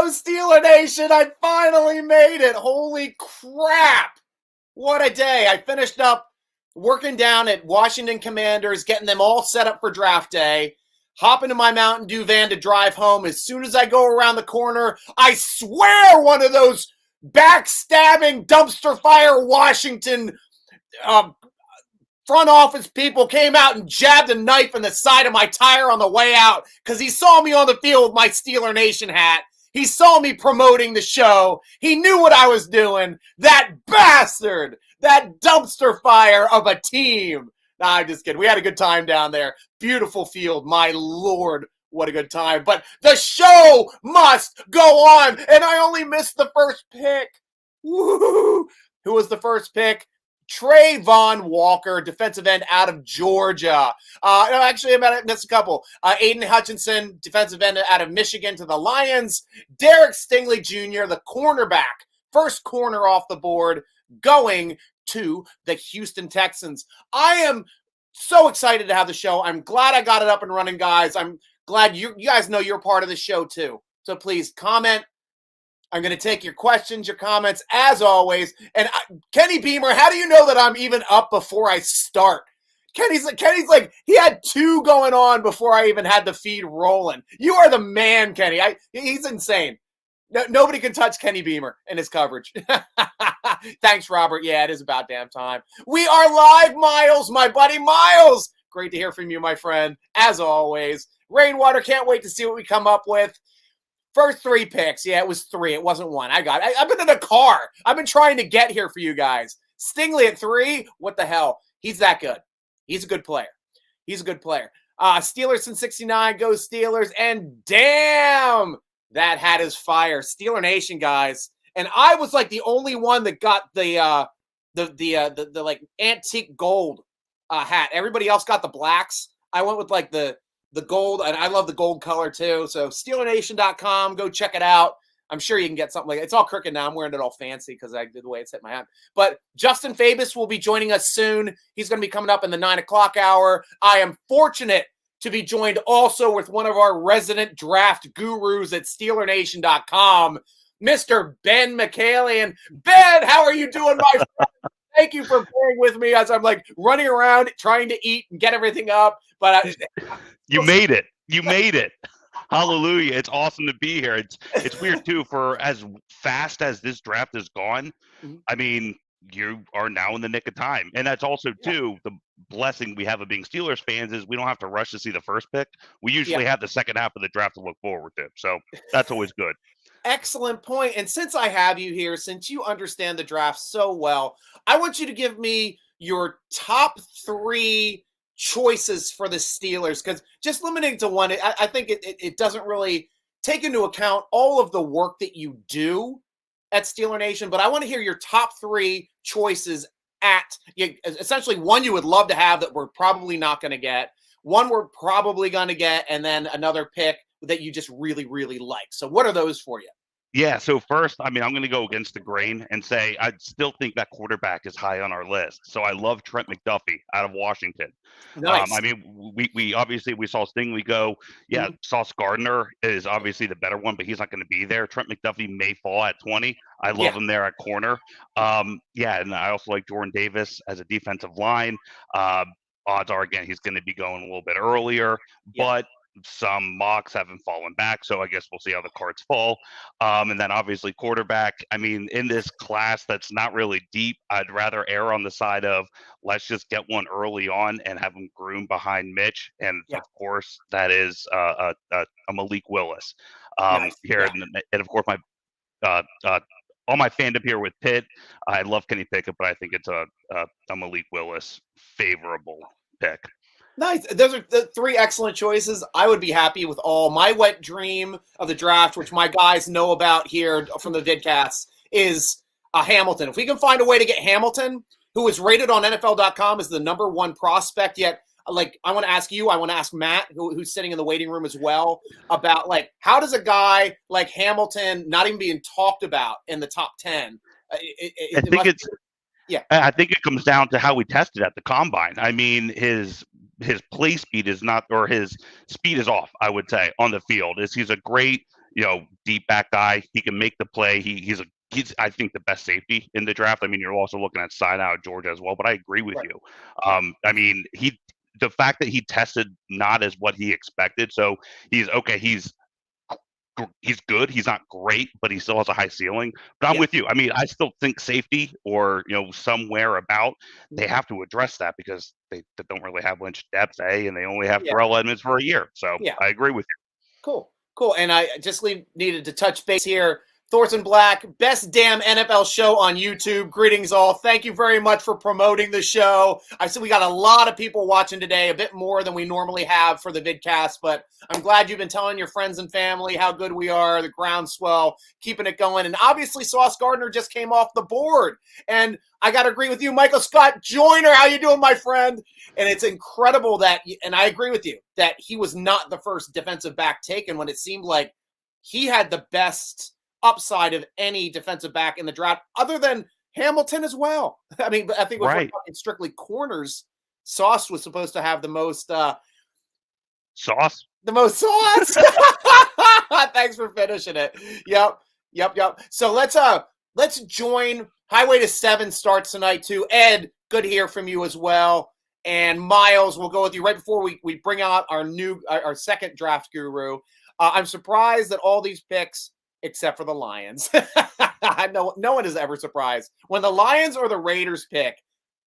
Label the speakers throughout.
Speaker 1: Steeler Nation, I finally made it. Holy crap. What a day. I finished up working down at Washington Commanders, getting them all set up for draft day. Hop into my Mountain Dew van to drive home. As soon as I go around the corner, I swear one of those backstabbing dumpster fire Washington front office people came out and jabbed a knife in the side of my tire on the way out because he saw me on the field with my Steeler Nation hat. He saw me promoting the show. He knew what I was doing. That bastard, that dumpster fire of a team. Nah, I'm just kidding. We had a good time down there. Beautiful field. My Lord, what a good time. But the show must go on, and I only missed the first pick. Woo! Who was the first pick? Trayvon Walker, defensive end out of Georgia. No, actually, I missed a couple. Aiden Hutchinson, defensive end out of Michigan to the Lions. Derek Stingley Jr., the cornerback, first corner off the board, going to the Houston Texans. I am so excited to have the show. I'm glad I got it up and running, guys. I'm glad you guys know you're part of the show, too. So please comment. I'm going to take your questions, your comments, as always. And Kenny Beamer, how do you know that I'm even up before I start? Kenny's like, he had two going on before I even had the feed rolling. You are the man, Kenny. He's insane. Nobody can touch Kenny Beamer in his coverage. Thanks, Robert. Yeah, it is about damn time. We are live, Miles, my buddy Miles. Great to hear from you, my friend, as always. Rainwater, can't wait to see what we come up with. First three picks. Yeah, it was three. It wasn't one. I've been in a car. I've been trying to get here for you guys. Stingley at 3. What the hell? He's that good. He's a good player. Steelers in 69. Go Steelers. And damn, that hat is fire. Steeler Nation, guys. And I was like the only one that got the like antique gold hat. Everybody else got the blacks. I went with like the gold, and I love the gold color too. So SteelerNation.com, go check it out. I'm sure you can get something like it. It's all crooked now. I'm wearing it all fancy because I did the way it's hit my hand. But Justin Fabus will be joining us soon. He's going to be coming up in the 9 o'clock hour. I am fortunate to be joined also with one of our resident draft gurus at SteelerNation.com, Mr. Ben McCallion. Ben, how are you doing, my friend? Thank you for bearing with me as I'm like running around trying to eat and get everything up. But
Speaker 2: you made it. You made it. Hallelujah. It's awesome to be here. It's weird, too, for as fast as this draft has gone. I mean, you are now in the nick of time. And that's also, too, the blessing we have of being Steelers fans is we don't have to rush to see the first pick. We usually have the second half of the draft to look forward to. So that's always good.
Speaker 1: Excellent point. And since I have you here, since you understand the draft so well, I want you to give me your top 3 choices for the Steelers, because just limiting to one, I think it doesn't really take into account all of the work that you do at Steeler Nation. But I want to hear your top 3 choices essentially one you would love to have that we're probably not going to get, one we're probably going to get, and then another pick that you just really, really like. So what are those for you?
Speaker 2: Yeah, so first, I mean, I'm going to go against the grain and say I still think that quarterback is high on our list. So I love Trent McDuffie out of Washington.
Speaker 1: Nice.
Speaker 2: I mean, we obviously we saw Stingley go. Yeah, Sauce Gardner is obviously the better one, but he's not going to be there. Trent McDuffie may fall at 20. I love him there at corner. And I also like Jordan Davis as a defensive line. Odds are, again, he's going to be going a little bit earlier, but some mocks haven't fallen back, so I guess we'll see how the cards fall. And then obviously quarterback. I mean, in this class that's not really deep, I'd rather err on the side of let's just get one early on and have him groom behind Mitch. And of course, that is a Malik Willis here. And of course, my all my fandom here with Pitt. I love Kenny Pickett, but I think it's a Malik Willis favorable pick.
Speaker 1: Nice. Those are the 3 excellent choices. I would be happy with all. My wet dream of the draft, which my guys know about here from the vidcasts, is Hamilton. If we can find a way to get Hamilton, who is rated on NFL.com as the number 1 prospect, yet like I want to ask you, I want to ask Matt, who's sitting in the waiting room as well, about like how does a guy like Hamilton not even being talked about in the top 10?
Speaker 2: I think it comes down to how we tested at the combine. I mean, his play speed is not, or his speed is off, I would say, on the field. He's a great, deep back guy. He can make the play. He's I think the best safety in the draft. I mean, you're also looking at side out Georgia as well, but I agree with you. I mean, the fact that he tested not as what he expected. So he's okay. He's good. He's not great, but he still has a high ceiling. But I'm with you. I mean, I still think safety or somewhere about they have to address that because they don't really have Lynch depth, and they only have Terrell Edmonds for a year. So I agree with you.
Speaker 1: Cool. And I just needed to touch base here. Thornton Black, best damn NFL show on YouTube. Greetings all. Thank you very much for promoting the show. I said we got a lot of people watching today, a bit more than we normally have for the vidcast, but I'm glad you've been telling your friends and family how good we are, the groundswell, keeping it going. And obviously Sauce Gardner just came off the board. And I got to agree with you, Michael Scott Joyner. How you doing, my friend? And it's incredible that, and I agree with you, that he was not the first defensive back taken when it seemed like he had the best upside of any defensive back in the draft, other than Hamilton as well. I mean, I think we're talking strictly corners. Sauce was supposed to have the most
Speaker 2: sauce.
Speaker 1: The most sauce. Thanks for finishing it. Yep. So let's join. Highway to 7 starts tonight too. Ed, good to hear from you as well. And Miles, we'll go with you right before we bring out our second draft guru. I'm surprised that all these picks, except for the Lions. No one is ever surprised. When the Lions or the Raiders pick,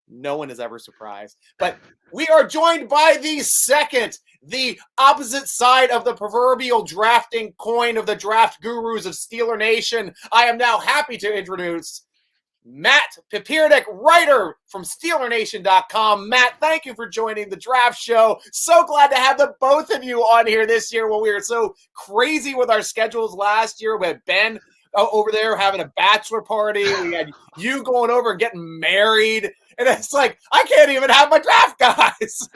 Speaker 1: no one is ever surprised. But we are joined by the opposite side of the proverbial drafting coin of the draft gurus of Steeler Nation. I am now happy to introduce Matt Papiernik, writer from SteelerNation.com. Matt, thank you for joining the draft show. So glad to have the both of you on here this year when we were so crazy with our schedules last year. We had Ben over there having a bachelor party. We had you going over and getting married. And it's like, I can't even have my draft guys.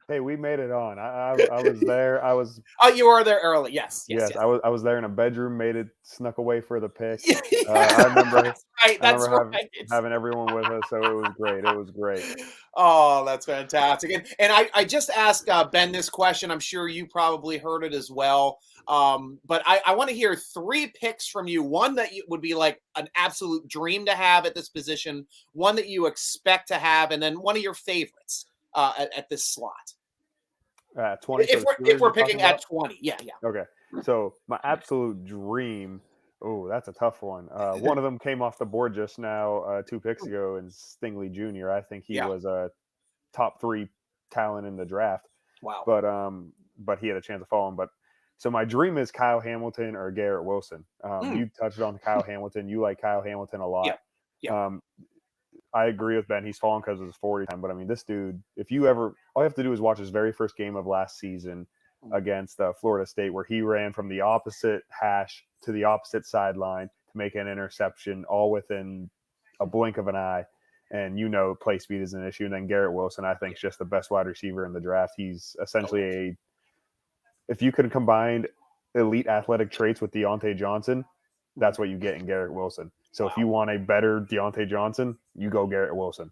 Speaker 3: Hey, we made it on. I was there.
Speaker 1: Oh, you were there early. Yes.
Speaker 3: I was there in a bedroom. Made it, snuck away for the pick.
Speaker 1: I remember. That's right.
Speaker 3: Having everyone with us, so it was great. It was great.
Speaker 1: Oh, that's fantastic. And I just asked Ben this question. I'm sure you probably heard it as well. But I want to hear 3 picks from you. One that would be like an absolute dream to have at this position. One that you expect to have, and then one of your favorites at this slot.
Speaker 3: 20.
Speaker 1: If we're picking at 20, yeah.
Speaker 3: Okay, so my absolute dream. Oh, that's a tough one. One of them came off the board just now, 2 picks ago, and Stingley Jr. I think he was a top 3 talent in the draft.
Speaker 1: Wow.
Speaker 3: But he had a chance of falling. But so my dream is Kyle Hamilton or Garrett Wilson. You touched on Kyle Hamilton. You like Kyle Hamilton a lot.
Speaker 1: Yeah.
Speaker 3: I agree with Ben. He's fallen because of his 40 time. But I mean, this dude, all you have to do is watch his very first game of last season against Florida State, where he ran from the opposite hash to the opposite sideline to make an interception, all within a blink of an eye. And play speed is an issue. And then Garrett Wilson, I think, is just the best wide receiver in the draft. He's essentially if you could combine elite athletic traits with Deontay Johnson, that's what you get in Garrett Wilson. So if you want a better Deontay Johnson, you go Garrett Wilson,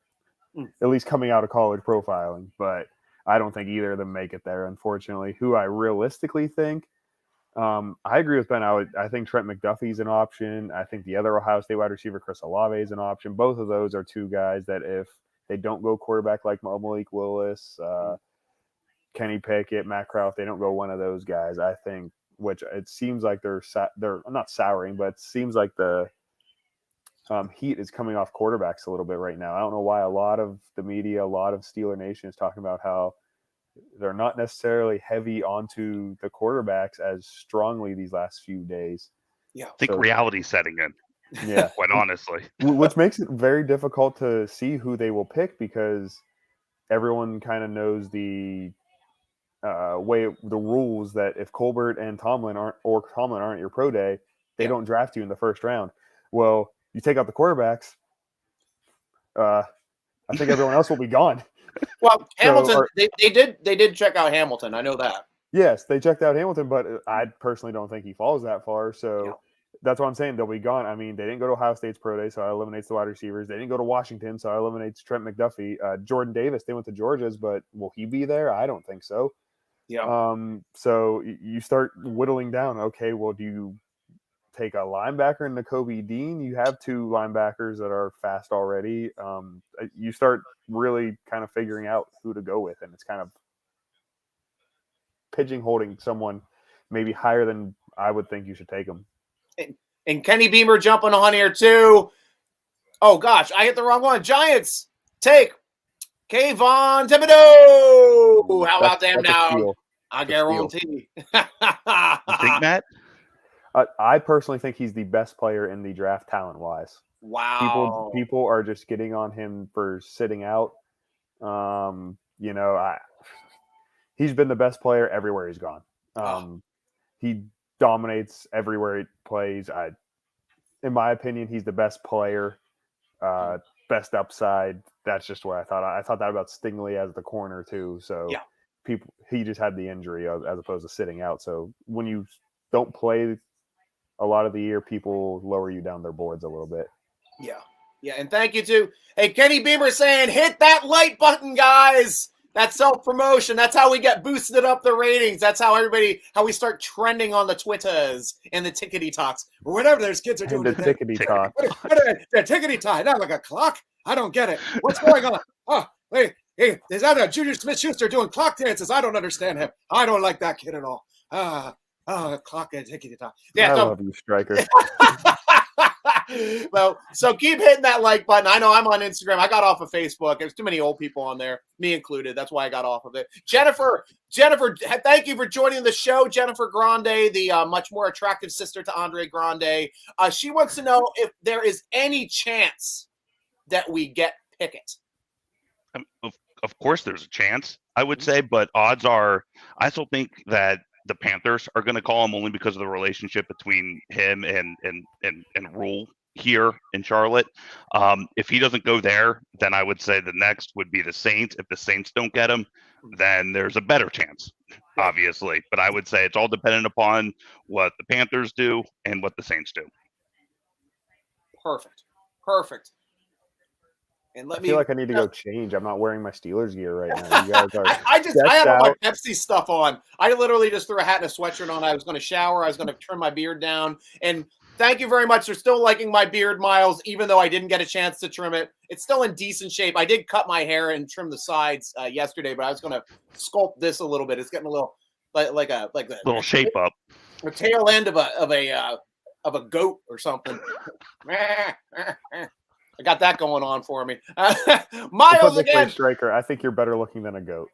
Speaker 3: at least coming out of college profiling. But I don't think either of them make it there, unfortunately. Who I realistically think, I agree with Ben. I think Trent McDuffie's an option. I think the other Ohio State wide receiver, Chris Olave, is an option. Both of those are 2 guys that if they don't go quarterback like Malik Willis, Kenny Pickett, Matt Croft, they don't go one of those guys, I think, which it seems like they're not souring, but it seems like the heat is coming off quarterbacks a little bit right now. I don't know why a lot of the media, a lot of Steeler Nation is talking about how they're not necessarily heavy onto the quarterbacks as strongly these last few days.
Speaker 2: Yeah, I think reality setting in.
Speaker 3: Yeah,
Speaker 2: quite honestly,
Speaker 3: which makes it very difficult to see who they will pick because everyone kind of knows the rules that if Colbert and Tomlin aren't your pro day, they don't draft you in the first round. Well, you take out the quarterbacks, I think everyone else will be gone.
Speaker 1: Well, Hamilton, they did check out Hamilton. I know that.
Speaker 3: Yes, they checked out Hamilton, but I personally don't think he falls that far. So that's what I'm saying. They'll be gone. I mean, they didn't go to Ohio State's pro day, so that eliminates the wide receivers. They didn't go to Washington, so that eliminates Trent McDuffie. Jordan Davis, they went to Georgia's, but will he be there? I don't think so.
Speaker 1: Yeah.
Speaker 3: So you start whittling down. Okay, well, do you take a linebacker in Nakobe Dean? You have 2 linebackers that are fast already. You start really kind of figuring out who to go with, and it's kind of pigeonholing someone maybe higher than I would think you should take them.
Speaker 1: And Kenny Beamer jumping on here too. Oh gosh, I hit the wrong one. Giants take Kayvon Thibodeau. How about them now? I guarantee.
Speaker 2: You think, Matt?
Speaker 3: I personally think he's the best player in the draft talent-wise.
Speaker 1: Wow.
Speaker 3: People are just getting on him for sitting out. He's been the best player everywhere he's gone. He dominates everywhere he plays. In my opinion, he's the best player, best upside. That's just what I thought. I thought that about Stingley as the corner too. So he just had the injury as opposed to sitting out. So when you don't play a lot of the year, people lower you down their boards a little bit.
Speaker 1: Yeah, and thank you to Kenny Beamer saying, hit that like button, guys. That's self-promotion. That's how we get boosted up the ratings. That's how we start trending on the Twitters and the tickety talks or whatever those kids are doing.
Speaker 3: The tickety talk.
Speaker 1: The tickety tie, not like a clock. I don't get it. What's going on? Oh, wait, hey, is that a Junior Smith-Schuster doing clock dances? I don't understand him. I don't like that kid at all. Clock and tickety talk.
Speaker 3: Yeah, I love you, Stryker.
Speaker 1: Well, so keep hitting that like button. I know I'm on Instagram. I got off of Facebook. There's too many old people on there, me included. That's why I got off of it. Jennifer, thank you for joining the show. Jennifer Grande, the much more attractive sister to Andre Grande. She wants to know if there is any chance that we get Pickett.
Speaker 2: Of course there's a chance, I would say, but odds are I still think that the Panthers are going to call him only because of the relationship between him and Rule here in Charlotte. If he doesn't go there, then I would say the next would be the Saints. If the Saints don't get him, then there's a better chance, obviously. But I would say it's all dependent upon what the Panthers do and what the Saints do.
Speaker 1: Perfect. And
Speaker 3: I feel like I need to go change. I'm not wearing my Steelers gear right now. You guys are I
Speaker 1: had all my Pepsi stuff on. I literally just threw a hat and a sweatshirt on. I was going to shower. I was going to trim my beard down. And thank you very much for still liking my beard, Miles, even though I didn't get a chance to trim it. It's still in decent shape. I did cut my hair and trim the sides yesterday, but I was going to sculpt this a little bit. It's getting a little like a
Speaker 2: little shape up.
Speaker 1: The tail end of a goat or something. I got that going on for me. Miles again.
Speaker 3: Stryker, I think you're better looking than a goat.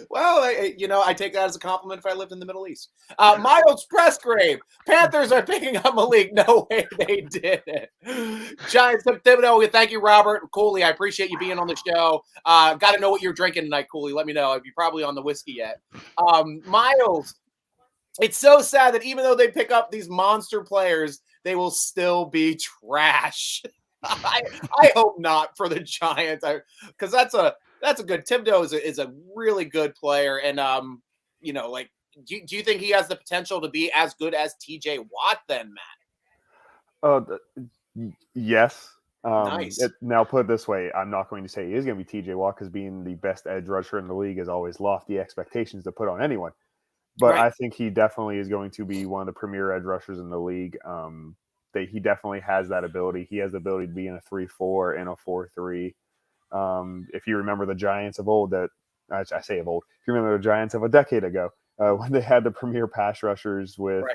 Speaker 1: Well, I take that as a compliment if I lived in the Middle East. Miles Pressgrave. Panthers are picking up Malik. No way they did it. Giants Thibodeau. Thank you, Robert. Cooley, I appreciate you being on the show. Got to know what you're drinking tonight, Cooley. Let me know. You're probably on the whiskey yet. Miles, it's so sad that even though they pick up these monster players, they will still be trash. I hope not for the Giants, because that's a good. Thibodeau is a really good player, and do you think he has the potential to be as good as T.J. Watt then, Matt?
Speaker 3: Yes.
Speaker 1: Nice.
Speaker 3: Now put it this way, I'm not going to say he is going to be T.J. Watt because being the best edge rusher in the league is always lofty expectations to put on anyone. But right. I think he definitely is going to be one of the premier edge rushers in the league. He definitely has that ability. He has the ability to be in a 3-4 and a 4-3. If you remember the Giants of old, I say of old, if you remember the Giants of a decade ago, when they had the premier pass rushers with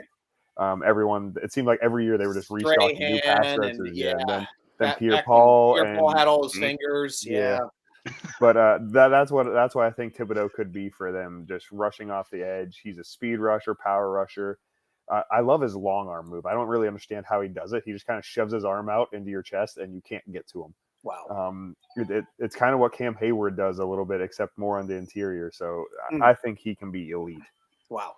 Speaker 3: everyone, it seemed like every year they were just restocking new pass rushers. And then Pierre-Paul.
Speaker 1: Pierre-Paul had all his fingers. Yeah.
Speaker 3: But that's why I think Thibodeau could be for them, just rushing off the edge. He's a speed rusher, power rusher. I love his long arm move. I don't really understand how he does it. He just kind of shoves his arm out into your chest, and you can't get to him.
Speaker 1: Wow.
Speaker 3: It's kind of what Cam Hayward does a little bit, except more on the interior. So I think he can be elite.
Speaker 1: Wow.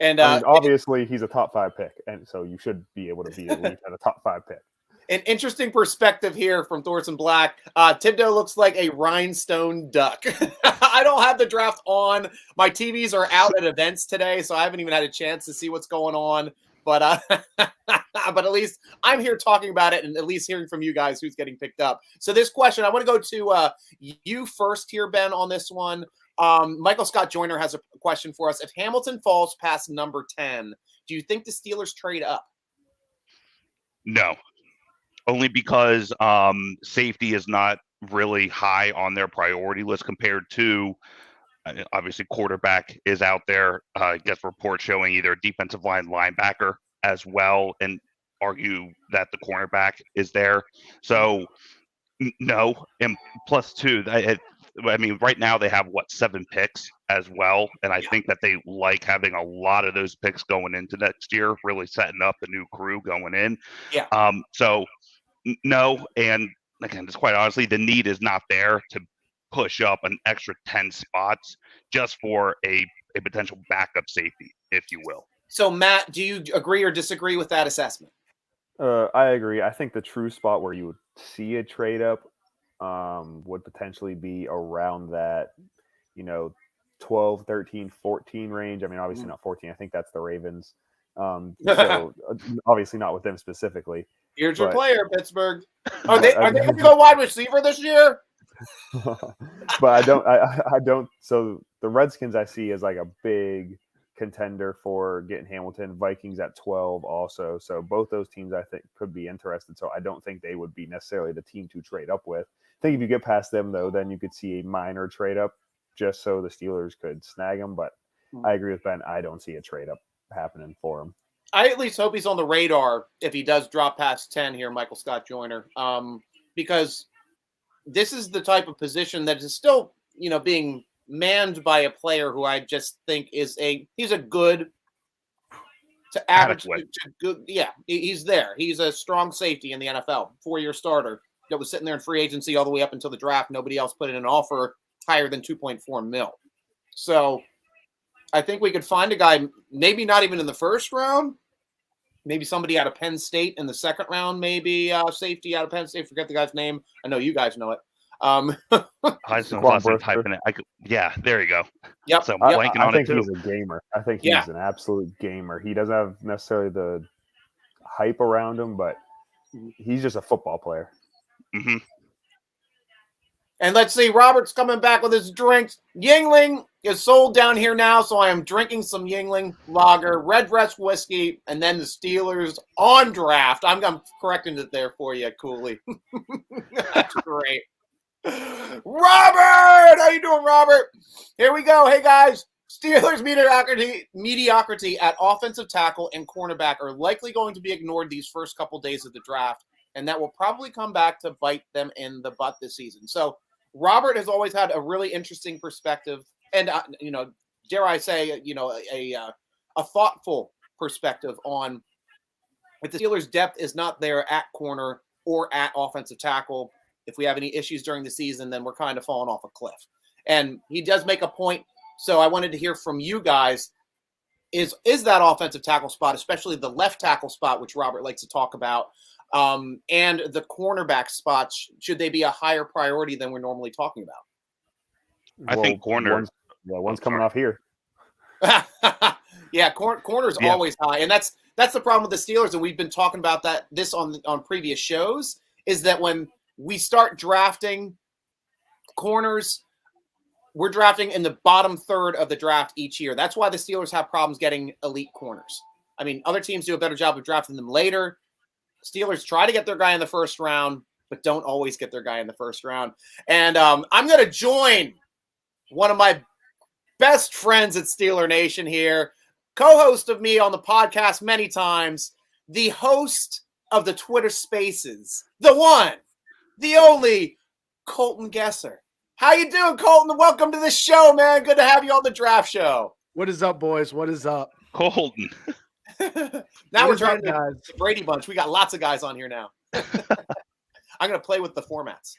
Speaker 1: And
Speaker 3: obviously, he's a top 5 pick, and so you should be able to be elite at a top 5 pick.
Speaker 1: An interesting perspective here from Thorson Black. Thibodeau looks like a rhinestone duck. I don't have the draft on. My TVs are out at events today, so I haven't even had a chance to see what's going on. But but at least I'm here talking about it and at least hearing from you guys who's getting picked up. So this question, I want to go to you first here, Ben, on this one. Michael Scott Joyner has a question for us. If Hamilton falls past number 10, do you think the Steelers trade up?
Speaker 2: No, only because safety is not really high on their priority list compared to obviously quarterback is out there. Gets reports showing either a defensive line linebacker as well, and argue that the cornerback is there. So no, and plus two. I mean, right now they have 7 picks as well, and I think that they like having a lot of those picks going into next year, really setting up the new crew going in.
Speaker 1: Yeah.
Speaker 2: So no, and again, just quite honestly, the need is not there to push up an extra 10 spots just for a potential backup safety, if you will.
Speaker 1: So Matt, do you agree or disagree with that assessment?
Speaker 3: I agree. I think the true spot where you would see a trade up would potentially be around that, 12, 13, 14 range. I mean, obviously not 14. I think that's the Ravens. So obviously not with them specifically.
Speaker 1: Here's your player, Pittsburgh. Are they going to go wide receiver this year?
Speaker 3: But I don't. So the Redskins I see as like a big contender for getting Hamilton. Vikings at 12 also. So both those teams I think could be interested. So I don't think they would be necessarily the team to trade up with. I think if you get past them though, then you could see a minor trade up just so the Steelers could snag them. But I agree with Ben. I don't see a trade up happening for him.
Speaker 1: I at least hope he's on the radar if he does drop past 10 here, Michael Scott Joyner, because this is the type of position that is still, being manned by a player who I just think he's a good to average to good. Yeah, he's there. He's a strong safety in the NFL, 4-year starter that was sitting there in free agency all the way up until the draft. Nobody else put in an offer higher than 2.4 mil. So I think we could find a guy, maybe not even in the first round, maybe somebody out of Penn State in the second round, maybe safety out of Penn State. Forget the guy's name. I know you guys know it.
Speaker 2: I typing it. Yeah, there you go.
Speaker 1: Yep.
Speaker 2: So I'm blanking on it too.
Speaker 3: I think he's a gamer. I think he's an absolute gamer. He doesn't have necessarily the hype around him, but he's just a football player.
Speaker 2: Mm-hmm.
Speaker 1: And let's see, Robert's coming back with his drinks. Yingling is sold down here now, so I am drinking some Yingling lager, Redbreast whiskey, and then the Steelers on draft. I'm correcting it there for you, Cooley. That's great. Robert! How you doing, Robert? Here we go. Hey, guys. Steelers mediocrity at offensive tackle and cornerback are likely going to be ignored these first couple days of the draft, and that will probably come back to bite them in the butt this season. So Robert has always had a really interesting perspective, and dare I say, a thoughtful perspective on if the Steelers' depth is not there at corner or at offensive tackle. If we have any issues during the season, then we're kind of falling off a cliff. And he does make a point. So I wanted to hear from you guys. Is that offensive tackle spot, especially the left tackle spot, which Robert likes to talk about, and the cornerback spots, should they be a higher priority than we're normally talking about?
Speaker 2: I think corner.
Speaker 3: One's coming off here.
Speaker 1: Yeah, corner's always high, and that's the problem with the Steelers. And we've been talking about this on previous shows. Is that when we start drafting corners, we're drafting in the bottom third of the draft each year. That's why the Steelers have problems getting elite corners. I mean, other teams do a better job of drafting them later. Steelers try to get their guy in the first round, but don't always get their guy in the first round. And I'm going to join one of my best friends at Steeler Nation here, co-host of me on the podcast many times, the host of the Twitter Spaces, the one, the only, Colton Gesser. How you doing, Colton? Welcome to the show, man. Good to have you on the draft show.
Speaker 4: What is up, boys? What is up?
Speaker 2: Colton.
Speaker 1: Now we're trying to the Brady Bunch. We got lots of guys on here now. I'm going to play with the formats.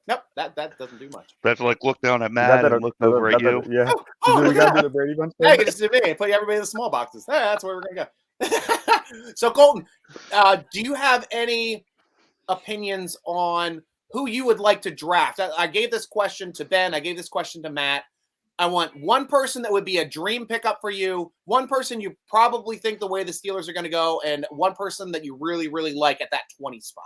Speaker 1: Nope, that doesn't do much.
Speaker 2: That's like look down at Matt and look over at you.
Speaker 3: Yeah. We got to do the Brady Bunch.
Speaker 1: Yeah, you can just do me and put everybody in the small boxes. That's where we're going to go. So, Colton, do you have any opinions on who you would like to draft? I gave this question to Ben. I gave this question to Matt. I want one person that would be a dream pickup for you, one person you probably think the way the Steelers are going to go, and one person that you really, really like at that 20 spot.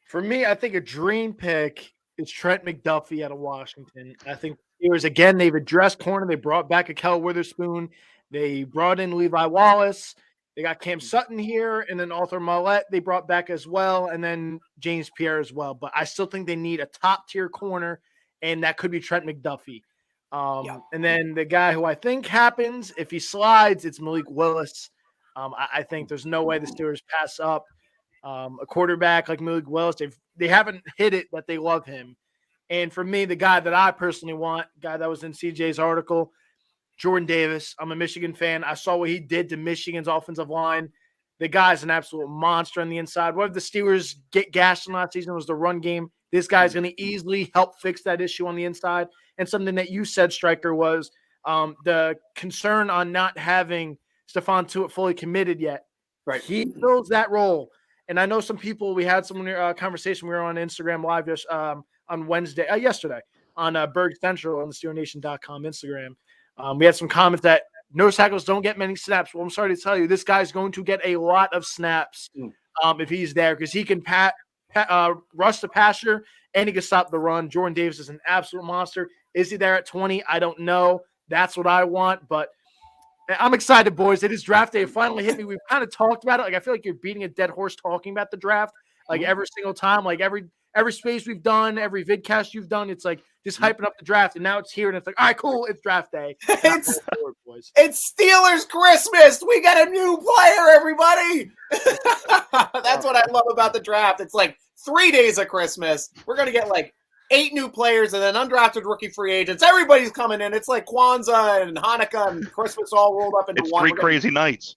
Speaker 4: For me, I think a dream pick is Trent McDuffie out of Washington. I think Steelers, again, they've addressed corner. They brought back Akel Witherspoon. They brought in Levi Wallace. They got Cam Sutton here, and then Arthur Millette they brought back as well, and then James Pierre as well. But I still think they need a top-tier corner, and that could be Trent McDuffie. And then the guy who I think happens, if he slides, it's Malik Willis. I think there's no way the Steelers pass up a quarterback like Malik Willis. They haven't hit it, but they love him. And for me, the guy that I personally want, guy that was in CJ's article, Jordan Davis. I'm a Michigan fan. I saw what he did to Michigan's offensive line. The guy's an absolute monster on the inside. What if the Steelers get gashed in last season was the run game? This guy's going to easily help fix that issue on the inside. And something that you said, Stryker, was the concern on not having Stephon Tuitt fully committed yet.
Speaker 1: Right.
Speaker 4: He fills that role. And I know some people, we had some conversation. We were on Instagram Live on yesterday on Berg Central on the SteelerNation.com Instagram. We had some comments that nose tackles don't get many snaps. Well, I'm sorry to tell you, this guy's going to get a lot of snaps if he's there because he can rush the passer and he can stop the run. Jordan Davis is an absolute monster. Is he there at 20? I don't know. That's what I want, but I'm excited, boys. It is draft day. It finally hit me. We've kind of talked about it. Like I feel like you're beating a dead horse talking about the draft. Like every single time, like every space we've done, every vidcast you've done, it's like just hyping up the draft. And now it's here, and it's like, all right, cool, it's draft day.
Speaker 1: It's Steelers Christmas. We got a new player, everybody. That's what I love about the draft. It's like 3 days of Christmas. We're going to get like 8 new players and then undrafted rookie free agents. Everybody's coming in. It's like Kwanzaa and Hanukkah and Christmas all rolled up into one.
Speaker 2: It's 3 crazy nights.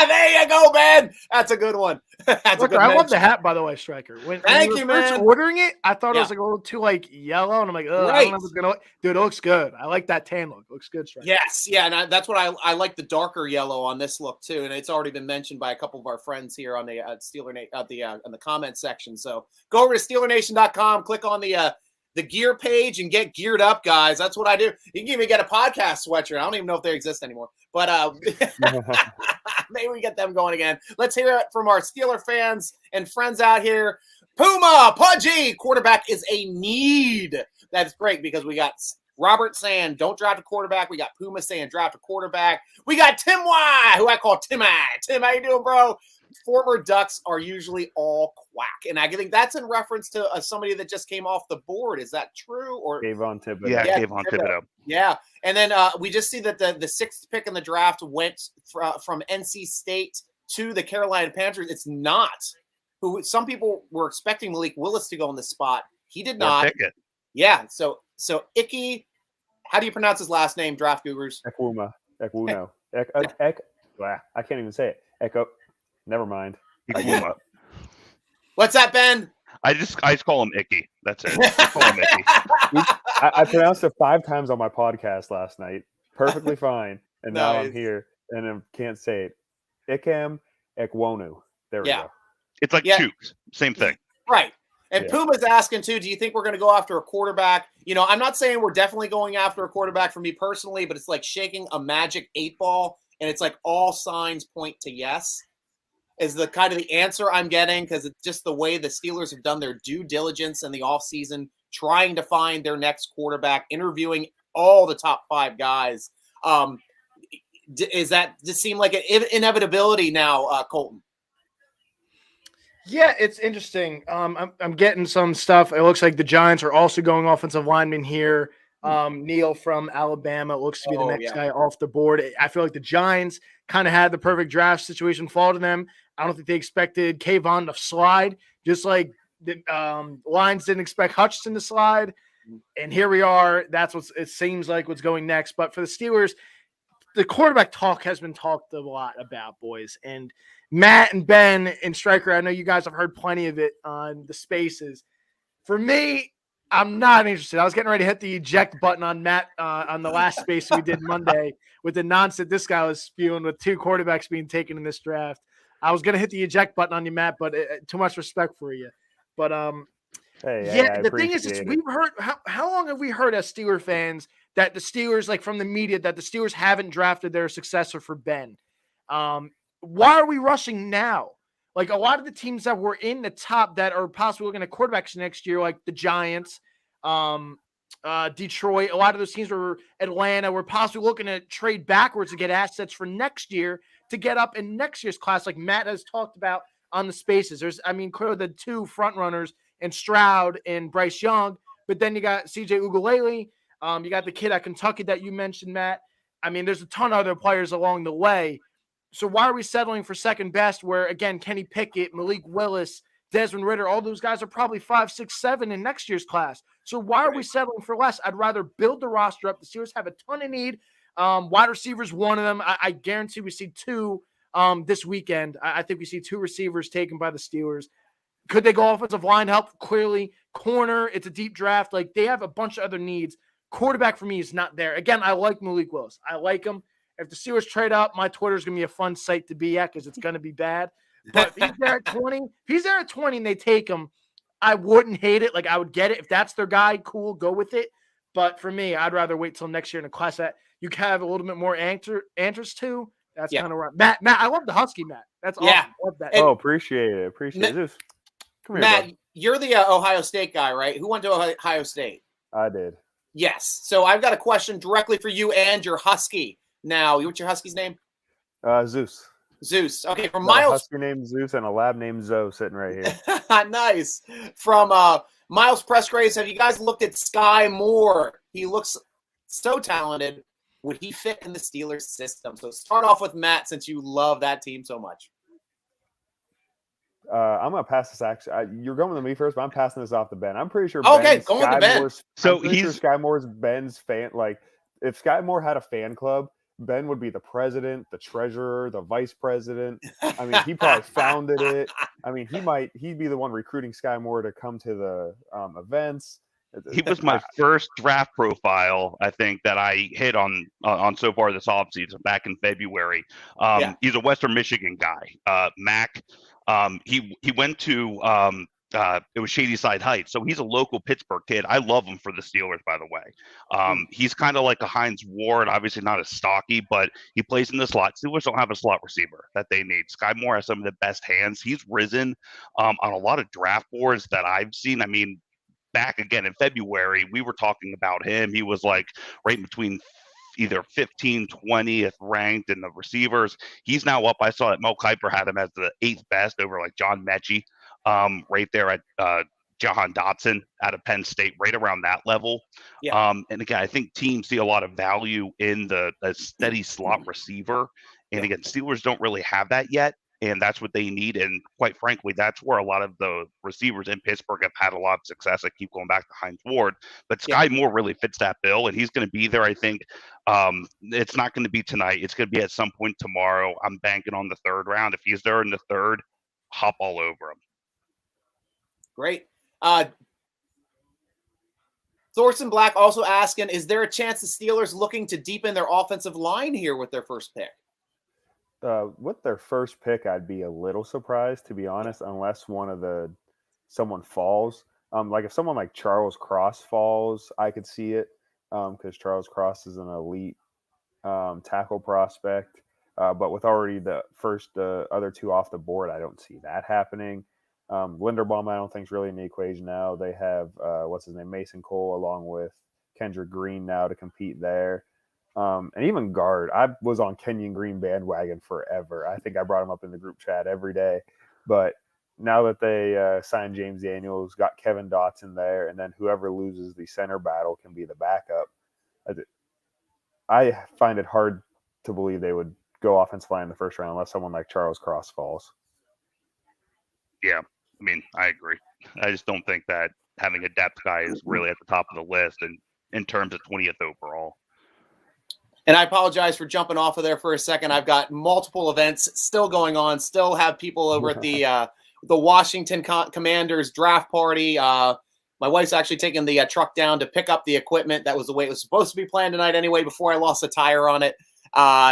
Speaker 1: There you go, man. That's a good one.
Speaker 4: Look, I love the hat, by the way, Stryker.
Speaker 1: Thank you, man.
Speaker 4: Ordering it, I thought it was like a little too like yellow, and I'm like, oh, I don't know if it's gonna. Dude, it looks good. I like that tan look. It looks good, Stryker.
Speaker 1: Yes, yeah, and that's what I like the darker yellow on this look too, and it's already been mentioned by a couple of our friends here on the in the comment section. So go over to SteelerNation.com, click on the gear page, and get geared up, guys. That's what I do. You can even get a podcast sweatshirt. I don't even know if they exist anymore, but maybe we get them going again. Let's hear it from our Steeler fans and friends out here. Puma, Pudgy, quarterback is a need. That's great because we got Robert saying, don't draft a quarterback. We got Puma saying, draft a quarterback. We got Tim Y, who I call Tim I. Tim, how you doing, bro? Former Ducks are usually all quack. And I think that's in reference to somebody that just came off the board. Is that true? Or
Speaker 3: Kayvon Thibodeau.
Speaker 2: Yeah, Kayvon Thibodeau.
Speaker 1: Yeah. And then we just see that the 6th pick in the draft went from NC State to the Carolina Panthers. It's not who some people were expecting Malik Willis to go in the spot. He did not. Yeah. So Icky, how do you pronounce his last name, Draft Gurus?
Speaker 3: Ekwuno. I can't even say it. Echo. Never mind.
Speaker 1: What's that, Ben?
Speaker 2: I just call him Icky. That's it. I call him Icky.
Speaker 3: I pronounced it 5 times on my podcast last night. Perfectly fine. And now I'm here and I can't say it. Ikem Ekwonu. There we go.
Speaker 2: It's like Chooks. Same thing.
Speaker 1: Right. And Puma's asking, too, do you think we're going to go after a quarterback? You know, I'm not saying we're definitely going after a quarterback for me personally, but it's like shaking a magic 8 ball, and it's like all signs point to yes. Is the kind of the answer I'm getting because it's just the way the Steelers have done their due diligence in the offseason, trying to find their next quarterback, interviewing all the top 5 guys. Does that just seem like an inevitability now, Colton?
Speaker 4: Yeah, it's interesting. I'm getting some stuff. It looks like the Giants are also going offensive lineman here. Neal from Alabama looks to be the next guy off the board. I feel like the Giants kind of had the perfect draft situation fall to them. I don't think they expected Kayvon to slide, just like the Lions didn't expect Hutchinson to slide. And here we are. That's what it seems like what's going next. But for the Steelers, the quarterback talk has been talked a lot about, boys. And Matt and Ben and Stryker, I know you guys have heard plenty of it on the spaces. For me, I'm not interested. I was getting ready to hit the eject button on Matt on the last space we did Monday with the nonsense this guy was spewing with 2 quarterbacks being taken in this draft. I was going to hit the eject button on you, Matt, but too much respect for you. But the thing is, we've heard how long have we heard as Steeler fans that the Steelers, like from the media, that the Steelers haven't drafted their successor for Ben? Why are we rushing now? Like a lot of the teams that were in the top that are possibly looking at quarterbacks next year, like the Giants, Detroit, a lot of those teams were Atlanta. We're possibly looking to trade backwards to get assets for next year to get up in next year's class, like Matt has talked about on the spaces. Clearly the two front runners and Stroud and Bryce Young, but then you got CJ Ugalele. You got the kid at Kentucky that you mentioned, Matt. There's a ton of other players along the way. So why are we settling for second best where, again, Kenny Pickett, Malik Willis, Desmond Ridder, all those guys are probably 5, 6, 7 in next year's class. So why are we settling for less? I'd rather build the roster up. The Steelers have a ton of need. Wide receivers, one of them. I guarantee we see two this weekend. I think we see two receivers taken by the Steelers. Could they go offensive line help? Clearly. Corner, it's a deep draft. Like, they have a bunch of other needs. Quarterback for me is not there. Again, I like Malik Willis. I like him. If the Steelers trade up, my Twitter is going to be a fun site to be at because it's going to be bad. But if he's there at 20 and they take him, I wouldn't hate it. Like, I would get it. If that's their guy, cool, go with it. But for me, I'd rather wait till next year in a class that you can have a little bit more answers to. That's kind of right. Matt, I love the Husky, Matt. That's awesome. I love that.
Speaker 3: Appreciate it. Appreciate it. Come here,
Speaker 1: Matt,
Speaker 3: bud.
Speaker 1: You're the Ohio State guy, right? Who went to Ohio State?
Speaker 3: I did.
Speaker 1: Yes. So I've got a question directly for you and your Husky. Now, what's your Husky's name?
Speaker 3: Zeus.
Speaker 1: Zeus. Okay, from
Speaker 3: A
Speaker 1: Miles.
Speaker 3: Husky named Zeus and a lab named Zoe sitting right here.
Speaker 1: Nice. From Miles Pressgraves, have you guys looked at Skye Moore? He looks so talented. Would he fit in the Steelers system? So start off with Matt, since you love that team so much.
Speaker 3: I'm gonna pass this. Actually, you're going to me first, but I'm passing this off to Ben. I'm pretty sure.
Speaker 1: Okay, going to Ben.
Speaker 2: So
Speaker 3: Skye Moore's Ben's fan. Like, if Skye Moore had a fan club, Ben would be the president, the treasurer, the vice president. He probably founded it. He'd be the one recruiting Skye Moore to come to the events.
Speaker 2: He was my first draft profile, I think, that I hit on so far this offseason back in February. He's a Western Michigan guy, Mac. He went to it was Shady Side Heights, so he's a local Pittsburgh kid. I love him for the Steelers, by the way. He's kind of like a Hines Ward, obviously not as stocky, but he plays in the slot. Steelers don't have a slot receiver that they need. Skye Moore has some of the best hands. He's risen on a lot of draft boards that I've seen. Back again in February, we were talking about him. He was like right between either 15, 20th ranked in the receivers. He's now up. I saw that Mel Kiper had him as the 8th best over like John Mechie, right there at Jahan Dotson out of Penn State, right around that level. And again, I think teams see a lot of value in the steady slot receiver. And again, Steelers don't really have that yet. And that's what they need. And quite frankly, that's where a lot of the receivers in Pittsburgh have had a lot of success. I keep going back to Hines Ward. But Skye Moore really fits that bill, and he's going to be there, I think. It's not going to be tonight. It's going to be at some point tomorrow. I'm banking on the third round. If he's there in the third, hop all over him.
Speaker 1: Great. Thorson Black also asking, is there a chance the Steelers looking to deepen their offensive line here with their first pick?
Speaker 3: With their first pick, I'd be a little surprised, to be honest, unless someone falls. Like if someone like Charles Cross falls, I could see it because Charles Cross is an elite tackle prospect. But with already the other two off the board, I don't see that happening. Linderbaum, I don't think is really in the equation now. They have Mason Cole along with Kendrick Green now to compete there. And even guard, I was on Kenyon Green bandwagon forever. I think I brought him up in the group chat every day. But now that they signed James Daniels, got Kevin Dotson there, and then whoever loses the center battle can be the backup. I find it hard to believe they would go offensive line in the first round unless someone like Charles Cross falls.
Speaker 2: Yeah, I agree. I just don't think that having a depth guy is really at the top of the list and in terms of 20th overall.
Speaker 1: And I apologize for jumping off of there for a second. I've got multiple events still going on. Still have people over at the Washington Commanders draft party. My wife's actually taking the truck down to pick up the equipment. That was the way it was supposed to be planned tonight anyway, before I lost a tire on it.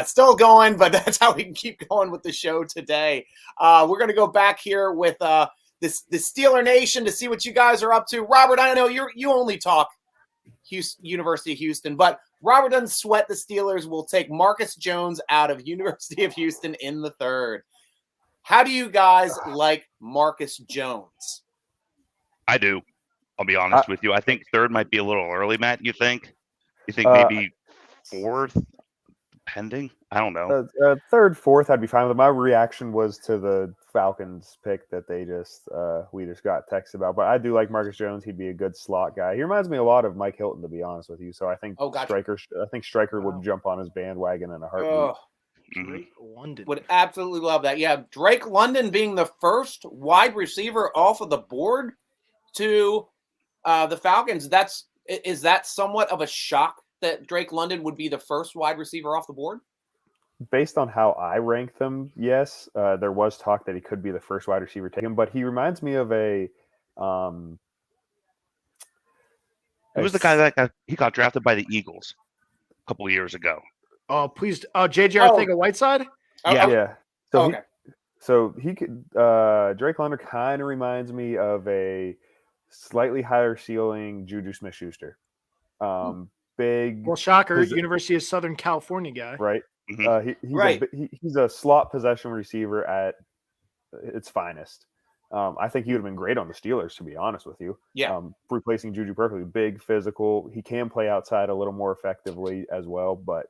Speaker 1: Still going, but that's how we can keep going with the show today. We're going to go back here with the Steeler Nation to see what you guys are up to. Robert, I know you only talk University of Houston, but Robert doesn't sweat the Steelers. Will take Marcus Jones out of University of Houston in the third. How do you guys like Marcus Jones?
Speaker 2: I do. I'll be honest with you. I think third might be a little early, Matt. You think maybe fourth, depending? I don't know.
Speaker 3: Third, fourth, I'd be fine with it. My reaction was to the Falcons pick that we just got text about. But I do like Marcus Jones. He'd be a good slot guy. He reminds me a lot of Mike Hilton, to be honest with you. So I think Stryker would jump on his bandwagon in a heartbeat.
Speaker 4: Drake London
Speaker 1: would absolutely love that. Yeah, Drake London being the first wide receiver off of the board to the Falcons. Is that somewhat of a shock that Drake London would be the first wide receiver off the board?
Speaker 3: Based on how I rank them, yes. There was talk that he could be the first wide receiver taken, but he reminds me of
Speaker 2: Who was the guy that got drafted by the Eagles a couple of years ago?
Speaker 4: Oh, please. Oh, J.J. Arcega-Whiteside?
Speaker 3: Yeah. So
Speaker 1: okay.
Speaker 3: He could. Drake London kind of reminds me of a slightly higher ceiling Juju Smith-Schuster. Big.
Speaker 4: Well, shocker, University of Southern California guy.
Speaker 3: Right.
Speaker 2: Mm-hmm.
Speaker 3: He's a slot possession receiver at its finest. I think he would have been great on the Steelers, to be honest with you.
Speaker 1: Yeah.
Speaker 3: Replacing Juju perfectly. Big, physical. He can play outside a little more effectively as well, but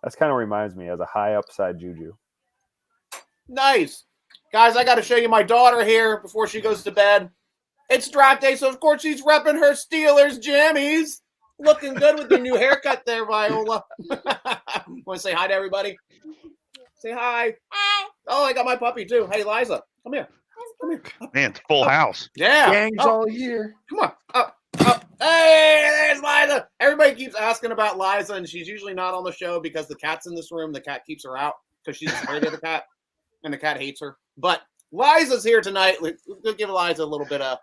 Speaker 3: that's kind of reminds me as a high upside Juju.
Speaker 1: Nice. Guys, I got to show you my daughter here before she goes to bed. It's draft day, so of course she's repping her Steelers jammies. Looking good with your new haircut there, Viola. Want to say hi to everybody? Say hi. Hi. Oh, I got my puppy too. Hey, Liza, come here. Come here.
Speaker 2: Man, it's full house.
Speaker 1: Yeah.
Speaker 4: Gang's all here.
Speaker 1: Come on. Up. Hey, there's Liza. Everybody keeps asking about Liza, and she's usually not on the show because the cat's in this room. The cat keeps her out because she's afraid of the cat, and the cat hates her. But Liza's here tonight. We'll give Liza a little bit of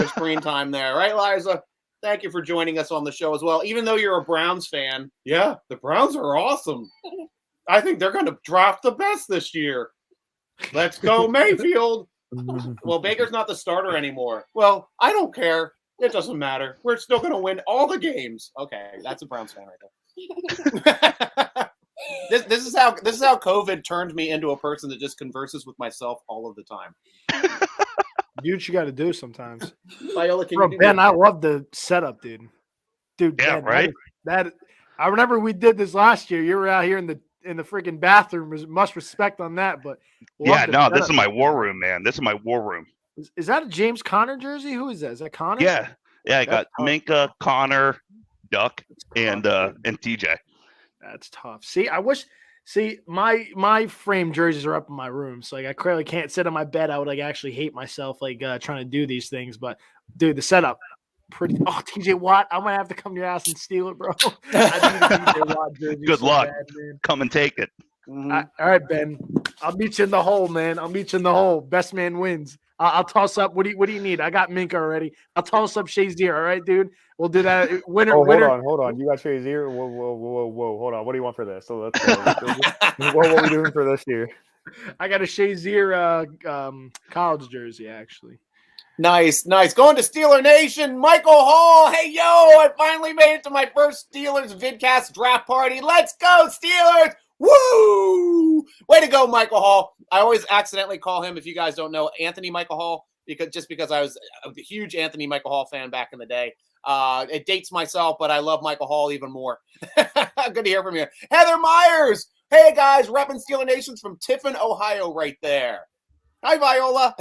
Speaker 1: screen time there. Right, Liza? Thank you for joining us on the show as well. Even though you're a Browns fan, yeah, the Browns are awesome. I think they're going to draft the best this year. Let's go, Mayfield. Well, Baker's not the starter anymore. Well, I don't care. It doesn't matter. We're still going to win all the games. Okay, that's a Browns fan right there. This is how COVID turned me into a person that just converses with myself all of the time.
Speaker 4: Do what you got to do sometimes.
Speaker 1: Viola,
Speaker 4: Bro, Ben, I love the setup, dude.
Speaker 2: Yeah,
Speaker 4: Ben,
Speaker 2: right.
Speaker 4: That I remember we did this last year. You were out here in the freaking bathroom. Must respect on that, but
Speaker 2: this is my war room, man. This is my war room.
Speaker 4: Is that a James Conner jersey? Who is that? Is that Conner?
Speaker 2: Yeah. I got Minka, Connor, Duck, and TJ.
Speaker 4: That's tough. See, my frame jerseys are up in my room, so I clearly can't sit on my bed. I would actually hate myself trying to do these things. But dude, the setup pretty. Oh, TJ Watt, I'm gonna have to come to your house and steal it, bro. I need a TJ Watt jersey.
Speaker 2: Good luck.
Speaker 4: Bad,
Speaker 2: come and take it.
Speaker 4: All right, Ben. I'll meet you in the hole, man. I'll meet you in the hole. Best man wins. I'll toss up. What do you need? I got Minka already. I'll toss up Shazier. All right, dude. We'll do that. Winner.
Speaker 3: Hold on. You got Shazier. Whoa. Hold on. What do you want for this? So let's go. What are we doing for this year?
Speaker 4: I got a Shazier college jersey, actually.
Speaker 1: Nice. Going to Steeler Nation, Michael Hall. Hey, yo, I finally made it to my first Steelers vidcast draft party. Let's go, Steelers. Woo! Way to go, Michael Hall. I always accidentally call him, if you guys don't know, Anthony Michael Hall, because I was a huge Anthony Michael Hall fan back in the day. It dates myself, but I love Michael Hall even more. Good to hear from you. Heather Myers. Hey, guys, repping Steeler Nations from Tiffin, Ohio right there. Hi, Viola.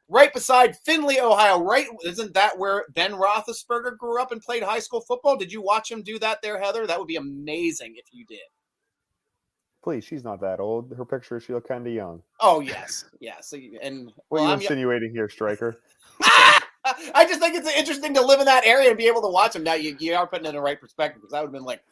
Speaker 1: Right beside Findlay, Ohio. Right? Isn't that where Ben Roethlisberger grew up and played high school football? Did you watch him do that there, Heather? That would be amazing if you did.
Speaker 3: Please, she's not that old. Her picture, she looked kind of young.
Speaker 1: Oh, yes. And
Speaker 3: what are you insinuating here, Stryker?
Speaker 1: I just think it's interesting to live in that area and be able to watch him. Now, you are putting it in the right perspective, because that would have been like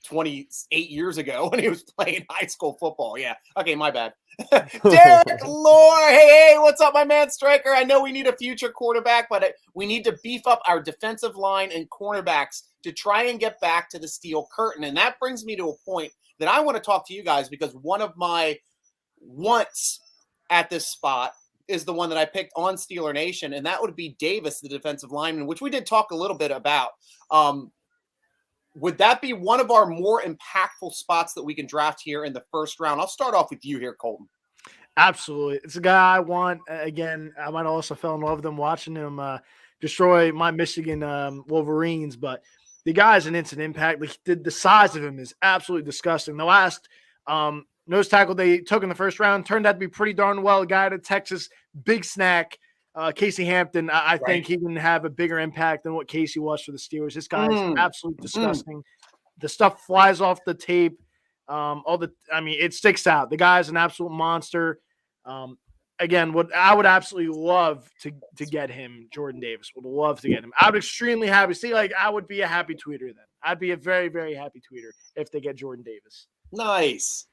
Speaker 1: 28 years ago when he was playing high school football. Yeah. Okay, my bad. Derek Lore. Hey, what's up, my man Stryker? I know we need a future quarterback, but we need to beef up our defensive line and cornerbacks to try and get back to the steel curtain. And that brings me to a point that I want to talk to you guys, because one of my wants at this spot is the one that I picked on Steeler Nation, and that would be Davis, the defensive lineman, which we did talk a little bit about. Would that be one of our more impactful spots that we can draft here in the first round? I'll start off with you here, Colton.
Speaker 4: Absolutely. It's a guy I want. Again, I might also fell in love with him watching him destroy my Michigan Wolverines, but the guy's an instant impact. Like, the size of him is absolutely disgusting. The last nose tackle they took in the first round turned out to be pretty darn well. A guy at Texas, big snack, Casey Hampton. I think he can have a bigger impact than what Casey was for the Steelers. This guy is absolutely disgusting. The stuff flies off the tape. It sticks out. The guy is an absolute monster. Again, what I would absolutely love to get him, Jordan Davis. Would love to get him. I would extremely happy. See, like, I would be a happy tweeter then. I'd be a very, very happy tweeter if they get Jordan Davis.
Speaker 1: Nice,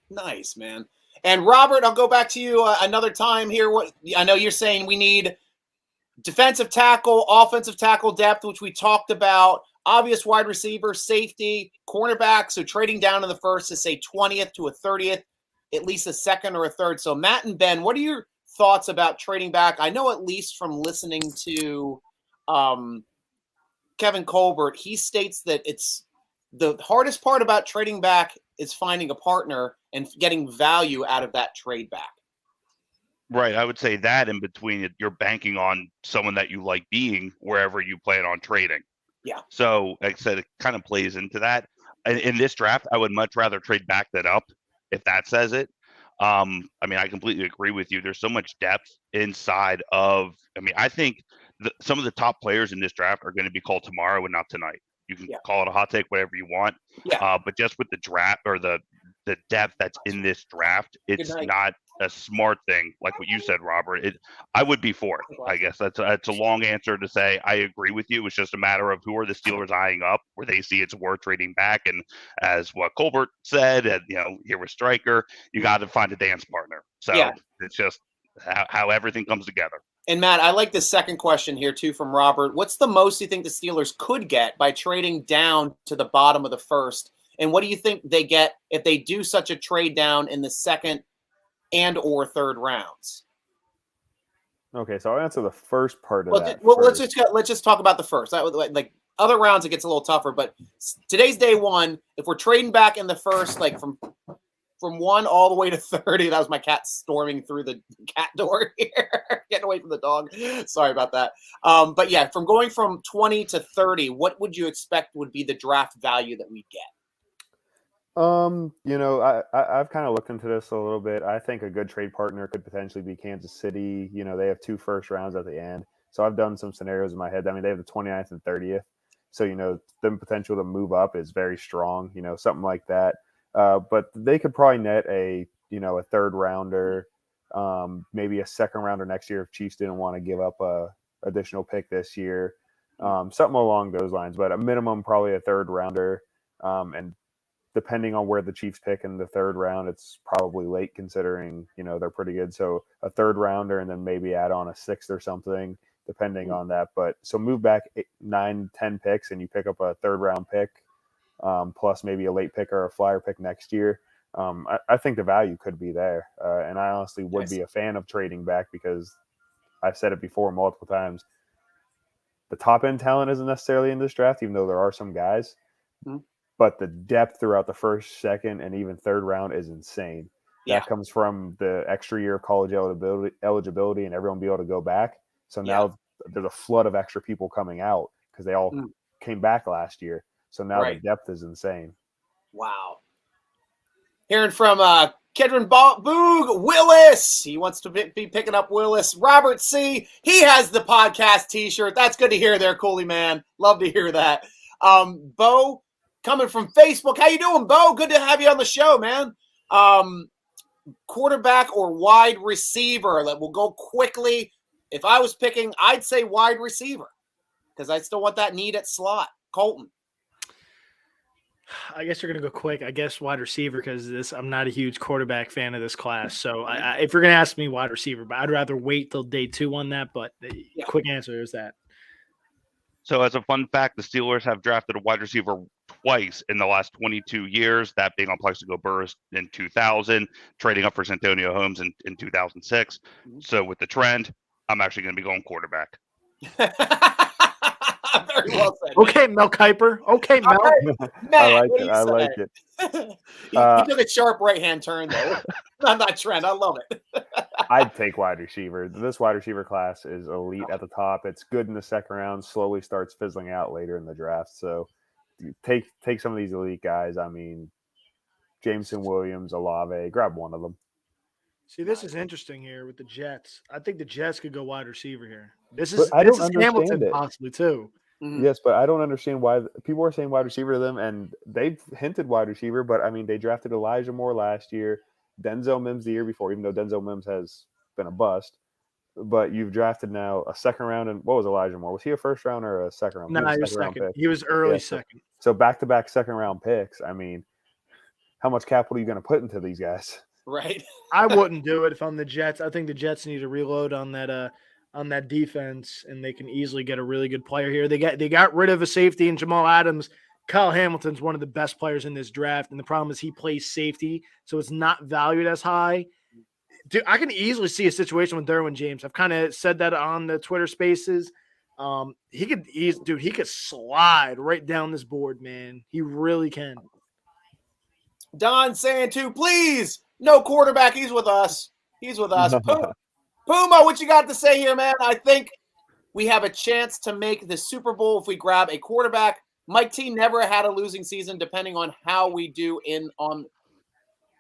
Speaker 1: man. And Robert, I'll go back to you another time here. What I know you're saying we need defensive tackle, offensive tackle depth, which we talked about. Obvious wide receiver, safety, cornerback. So trading down in the first to say 20th to a 30th, at least a second or a third. So Matt and Ben, what are your thoughts about trading back? I know, at least from listening to Kevin Colbert, he states that it's the hardest part about trading back is finding a partner and getting value out of that trade back.
Speaker 2: Right. I would say that in between it, you're banking on someone that you like being wherever you plan on trading.
Speaker 1: Yeah.
Speaker 2: So like I said, it kind of plays into that. In this draft, I would much rather trade back that up, if that says it. I completely agree with you. There's so much depth inside of, I think some of the top players in this draft are going to be called tomorrow and not tonight. You can call it a hot take, whatever you want.
Speaker 1: Yeah.
Speaker 2: But just with the draft or the depth that's in this draft, it's not a smart thing. Like what you said, Robert, I would be for it. I guess that's a long answer to say I agree with you. It's just a matter of who are the Steelers eyeing up where they see it's worth trading back. And as what Colbert said, and here with Stryker, you got to find a dance partner. So it's just how everything comes together.
Speaker 1: And Matt, I like the second question here too from Robert. What's the most you think the Steelers could get by trading down to the bottom of the first? And what do you think they get if they do such a trade down in the second and or third rounds?
Speaker 3: Okay, so I'll answer the first part of that.
Speaker 1: Well, let's just talk about the first. Like other rounds, it gets a little tougher. But today's day one. If we're trading back in the first, like from 1 all the way to 30, that was my cat storming through the cat door here, getting away from the dog. Sorry about that. But yeah, from going from 20 to 30, what would you expect would be the draft value that we'd get?
Speaker 3: I've kind of looked into this a little bit. I think a good trade partner could potentially be Kansas City. They have 2 first rounds at the end. So I've done some scenarios in my head. They have the 29th and 30th. So, the potential to move up is very strong, something like that. But they could probably net a third rounder, maybe a second rounder next year if Chiefs didn't want to give up a additional pick this year, something along those lines. But a minimum, probably a third rounder. And depending on where the Chiefs pick in the third round, it's probably late considering, they're pretty good. So a third rounder and then maybe add on a 6th or something, depending on that. But so move back 9, 10 picks and you pick up a third round pick, plus maybe a late pick or a flyer pick next year. I think the value could be there. And I honestly would be a fan of trading back because I've said it before multiple times. The top end talent isn't necessarily in this draft, even though there are some guys. Mm-hmm. But the depth throughout the first, second, and even third round is insane. That comes from the extra year of college eligibility and everyone be able to go back. So now there's a flood of extra people coming out because they all came back last year. So now the depth is insane.
Speaker 1: Wow. Hearing from Kedron Boog Willis. He wants to be picking up Willis. Robert C. He has the podcast T-shirt. That's good to hear there, Cooley man. Love to hear that. Bo, coming from Facebook. How you doing, Bo? Good to have you on the show, man. Quarterback or wide receiver? We'll go quickly. If I was picking, I'd say wide receiver because I still want that need at slot. Colton.
Speaker 4: I guess you're going to go quick. I guess wide receiver because I'm not a huge quarterback fan of this class. So if you're going to ask me wide receiver, but I'd rather wait till day 2 on that. But the quick answer is that.
Speaker 2: So as a fun fact, the Steelers have drafted a wide receiver twice in the last 22 years, that being on Plexico Burress in 2000, trading up for Santonio Holmes in 2006. So with the trend, I'm actually going to be going quarterback.
Speaker 1: Very Well said.
Speaker 4: Okay, Mel Kiper. Okay, Mel.
Speaker 1: All right, Matt,
Speaker 3: I like
Speaker 1: what do
Speaker 3: it.
Speaker 1: you
Speaker 3: I
Speaker 1: say?
Speaker 3: like it.
Speaker 1: He took a sharp right-hand turn, though. I'm not Trent. I love it.
Speaker 3: I'd take wide receiver. This wide receiver class is elite at the top. It's good in the second round, slowly starts fizzling out later in the draft. So take some of these elite guys. I mean, Jameson Williams, Olave, grab one of them.
Speaker 4: See, this is interesting here with the Jets. I think the Jets could go wide receiver here. This
Speaker 3: But
Speaker 4: is
Speaker 3: I
Speaker 4: this
Speaker 3: don't
Speaker 4: is Hamilton
Speaker 3: understand it.
Speaker 4: possibly too.
Speaker 1: Mhm.
Speaker 3: Yes, but I don't understand why people are saying wide receiver to them, and they've hinted wide receiver. But I mean, they drafted Elijah Moore last year, Denzel Mims the year before, even though Denzel Mims has been a bust. But you've drafted now a second round, and what was Elijah Moore? Was he a first round or a second round?
Speaker 4: No, he was
Speaker 3: round
Speaker 4: second.
Speaker 3: pick.
Speaker 4: He was early
Speaker 3: Yeah,
Speaker 4: second.
Speaker 3: So back-to-back second-round picks. I mean, how much capital are you going to put into these guys?
Speaker 1: Right.
Speaker 4: I wouldn't do it if I'm the Jets. I think the Jets need to reload on that defense, and they can easily get a really good player here. They got rid of a safety in Jamal Adams. Kyle Hamilton's one of the best players in this draft, and the problem is he plays safety, so it's not valued as high. Dude, I can easily see a situation with Derwin James. I've kind of said that on the Twitter Spaces. He could slide right down this board, man. He really can.
Speaker 1: Don Santu, please. No quarterback. He's with us. He's with us. Puma, what you got to say here, man? I think we have a chance to make the Super Bowl if we grab a quarterback. Mike T never had a losing season, depending on how we do on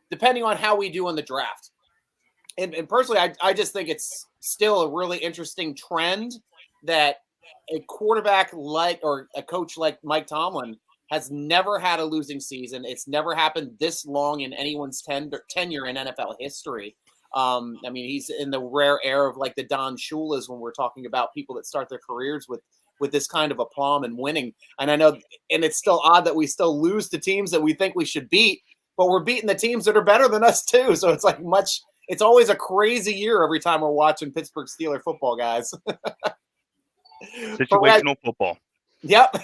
Speaker 1: the draft. And personally, I just think it's still a really interesting trend that a quarterback or a coach like Mike Tomlin has never had a losing season. It's never happened this long in anyone's tenure in NFL history. I mean, he's in the rare era of like the Don Shulas when we're talking about people that start their careers with this kind of aplomb and winning. And I know, and it's still odd that we still lose to teams that we think we should beat, but we're beating the teams that are better than us too. So it's like it's always a crazy year every time we're watching Pittsburgh Steeler football, guys.
Speaker 2: Situational football.
Speaker 1: Yep.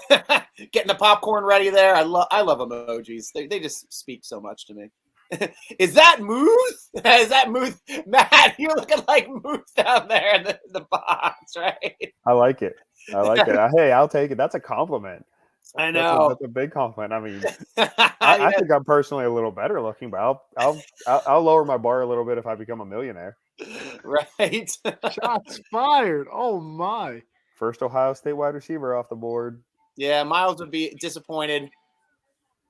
Speaker 1: Getting the popcorn ready there. I love emojis. They just speak so much to me. Is that Muth? Is that Muth? Matt, you're looking like Muth down there in the box, right?
Speaker 3: I like it. Hey, I'll take it. That's a compliment.
Speaker 1: I know.
Speaker 3: That's a big compliment. I mean, I think I'm personally a little better looking, but I'll lower my bar a little bit if I become a millionaire.
Speaker 1: Right.
Speaker 4: Shots fired. Oh my.
Speaker 3: First Ohio State wide receiver off the board.
Speaker 1: Yeah, Miles would be disappointed.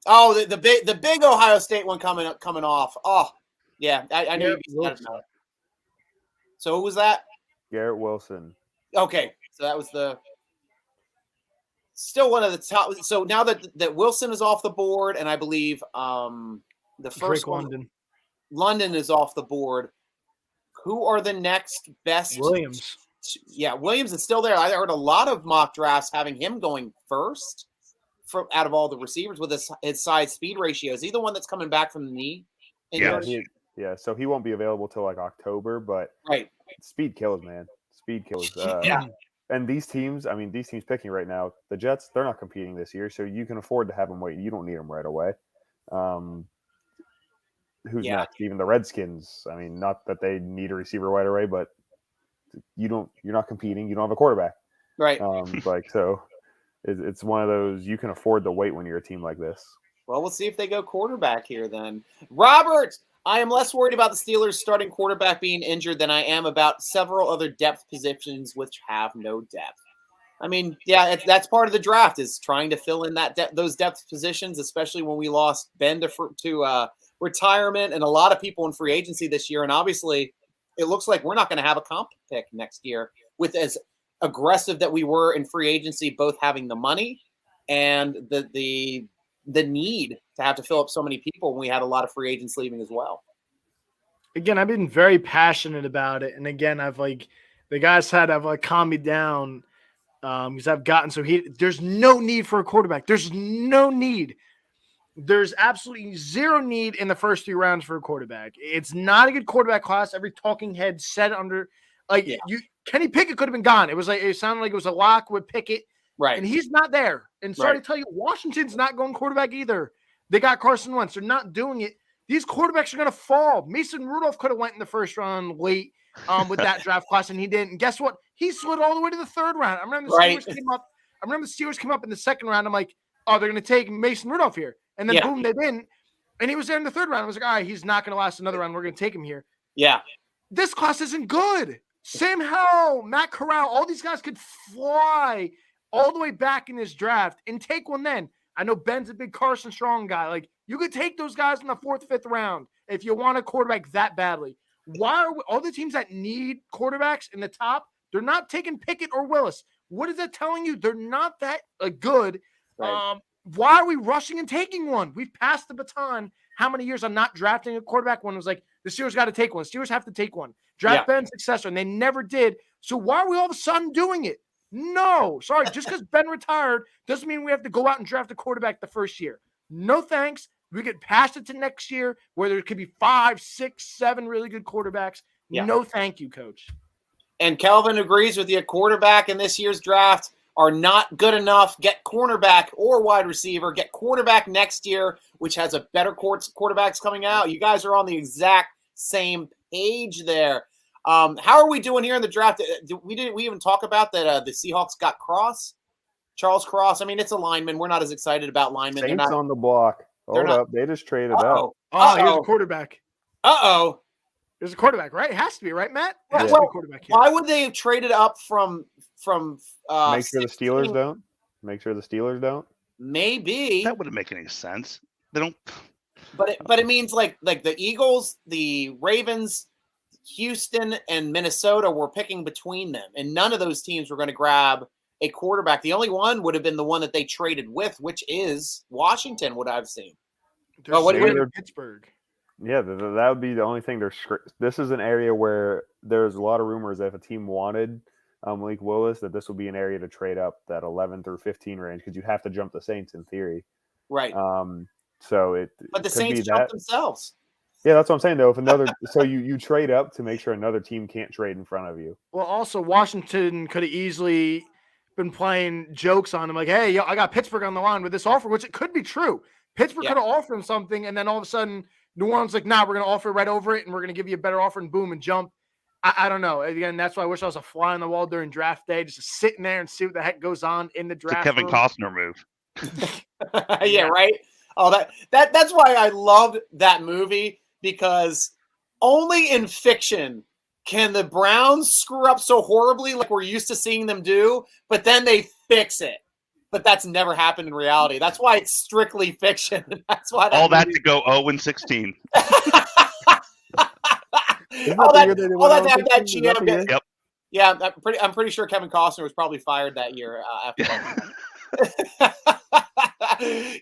Speaker 1: Oh, the big Ohio State one coming off. Oh, yeah, I knew you'd be sad about it. So who was that?
Speaker 3: Garrett Wilson.
Speaker 1: Okay, so that was still one of the top. So now that Wilson is off the board, and I believe the first
Speaker 4: Drake
Speaker 1: one, London is off the board. Who are the next best?
Speaker 4: Williams.
Speaker 1: Yeah, Williams is still there. I heard a lot of mock drafts having him going first out of all the receivers with his size speed ratio. Is he the one that's coming back from the knee?
Speaker 3: Yeah, so he won't be available till like October, but
Speaker 1: right.
Speaker 3: Speed kills, man. Speed kills.
Speaker 1: Yeah.
Speaker 3: And these teams picking right now, the Jets, they're not competing this year, so you can afford to have them wait. You don't need them right away. Who's next? Even the Redskins. I mean, not that they need a receiver right away, but you're not competing. You don't have a quarterback.
Speaker 1: Right.
Speaker 3: So it's one of those, you can afford to wait when you're a team like this.
Speaker 1: Well, we'll see if they go quarterback here then. Robert, I am less worried about the Steelers starting quarterback being injured than I am about several other depth positions which have no depth. I mean, yeah, that's part of the draft is trying to fill in those depth positions, especially when we lost Ben to retirement and a lot of people in free agency this year. And obviously, it looks like we're not going to have a comp pick next year with as aggressive that we were in free agency, both having the money and the need to have to fill up so many people when we had a lot of free agents leaving as well.
Speaker 4: Again, I've been very passionate about it. And again, the guys have calmed me down because I've gotten there's no need for a quarterback. There's no need. There's absolutely zero need in the first 3 rounds for a quarterback. It's not a good quarterback class. Every talking head said Kenny Pickett could have been gone. It sounded like it was a lock with Pickett.
Speaker 1: Right.
Speaker 4: And he's not there. And sorry to tell you, Washington's not going quarterback either. They got Carson Wentz. They're not doing it. These quarterbacks are going to fall. Mason Rudolph could have went in the first round late with that draft class, and he didn't. And guess what? He slid all the way to the 3rd round. I remember the Steelers came up I remember the Steelers came up in the second round. I'm like, oh, they're going to take Mason Rudolph here. And then boom, they didn't. And he was there in the third round. I was like, all right, he's not going to last another round. We're going to take him here.
Speaker 1: Yeah.
Speaker 4: This class isn't good. Sam Howell, Matt Corral, all these guys could fly all the way back in this draft and take one then. I know Ben's a big Carson Strong guy. Like, you could take those guys in the 4th, 5th round if you want a quarterback that badly. Why are all the teams that need quarterbacks in the top, they're not taking Pickett or Willis? What is that telling you? They're not that good.
Speaker 1: Right.
Speaker 4: Why are we rushing and taking one? We've passed the baton how many years on not drafting a quarterback when it was like, the Steelers got to take one. Steelers have to take one. Draft Ben's successor, and they never did. So why are we all of a sudden doing it? No. Sorry, just because Ben retired doesn't mean we have to go out and draft a quarterback the first year. No thanks. We get past it to next year where there could be 5, 6, 7 really good quarterbacks. Yeah. No thank you, Coach.
Speaker 1: And Kelvin agrees with you. Quarterback in this year's draft are not good enough. Get cornerback or wide receiver. Get quarterback next year, which has a better quarterbacks coming out. You guys are on the exact same page there. How are we doing here in the draft? We even talk about that the Seahawks got Charles Cross. I mean, it's a lineman. We're not as excited about linemen.
Speaker 3: Saints they're not on the block. Hold up. They just traded up.
Speaker 4: Oh, here's a quarterback.
Speaker 1: Uh-oh.
Speaker 4: There's a quarterback, right? It has to be, right, Matt?
Speaker 1: Yeah. Well, quarterback here. Why would they have traded up from
Speaker 3: make sure the Steelers don't? Make sure the Steelers don't?
Speaker 1: Maybe.
Speaker 2: That wouldn't make any sense. They don't.
Speaker 1: But it means like the Eagles, the Ravens, Houston, and Minnesota were picking between them, and none of those teams were going to grab a quarterback. The only one would have been the one that they traded with, which is Washington, what I've seen.
Speaker 4: What do you Pittsburgh?
Speaker 3: Yeah, that would be the only thing. This is an area where there's a lot of rumors that if a team wanted Malik Willis, that this will be an area to trade up that 11 through 15 range because you have to jump the Saints in theory.
Speaker 1: Right.
Speaker 3: But
Speaker 1: the Saints jump themselves.
Speaker 3: Yeah, that's what I'm saying though. So you trade up to make sure another team can't trade in front of you.
Speaker 4: Well, also Washington could have easily been playing jokes on him, like, "Hey, yo, I got Pittsburgh on the line with this offer," which it could be true. Pittsburgh could have offered him something, and then all of a sudden, New Orleans like, "Nah, we're going to offer right over it, and we're going to give you a better offer," and boom, and jump. I don't know. Again, that's why I wish I was a fly on the wall during draft day, just sitting there and see what the heck goes on in the draft.
Speaker 2: It's a Kevin Costner move.
Speaker 1: Yeah, right. Oh, that's why I loved that movie, because only in fiction can the Browns screw up so horribly like we're used to seeing them do, but then they fix it. But that's never happened in reality. That's why it's strictly fiction. That's why
Speaker 2: that to go 0-16.
Speaker 1: all that to have that GM.
Speaker 2: Yep.
Speaker 1: Yeah, I'm pretty sure Kevin Costner was probably fired that year after that.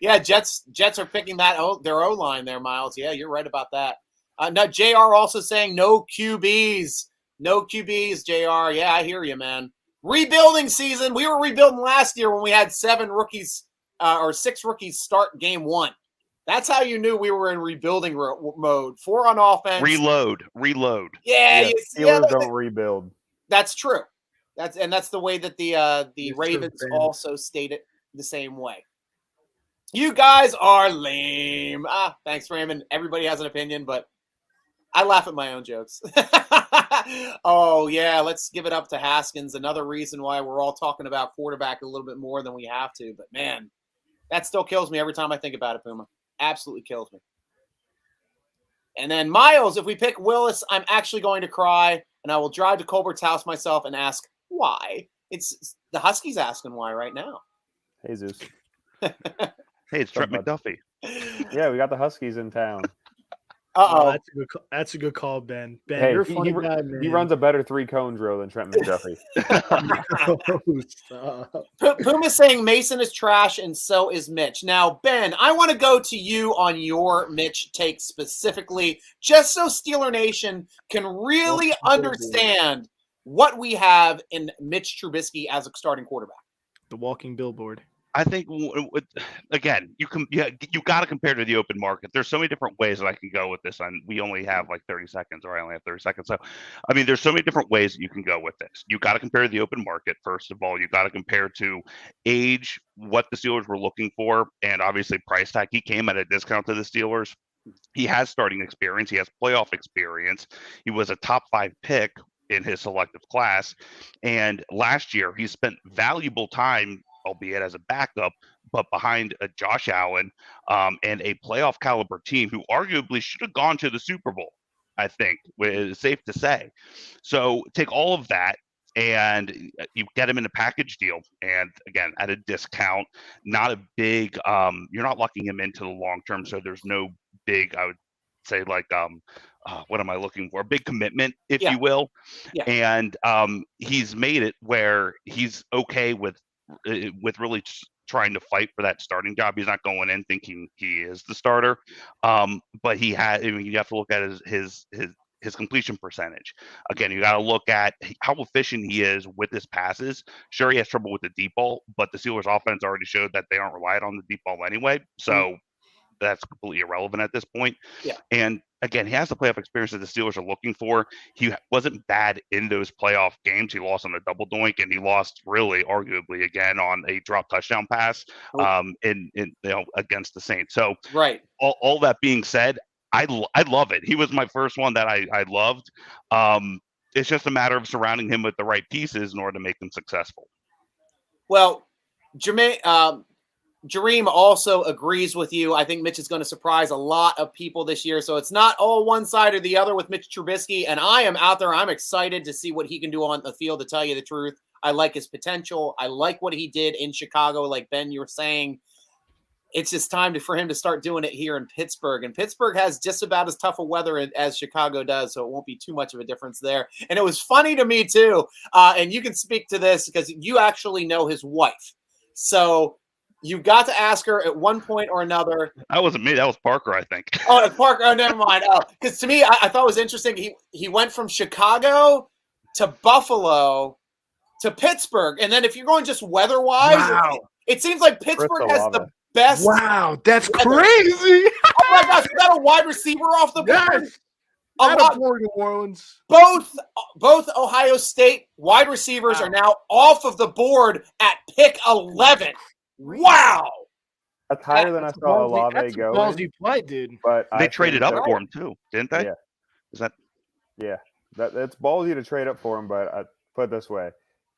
Speaker 1: Yeah, Jets are picking their O-line there, Miles. Yeah, you're right about that. Now, JR also saying no QBs. No QBs, JR. Yeah, I hear you, man. Rebuilding season. We were rebuilding last year when we had 7 rookies or 6 rookies start game 1. That's how you knew we were in rebuilding mode. 4 on offense.
Speaker 2: Reload.
Speaker 1: Yeah,
Speaker 3: Steelers don't rebuild.
Speaker 1: That's true. That's the way that the Ravens also state it the same way. You guys are lame. Thanks, Raymond. Everybody has an opinion, but I laugh at my own jokes. Oh, yeah, let's give it up to Haskins. Another reason why we're all talking about quarterback a little bit more than we have to. But, man, that still kills me every time I think about it, Puma. Absolutely kills me. And then Miles, if we pick Willis, I'm actually going to cry, and I will drive to Colbert's house myself and ask why. It's the Huskies asking why right now.
Speaker 3: Jesus.
Speaker 2: Hey, it's Trent McDuffie.
Speaker 3: Yeah, we got the Huskies in town.
Speaker 1: Uh-oh.
Speaker 4: That's a good call, Ben. Ben,
Speaker 3: hey,
Speaker 4: you're a funny guy, man.
Speaker 3: He runs a better 3-cone drill than Trent McDuffie.
Speaker 1: Puma's saying Mason is trash, and so is Mitch. Now, Ben, I want to go to you on your Mitch take specifically, just so Steeler Nation can really understand what we have in Mitch Trubisky as a starting quarterback.
Speaker 4: The walking billboard.
Speaker 2: I think, again, you got to compare to the open market. There's so many different ways that I can go with this. And we only have like 30 seconds, or I only have 30 seconds. So, I mean, there's so many different ways that you can go with this. You got to compare to the open market. First of all, you got to compare to age, what the Steelers were looking for, and obviously price tag. He came at a discount to the Steelers. He has starting experience. He has playoff experience. He was a top 5 pick in his selective class. And last year, he spent valuable time albeit as a backup, but behind a Josh Allen and a playoff caliber team who arguably should have gone to the Super Bowl, I think, it's safe to say. So take all of that and you get him in a package deal. And again, at a discount, not a big, you're not locking him into the long term. So there's no big, I would say, like, what am I looking for? A big commitment, if you will.
Speaker 1: Yeah.
Speaker 2: And he's made it where he's okay with really trying to fight for that starting job. He's not going in thinking he is the starter. But he had, I mean, you have to look at his completion percentage. Again, you got to look at how efficient he is with his passes. Sure, he has trouble with the deep ball, but the Steelers offense already showed that they aren't reliant on the deep ball anyway. So that's completely irrelevant at this point.
Speaker 1: Yeah.
Speaker 2: And again, he has the playoff experience that the Steelers are looking for. He wasn't bad in those playoff games. He lost on a double doink, and he lost really arguably again on a drop touchdown pass in against the Saints. So all that being said, I love it. He was my first one that I loved. It's just a matter of surrounding him with the right pieces in order to make him successful.
Speaker 1: Well, Jareem also agrees with you. I think Mitch is going to surprise a lot of people this year. So it's not all one side or the other with Mitch Trubisky. And I am out there. I'm excited to see what he can do on the field, to tell you the truth. I like his potential. I like what he did in Chicago. Like Ben, you were saying, it's just time for him to start doing it here in Pittsburgh. And Pittsburgh has just about as tough a weather as Chicago does, so it won't be too much of a difference there. And it was funny to me, too, and you can speak to this because you actually know his wife. So you got to ask her at one point or another.
Speaker 2: That wasn't me. That was Parker, I think.
Speaker 1: Oh, Parker. Oh, never mind. Because to me, I thought it was interesting. He went from Chicago to Buffalo to Pittsburgh. And then if you're going just weather-wise, it seems like Pittsburgh has the best.
Speaker 4: Wow, that's
Speaker 1: weather.
Speaker 4: crazy.
Speaker 1: Oh, my gosh. You got a wide receiver off the board?
Speaker 4: Yes. New Orleans.
Speaker 1: Both Ohio State wide receivers are now off of the board at pick 11. Wow.
Speaker 3: That's higher than I saw Olave go.
Speaker 4: Ballsy play, dude.
Speaker 3: But
Speaker 2: they traded up for him too, didn't they?
Speaker 3: Yeah.
Speaker 2: Is that?
Speaker 3: Yeah, that's ballsy to trade up for him. But I put it this way: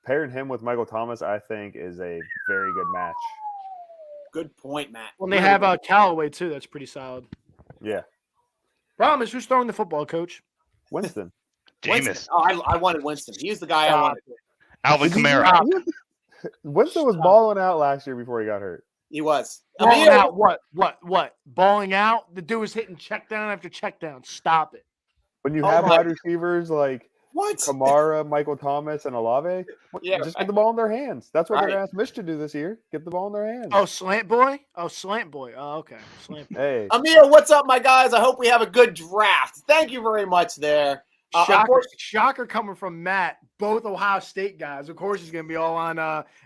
Speaker 3: pairing him with Michael Thomas, I think, is a very good match.
Speaker 1: Good point, Matt.
Speaker 4: Well, they have Callaway too. That's pretty solid.
Speaker 3: Yeah.
Speaker 4: Problem is, who's throwing the football, Coach?
Speaker 3: Winston.
Speaker 2: Jameis.
Speaker 1: Oh, I wanted Winston. He's the guy I wanted.
Speaker 2: Alvin Kamara.
Speaker 3: Winston was balling out last year before he got hurt.
Speaker 1: He was.
Speaker 4: Balling out what? Balling out? The dude was hitting check down after check down. Stop it.
Speaker 3: When you have wide receivers like Kamara, Michael Thomas, and Olave, just get the ball in their hands. That's what they're going to ask Mitch to do this year. Get the ball in their hands.
Speaker 4: Oh, slant boy? Oh, okay. Slant boy.
Speaker 3: Hey.
Speaker 1: Amir, what's up, my guys? I hope we have a good draft. Thank you very much there.
Speaker 4: Shocker coming from Matt. Both Ohio State guys. Of course, he's going to be all on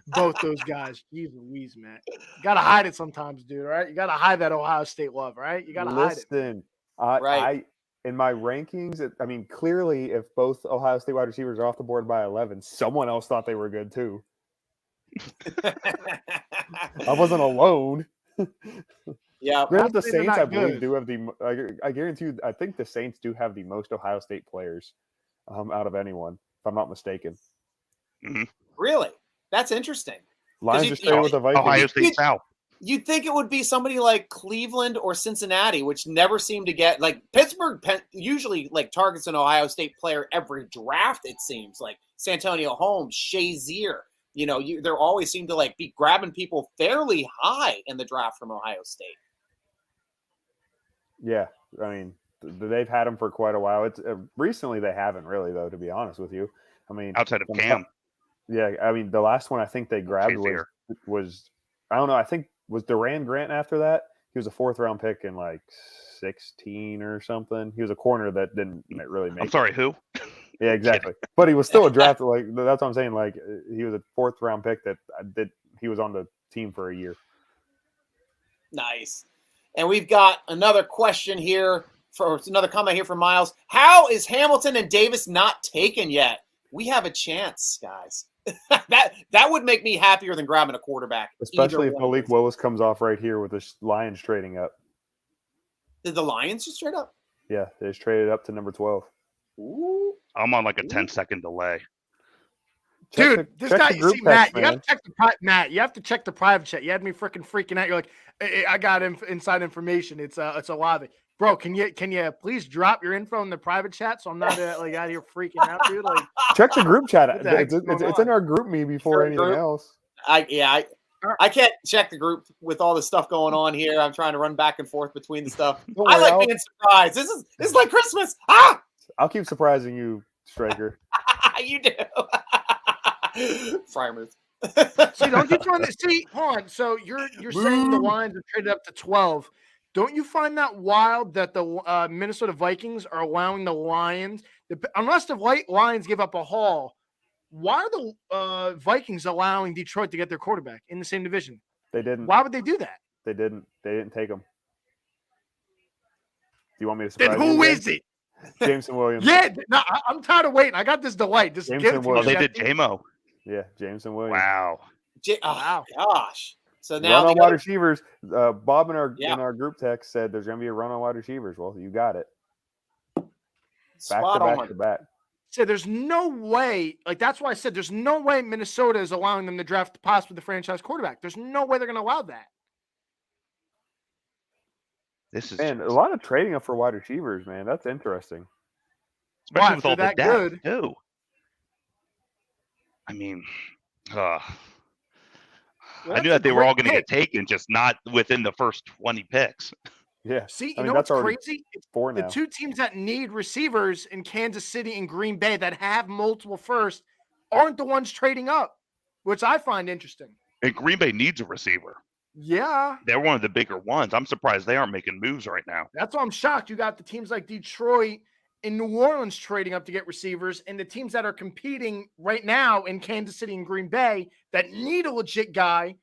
Speaker 4: both those guys. Jeez Louise, Matt. You got to hide it sometimes, dude, right? You got to hide that Ohio State love, right? You got to hide it.
Speaker 3: Listen, in my rankings, I mean, clearly, if both Ohio State wide receivers are off the board by 11, someone else thought they were good, too. I wasn't alone.
Speaker 1: Yeah.
Speaker 3: Granted, the Saints, I believe, do have I guarantee you, I think the Saints do have the most Ohio State players out of anyone, if I'm not mistaken.
Speaker 2: Mm-hmm.
Speaker 1: Really? That's interesting.
Speaker 3: Lions are staying with the Vikings.
Speaker 2: Ohio State South.
Speaker 1: You'd think it would be somebody like Cleveland or Cincinnati, which never seem to get, like, Pittsburgh usually like targets an Ohio State player every draft, it seems, like Santonio Holmes, Shazier. You know, they always seem to like be grabbing people fairly high in the draft from Ohio State.
Speaker 3: Yeah, I mean, they've had him for quite a while. It's recently they haven't really, though, to be honest with you. I mean,
Speaker 2: outside of Cam.
Speaker 3: Yeah, I mean, the last one I think they grabbed was I don't know. I think was Duran Grant after that. He was a 4th round pick in like 16 or something. He was a corner that didn't really make.
Speaker 2: I'm sorry, who?
Speaker 3: Yeah, exactly. But he was still a draft. Like that's what I'm saying. Like he was a 4th round pick that he was on the team for a year.
Speaker 1: Nice. And we've got another question here another comment here from Miles. How is Hamilton and Davis not taken yet? We have a chance, guys. that would make me happier than grabbing a quarterback.
Speaker 3: Especially if Malik Willis comes off right here with the Lions trading up.
Speaker 1: Did the Lions just trade up?
Speaker 3: Yeah, they just traded up to number 12.
Speaker 1: Ooh.
Speaker 2: I'm on like a 10-second delay.
Speaker 4: Dude, this guy,
Speaker 3: the group
Speaker 4: see, Matt,
Speaker 3: text,
Speaker 4: you have to check Matt, you have to check the private chat. You had me freaking freaking out. You're like, I got inside information. It's a lot of it. Bro, can you please drop your info in the private chat so I'm not like out here freaking out, dude? Like,
Speaker 3: check the group chat.
Speaker 4: What the heck's
Speaker 3: It's
Speaker 4: going
Speaker 3: in
Speaker 4: on?
Speaker 3: our group me before anything
Speaker 1: Group?
Speaker 3: else.
Speaker 1: I can't check the group with all the stuff going on here. I'm trying to run back and forth between the stuff.
Speaker 3: Don't
Speaker 1: I
Speaker 3: worry,
Speaker 1: like being surprised. This is like Christmas.
Speaker 3: I'll keep surprising you, Striker.
Speaker 1: You do. Fryermuth.
Speaker 4: see, don't you find that? See, hold on. So you're saying the Lions have traded up to 12. Don't you find that wild that the Minnesota Vikings are allowing the Lions, unless the Lions give up a haul? Why are the Vikings allowing Detroit to get their quarterback in the same division?
Speaker 3: They didn't.
Speaker 4: Why would they do that?
Speaker 3: They didn't take him. Do you want me to surprise
Speaker 4: Then who
Speaker 3: you
Speaker 4: is it?
Speaker 3: Jameson Williams.
Speaker 4: Yeah, no, I'm tired of waiting. I got this delay. Just
Speaker 3: Jameson
Speaker 4: give it to me.
Speaker 2: Oh, they
Speaker 3: Williams.
Speaker 2: did JMO.
Speaker 3: Yeah, Jameson Williams.
Speaker 2: Wow.
Speaker 4: Wow.
Speaker 1: Gosh. So now
Speaker 3: Run on
Speaker 1: the
Speaker 3: wide
Speaker 1: other-
Speaker 3: receivers. Bob in our
Speaker 1: Yeah.
Speaker 3: group text said there's going to be a run on wide receivers. Well, you got it. Back
Speaker 1: spot
Speaker 3: to back
Speaker 1: on.
Speaker 3: to back.
Speaker 4: So there's no way, like that's why I said there's no way Minnesota is allowing them to draft possibly the franchise quarterback. There's no way they're going to allow that.
Speaker 2: This is
Speaker 3: Man, a
Speaker 2: just-
Speaker 3: lot of trading up for wide receivers, man. That's interesting.
Speaker 2: especially
Speaker 4: Why?
Speaker 2: with
Speaker 4: They're
Speaker 2: all the
Speaker 4: that
Speaker 2: depth
Speaker 4: good.
Speaker 2: too. I mean,
Speaker 4: Well,
Speaker 2: I knew
Speaker 4: that's a
Speaker 2: that they were all
Speaker 4: great
Speaker 2: going to get
Speaker 4: pick.
Speaker 2: taken, just not within the first 20 picks.
Speaker 3: Yeah.
Speaker 4: See,
Speaker 3: I
Speaker 4: you
Speaker 3: mean,
Speaker 4: know what's
Speaker 3: that's already
Speaker 4: crazy? It's
Speaker 3: 4
Speaker 4: the
Speaker 3: now.
Speaker 4: two teams that need receivers in Kansas City and Green Bay that have multiple firsts aren't the ones trading up, which I find interesting.
Speaker 2: And Green Bay needs a receiver.
Speaker 4: Yeah,
Speaker 2: They're one of the bigger ones. I'm surprised they aren't making moves right now.
Speaker 4: that's why I'm shocked. You got the teams like Detroit and New Orleans trading up to get receivers, and the teams that are competing right now in Kansas City and Green Bay that need a legit guy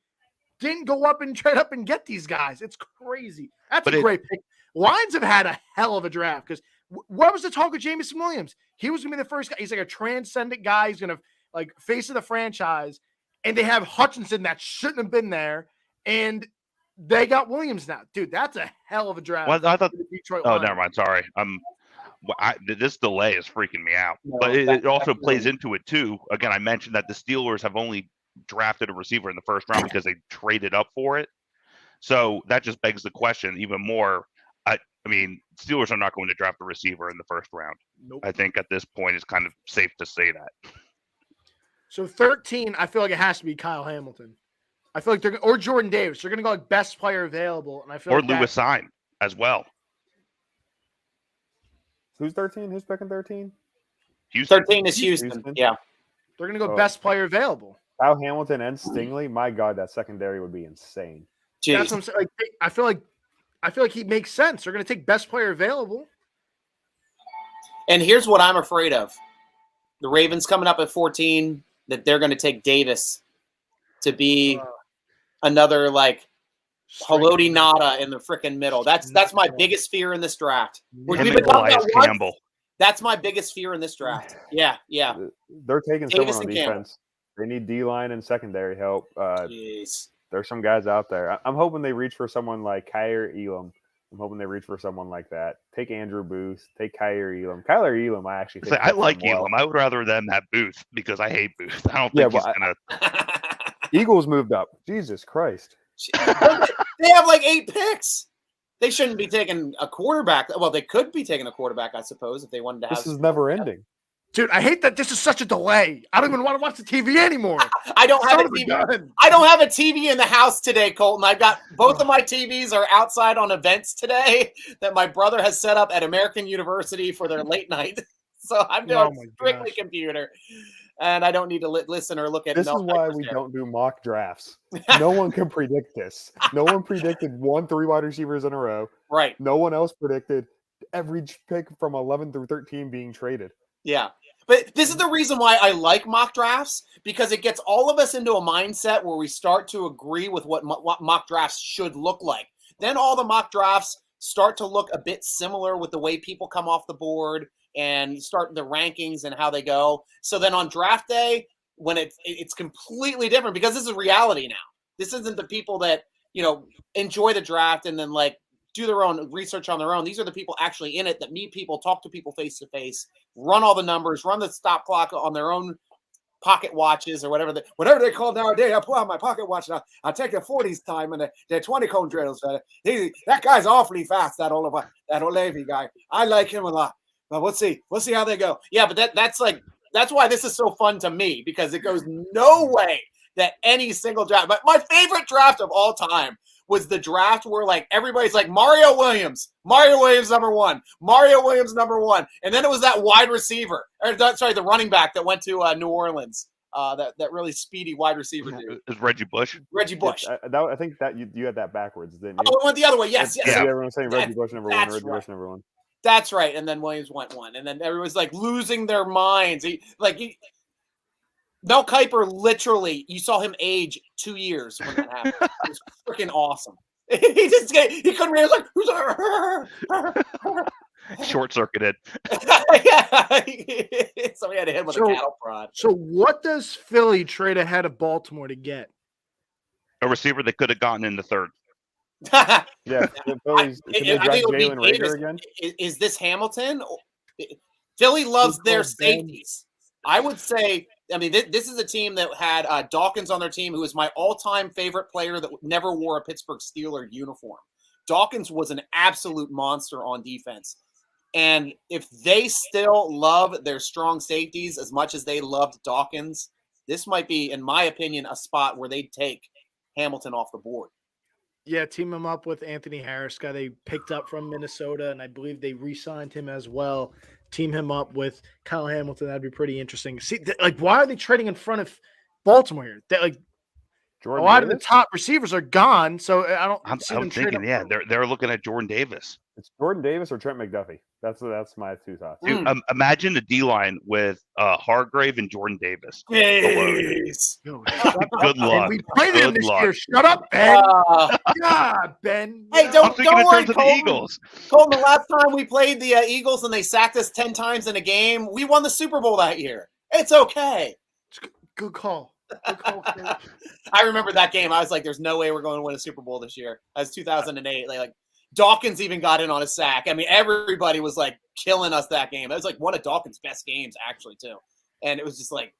Speaker 4: didn't go up and trade up and get these guys. It's crazy. That's
Speaker 2: But
Speaker 4: a great pick. Lions have had a hell of a draft because what was the talk of Jameson Williams? He was going to be the first guy. He's like a transcendent guy. He's going to like face of the franchise, and they have Hutchinson that shouldn't have been there, and they got Williams now. Dude, that's a hell of a draft.
Speaker 2: Well, I thought.
Speaker 4: for the Detroit
Speaker 2: Oh,
Speaker 4: Lions.
Speaker 2: never mind. Sorry. This delay is freaking me out.
Speaker 1: No,
Speaker 2: But it also
Speaker 1: that's
Speaker 2: plays into it too. Again, I mentioned that the Steelers have only drafted a receiver in the first round because they traded up for it. So that just begs the question even more. I mean, Steelers are not going to draft a receiver in the first round.
Speaker 4: Nope.
Speaker 2: I think at this point it's kind of safe to say that.
Speaker 4: So 13, I feel like it has to be Kyle Hamilton. I feel like they're or Jordan Davis. They're going to go like best player available, and I feel
Speaker 2: Or
Speaker 4: like
Speaker 2: Lewis Sign as well.
Speaker 3: Who's 13? Who's picking 13?
Speaker 2: Houston.
Speaker 1: 13 is Houston.
Speaker 3: Houston.
Speaker 1: Yeah.
Speaker 4: they're going to go
Speaker 3: Oh.
Speaker 4: best player available.
Speaker 3: Kyle Hamilton and Stingley. My God, that secondary would be insane.
Speaker 4: That's
Speaker 1: Jeez.
Speaker 4: what I'm saying. Like, I feel like he makes sense. They're going to take best player available.
Speaker 1: And here's what I'm afraid of. The Ravens coming up at 14, that they're going to take Davis to be another like Haloti Nada in the freaking middle. That's my biggest fear in this draft. We've
Speaker 2: Him
Speaker 1: been
Speaker 2: and
Speaker 1: talking
Speaker 2: Elias
Speaker 1: about once.
Speaker 2: Campbell.
Speaker 1: That's my biggest fear in this draft. Yeah.
Speaker 3: They're taking
Speaker 1: Davis
Speaker 3: someone on
Speaker 1: and Campbell.
Speaker 3: defense. They need D-line and secondary help.
Speaker 1: Jeez.
Speaker 3: There's some guys out there. I'm hoping they reach for someone like Kyler Elam. I'm hoping they reach for someone like that. Take Andrew Booth. Take Kyler Elam. Kyler Elam, I actually think.
Speaker 2: I
Speaker 3: fits
Speaker 2: like
Speaker 3: him well.
Speaker 2: Elam. I would rather them have Booth because I hate Booth. I don't
Speaker 3: Yeah,
Speaker 2: think he's
Speaker 3: but
Speaker 2: gonna.
Speaker 3: Eagles moved up. Jesus Christ.
Speaker 1: They have like 8 picks. They shouldn't be taking a quarterback. Well, they could be taking a quarterback, I suppose, if they wanted to have.
Speaker 3: This is never ending.
Speaker 4: Dude, I hate that this is such a delay. I don't even want to watch the TV anymore.
Speaker 1: I don't have
Speaker 4: Son
Speaker 1: a
Speaker 4: of a
Speaker 1: TV.
Speaker 4: gun.
Speaker 1: I don't have a TV in the house today, Colton. I've got both of my TVs are outside on events today that my brother has set up at American University for their late night. So I'm doing
Speaker 4: Oh my
Speaker 1: strictly
Speaker 4: gosh.
Speaker 1: computer, and I don't need to listen or look at.
Speaker 3: This
Speaker 1: Mel
Speaker 3: is why
Speaker 1: Kiper's
Speaker 3: we
Speaker 1: hair.
Speaker 3: don't do mock drafts. No one can predict this. No one predicted 3 wide receivers in a row.
Speaker 1: Right.
Speaker 3: No one else predicted every pick from 11 through 13 being traded.
Speaker 1: Yeah. But this is the reason why I like mock drafts, because it gets all of us into a mindset where we start to agree with what mock drafts should look like. Then all the mock drafts start to look a bit similar with the way people come off the board and start the rankings and how they go. So then on draft day, when it's completely different, because this is reality now. This isn't the people that, enjoy the draft and then like do their own research on their own. These are the people actually in it that meet people, talk to people face to face, run all the numbers, run the stop clock on their own pocket watches or whatever they call nowadays. I pull out my pocket watch and I'll take the 40s time and the 20 cone drills. That guy's awfully fast. That Olevi guy. I like him a lot. But we'll see how they go. Yeah, but that's why this is so fun to me, because it goes no way that any single draft. But my favorite draft of all time was the draft where like everybody's like Mario Williams number 1, Mario Williams number 1, and then it was that wide receiver, the running back that went to New Orleans, that really speedy wide receiver dude.
Speaker 2: Is Reggie Bush?
Speaker 1: Reggie Bush.
Speaker 3: I think that you had that backwards, didn't you?
Speaker 1: Oh, it went the other way. Yes.
Speaker 3: Yeah, everyone's saying Reggie Bush number 1, Reggie Bush number 1.
Speaker 1: That's right. And then Williams went 1, and then everyone's like losing their minds. Mel Kiper, literally, you saw him age 2 years when that happened. It was freaking awesome. He couldn't read. Like, who's
Speaker 2: short circuited?
Speaker 1: Yeah, somebody had to hit him with a cattle prod.
Speaker 4: So, what does Philly trade ahead of Baltimore to get?
Speaker 2: A receiver that could have gotten in the third.
Speaker 3: Yeah, Philly's. Can they draft Jalen Rager again?
Speaker 1: Is this Hamilton? Philly loves their safeties. I would say. I mean, this is a team that had Dawkins on their team, who is my all-time favorite player that never wore a Pittsburgh Steeler uniform. Dawkins was an absolute monster on defense. And if they still love their strong safeties as much as they loved Dawkins, this might be, in my opinion, a spot where they'd take Hamilton off the board.
Speaker 4: Yeah, team him up with Anthony Harris, guy they picked up from Minnesota, and I believe they re-signed him as well. Team him up with Kyle Hamilton. That'd be pretty interesting. See, why are they trading in front of Baltimore here?
Speaker 3: Jordan
Speaker 4: a lot
Speaker 3: Davis?
Speaker 4: of the top receivers are gone, so I don't.
Speaker 2: I'm thinking, they're looking at Jordan Davis.
Speaker 3: It's Jordan Davis or Trent McDuffie. That's my two thoughts.
Speaker 2: Dude, imagine the D-line with Hargrave and Jordan Davis.
Speaker 1: Yes.
Speaker 2: Good luck.
Speaker 4: We played him this year. Shut up, Ben. God, Ben.
Speaker 1: Hey, don't worry,
Speaker 2: Colton.
Speaker 1: Colton.
Speaker 2: The Eagles.
Speaker 1: Colton, the last time we played the Eagles and they sacked us 10 times in a game, we won the Super Bowl that year. It's okay.
Speaker 4: Good call. Good call, Coach.
Speaker 1: I remember that game. I was like, there's no way we're going to win a Super Bowl this year. That was 2008. Like Dawkins even got in on a sack. I mean, everybody was like killing us that game. It was like one of Dawkins' best games, actually, too. And it was just like,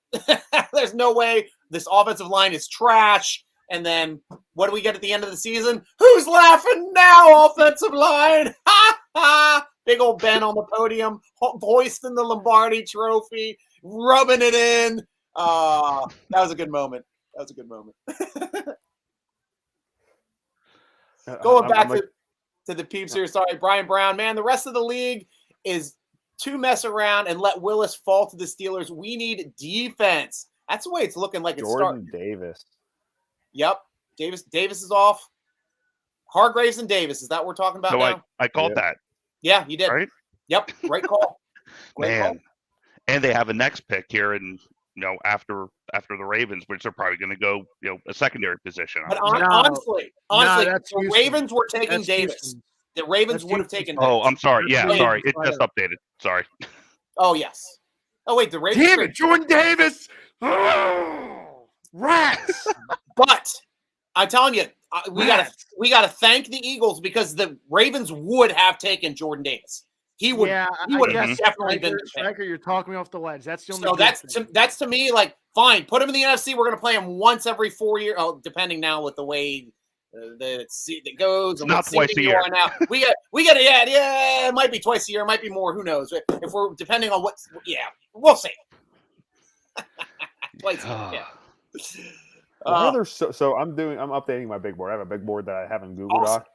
Speaker 1: there's no way this offensive line is trash. And then what do we get at the end of the season? Who's laughing now, offensive line? Ha ha! Big old Ben on the podium, hoisting the Lombardi trophy, rubbing it in. That was a good moment. Going back to the peeps here. Sorry, Brian Brown. Man, the rest of the league is to mess around and let Willis fall to the Steelers. We need defense. That's the way it's looking like it's starting.
Speaker 3: Jordan Davis.
Speaker 1: Yep. Davis is off. Hargraves and Davis. Is that what we're talking about now?
Speaker 2: I called that.
Speaker 1: Yeah, you did.
Speaker 2: Right?
Speaker 1: Yep. Great call.
Speaker 2: Man. And they have a next pick here and after the Ravens, which are probably going to go, a secondary position.
Speaker 1: But honestly, the Ravens were taking
Speaker 4: That's
Speaker 1: Davis.
Speaker 4: Houston.
Speaker 1: The Ravens would have taken.
Speaker 2: Oh, I'm sorry. Yeah,
Speaker 1: Ravens.
Speaker 2: sorry. It just updated. Sorry.
Speaker 1: Oh yes. Oh wait, the Ravens.
Speaker 4: Damn it, Jordan Davis. Rats.
Speaker 1: But I'm telling you, we gotta thank the Eagles because the Ravens would have taken Jordan Davis. He would.
Speaker 4: Yeah,
Speaker 1: he would have definitely been.
Speaker 4: Stryker, you're talking me off the ledge. That's the only.
Speaker 1: So that's to me like fine. Put him in the NFC. We're gonna play him once every 4 years. Oh, depending now with the way that goes.
Speaker 2: Not twice a year.
Speaker 1: Now we got to yeah. It might be twice a year. It might be more. Who knows? If we're depending on what. Yeah, we'll see. Twice. Yeah.
Speaker 3: Why are there so I'm updating my big board. I have a big board that I have in Google Doc.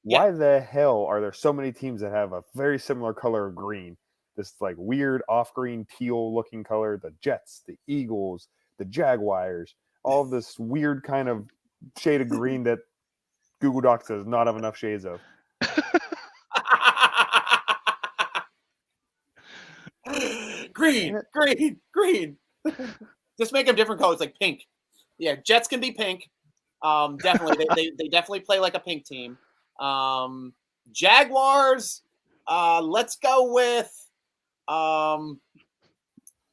Speaker 1: Yeah.
Speaker 3: Why the hell are there so many teams that have a very similar color of green? This like weird off-green teal looking color. The Jets, the Eagles, the Jaguars, all this weird kind of shade of green that Google Docs does not have enough shades of.
Speaker 1: Green. Just make them different colors, like pink. Yeah, Jets can be pink. Definitely, they definitely play like a pink team. Jaguars. Let's go with.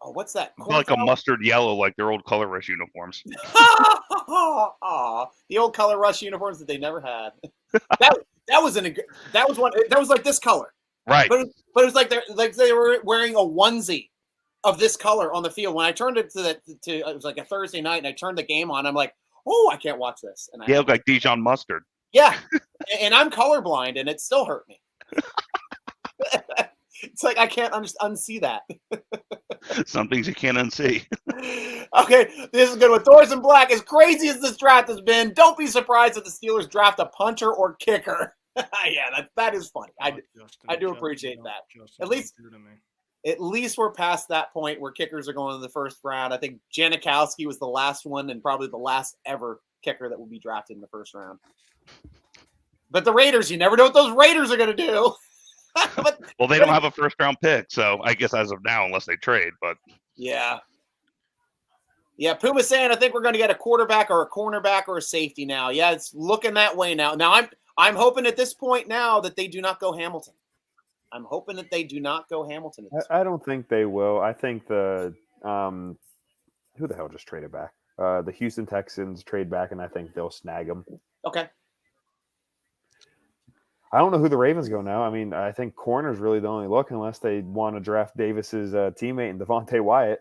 Speaker 1: What's that?
Speaker 2: Like a mustard yellow, like their old Color Rush uniforms.
Speaker 1: The old Color Rush uniforms that they never had. that was like this color,
Speaker 2: right?
Speaker 1: But it was like they were wearing a onesie. of this color on the field. When I turned it it was like a Thursday night, and I turned the game on. I'm like, oh, I can't watch this. And
Speaker 2: Yeah, look like Dijon mustard.
Speaker 1: yeah, and I'm colorblind, and it still hurt me. It's like I can't unsee that.
Speaker 2: Some things you can't unsee.
Speaker 1: Okay, this is good one. Thor's in Black. As crazy as this draft has been, don't be surprised if the Steelers draft a punter or kicker. Yeah, that is funny. I do appreciate that. At least we're past that point where kickers are going in the first round. I think Janikowski was the last one and probably the last ever kicker that will be drafted in the first round. But the Raiders, you never know what those Raiders are going to do.
Speaker 2: Well, they don't have a first-round pick, so I guess as of now, unless they trade. But
Speaker 1: yeah. Puma saying I think we're going to get a quarterback or a cornerback or a safety now. Yeah, it's looking that way now. Now I'm hoping at this point now that they do not go Hamilton. I'm hoping that they do not go Hamilton.
Speaker 3: I don't think they will. I think the who the hell just traded back? The Houston Texans trade back, and I think they'll snag them.
Speaker 1: Okay.
Speaker 3: I don't know who the Ravens go now. I mean, I think corner's really the only look unless they want to draft Davis's teammate in Devontae Wyatt.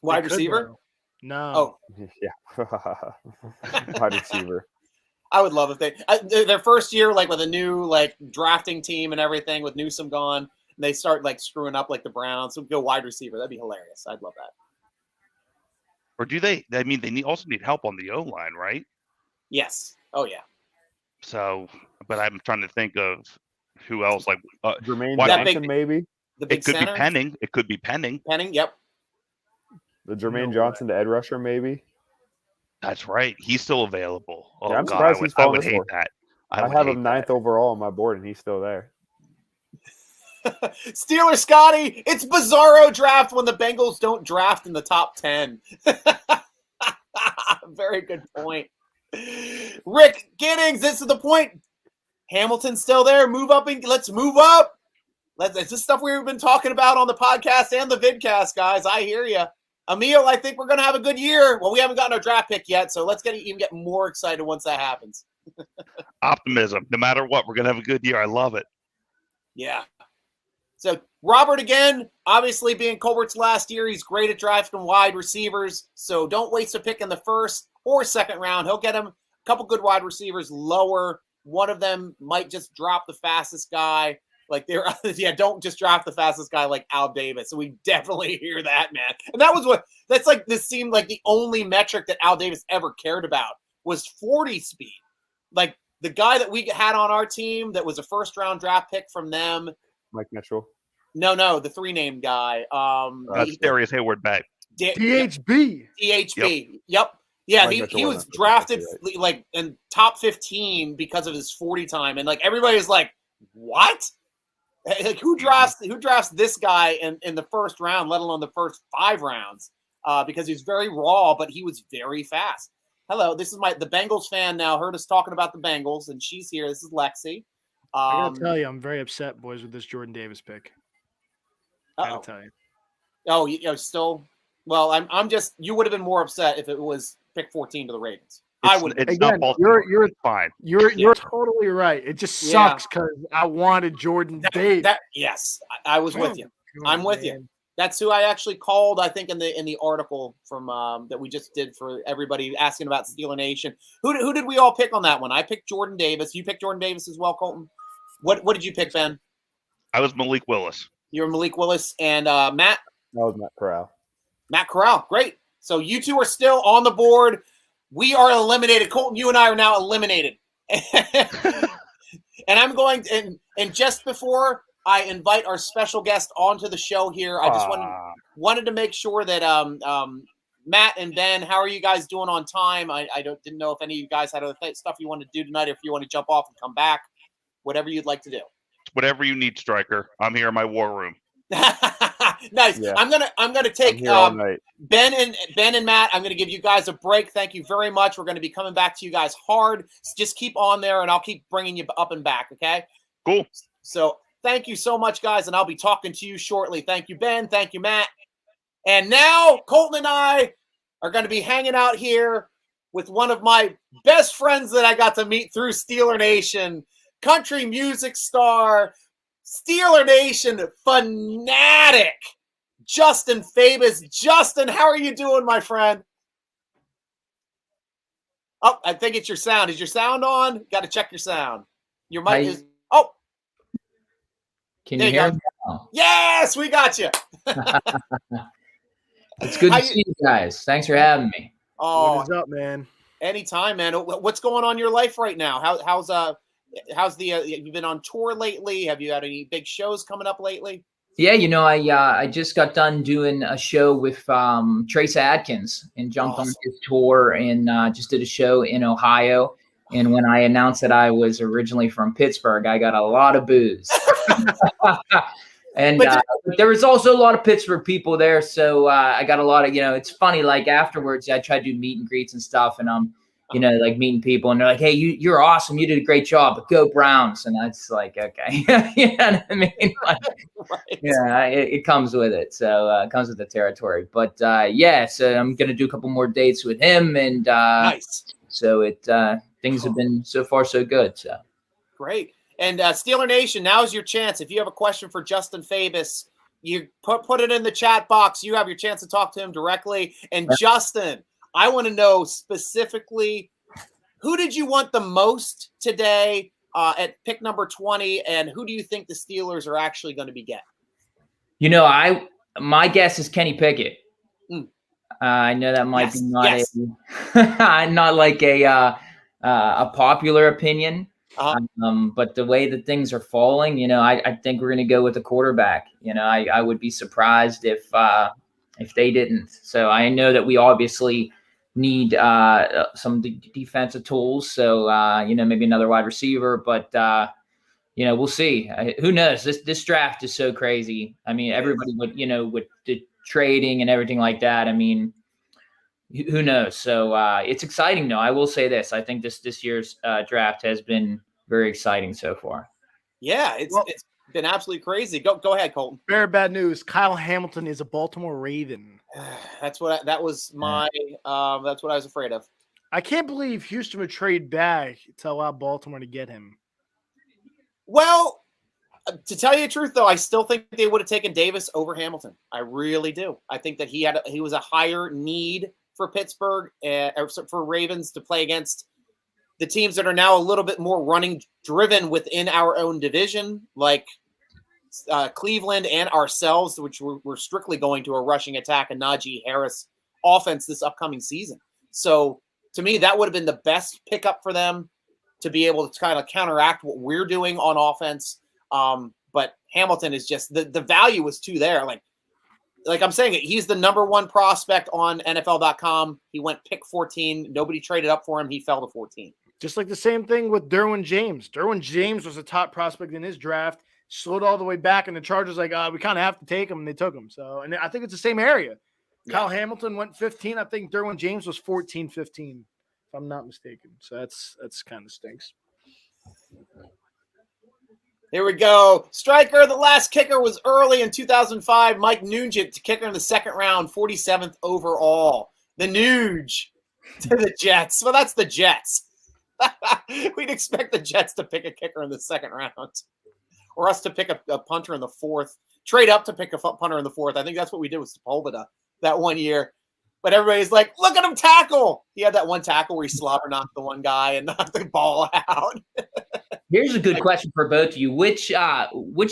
Speaker 1: Wide receiver?
Speaker 4: No.
Speaker 3: Oh, yeah. Wide receiver.
Speaker 1: I would love if their first year, like with a new drafting team and everything with Newsom gone, and they start screwing up like the Browns. So go wide receiver. That'd be hilarious. I'd love that.
Speaker 2: Or do they? I mean, they also need help on the O line, right?
Speaker 1: Yes. Oh yeah.
Speaker 2: So, but I'm trying to think of who else.
Speaker 3: Jermaine Johnson, maybe.
Speaker 1: It could
Speaker 2: be Penning. It could be Penning.
Speaker 1: Penning. Yep.
Speaker 3: The Jermaine Johnson to Ed Rusher, maybe.
Speaker 2: That's right. He's still available. Oh,
Speaker 3: yeah, I'm
Speaker 2: God,
Speaker 3: surprised
Speaker 2: I would hate that.
Speaker 3: I have him 9th overall on my board, and he's still there.
Speaker 1: Steeler Scotty, it's bizarro draft when the Bengals don't draft in the top 10. Very good point. Rick Giddings, this is the point. Hamilton's still there. Move up and let's move up. It's just stuff we've been talking about on the podcast and the vidcast, guys. I hear you. Emil, I think we're going to have a good year. Well, we haven't gotten our draft pick yet, so let's even get more excited once that happens.
Speaker 2: Optimism. No matter what, we're going to have a good year. I love it.
Speaker 1: Yeah. So Robert, again, obviously being Colbert's last year, he's great at drafting wide receivers. So don't waste a pick in the first or second round. He'll get him a couple good wide receivers lower. One of them might just drop the fastest guy. Don't just draft the fastest guy like Al Davis. So we definitely hear that, man. And this seemed like the only metric that Al Davis ever cared about was 40 speed. Like the guy that we had on our team that was a first round draft pick from them.
Speaker 3: Mike Mitchell.
Speaker 1: No, the 3-name guy.
Speaker 2: That's Darius Hayward back.
Speaker 4: DHB.
Speaker 1: Yep. Yeah,
Speaker 3: Mike
Speaker 1: he was drafted in top 15 because of his 40 time. And everybody's like, what? Who drafts this guy in the first round, let alone the first 5 rounds? Because he's very raw, but he was very fast. Hello, this is the Bengals fan now. Heard us talking about the Bengals, and she's here. This is Lexi.
Speaker 4: I gotta tell you, I'm very upset, boys, with this Jordan Davis pick. I gotta tell you.
Speaker 1: Oh, you still? Well, I'm just. You would have been more upset if it was pick 14 to the Ravens. I would.
Speaker 2: It's
Speaker 4: again,
Speaker 2: not
Speaker 4: you're
Speaker 2: fine.
Speaker 4: You're totally right. It just sucks because I wanted Jordan Davis.
Speaker 1: Yes, I was with you. I'm with you. That's who I actually called. I think in the article from that we just did for everybody asking about Steeler Nation. Who did we all pick on that one? I picked Jordan Davis. You picked Jordan Davis as well, Colton. What did you pick, Ben?
Speaker 2: I was Malik Willis.
Speaker 1: You were Malik Willis and Matt.
Speaker 3: That was Matt Corral.
Speaker 1: Matt Corral, great. So you two are still on the board. We are eliminated. Colton, you and I are now eliminated. And I'm going to, and just before I invite our special guest onto the show here, I just wanted to make sure that Matt and Ben, how are you guys doing on time? I didn't know if any of you guys had other stuff you want to do tonight, or if you want to jump off and come back, whatever you'd like to do.
Speaker 2: Whatever you need, Stryker. I'm here in my war room.
Speaker 1: Nice. Yeah. I'm gonna take Ben and Matt. I'm gonna give you guys a break. Thank you very much. We're gonna be coming back to you guys hard. Just keep on there, and I'll keep bringing you up and back. Okay.
Speaker 2: Cool.
Speaker 1: So thank you so much, guys, and I'll be talking to you shortly. Thank you, Ben. Thank you, Matt. And now Colton and I are going to be hanging out here with one of my best friends that I got to meet through Steeler Nation, country music star, Steeler Nation fanatic, Justin Fabus. Justin, how are you doing, my friend? Oh, I think it's your sound. Is your sound on? Got to check your sound. Your mic is. Oh,
Speaker 5: can you hear me?
Speaker 1: Yes, we got you.
Speaker 5: It's good to see you guys. Thanks for having me.
Speaker 1: Oh,
Speaker 4: what is up, man?
Speaker 1: Anytime, man. What's going on in your life right now? How's the have you been on tour lately? Have you had any big shows coming up lately?
Speaker 5: Yeah, I just got done doing a show with Trace Adkins and jumped on his tour and just did a show in Ohio. And when I announced that I was originally from Pittsburgh, I got a lot of boos. And there was also a lot of Pittsburgh people there. So I got a lot of, it's funny, like afterwards, I tried to do meet and greets and stuff. And I'm, like meeting people and they're like, hey, you're awesome. You did a great job, but go Browns. And that's like, okay. You know what I mean? Like, right. Yeah, it comes with it. So it comes with the territory. But so I'm going to do a couple more dates with him. And
Speaker 1: nice.
Speaker 5: So things have been so far so good. So
Speaker 1: great. And Steeler Nation, now's your chance. If you have a question for Justin Fabus, you put it in the chat box. You have your chance to talk to him directly. And Justin, I want to know specifically, who did you want the most today at pick number 20, and who do you think the Steelers are actually going to be getting?
Speaker 5: My guess is Kenny Pickett. I know that might be not like a popular opinion. But the way that things are falling, I think we're going to go with the quarterback. I would be surprised if they didn't. So I know that we obviously need some defensive tools. So, maybe another wide receiver, but we'll see. Who knows? This draft is so crazy. I mean, everybody with the trading and everything like that. I mean, who knows? So it's exciting though. I will say this. I think this year's draft has been very exciting so far. Yeah,
Speaker 1: it's been absolutely crazy. Go ahead, Colton.
Speaker 4: Very bad news. Kyle Hamilton is a Baltimore Raven.
Speaker 1: That's what I was afraid of.
Speaker 4: I can't believe Houston would trade back to allow Baltimore to get him.
Speaker 1: Well, to tell you the truth, though, I still think they would have taken Davis over Hamilton. I really do. I think that he was a higher need for Pittsburgh or for Ravens to play against the teams that are now a little bit more running driven within our own division, like Cleveland and ourselves, which we're strictly going to a rushing attack and Najee Harris offense this upcoming season. So to me, that would have been the best pickup for them to be able to kind of counteract what we're doing on offense. But Hamilton is just the value was too there. Like I'm saying, he's the number one prospect on NFL.com. He went pick 14. Nobody traded up for him. He fell to 14.
Speaker 4: Just like the same thing with Derwin James. Derwin James was a top prospect in his draft, slowed all the way back, and the Chargers we kind of have to take him, and they took him. So, and I think it's the same area. Yeah. Kyle Hamilton went 15. I think Derwin James was 14, 15, if I'm not mistaken. So that's kind of stinks.
Speaker 1: Here we go. Striker, the last kicker was early in 2005. Mike Nugent, kicker in the second round, 47th overall. The Nuge to the Jets. Well, that's the Jets. We'd expect the Jets to pick a kicker in the second round, or us to pick a punter in the fourth, trade up to pick a punter in the fourth. I think that's what we did with Sepulveda that one year. But everybody's like, look at him tackle. He had that one tackle where he slobber knocked the one guy and knocked the ball out.
Speaker 5: Here's a good question for both of you. Which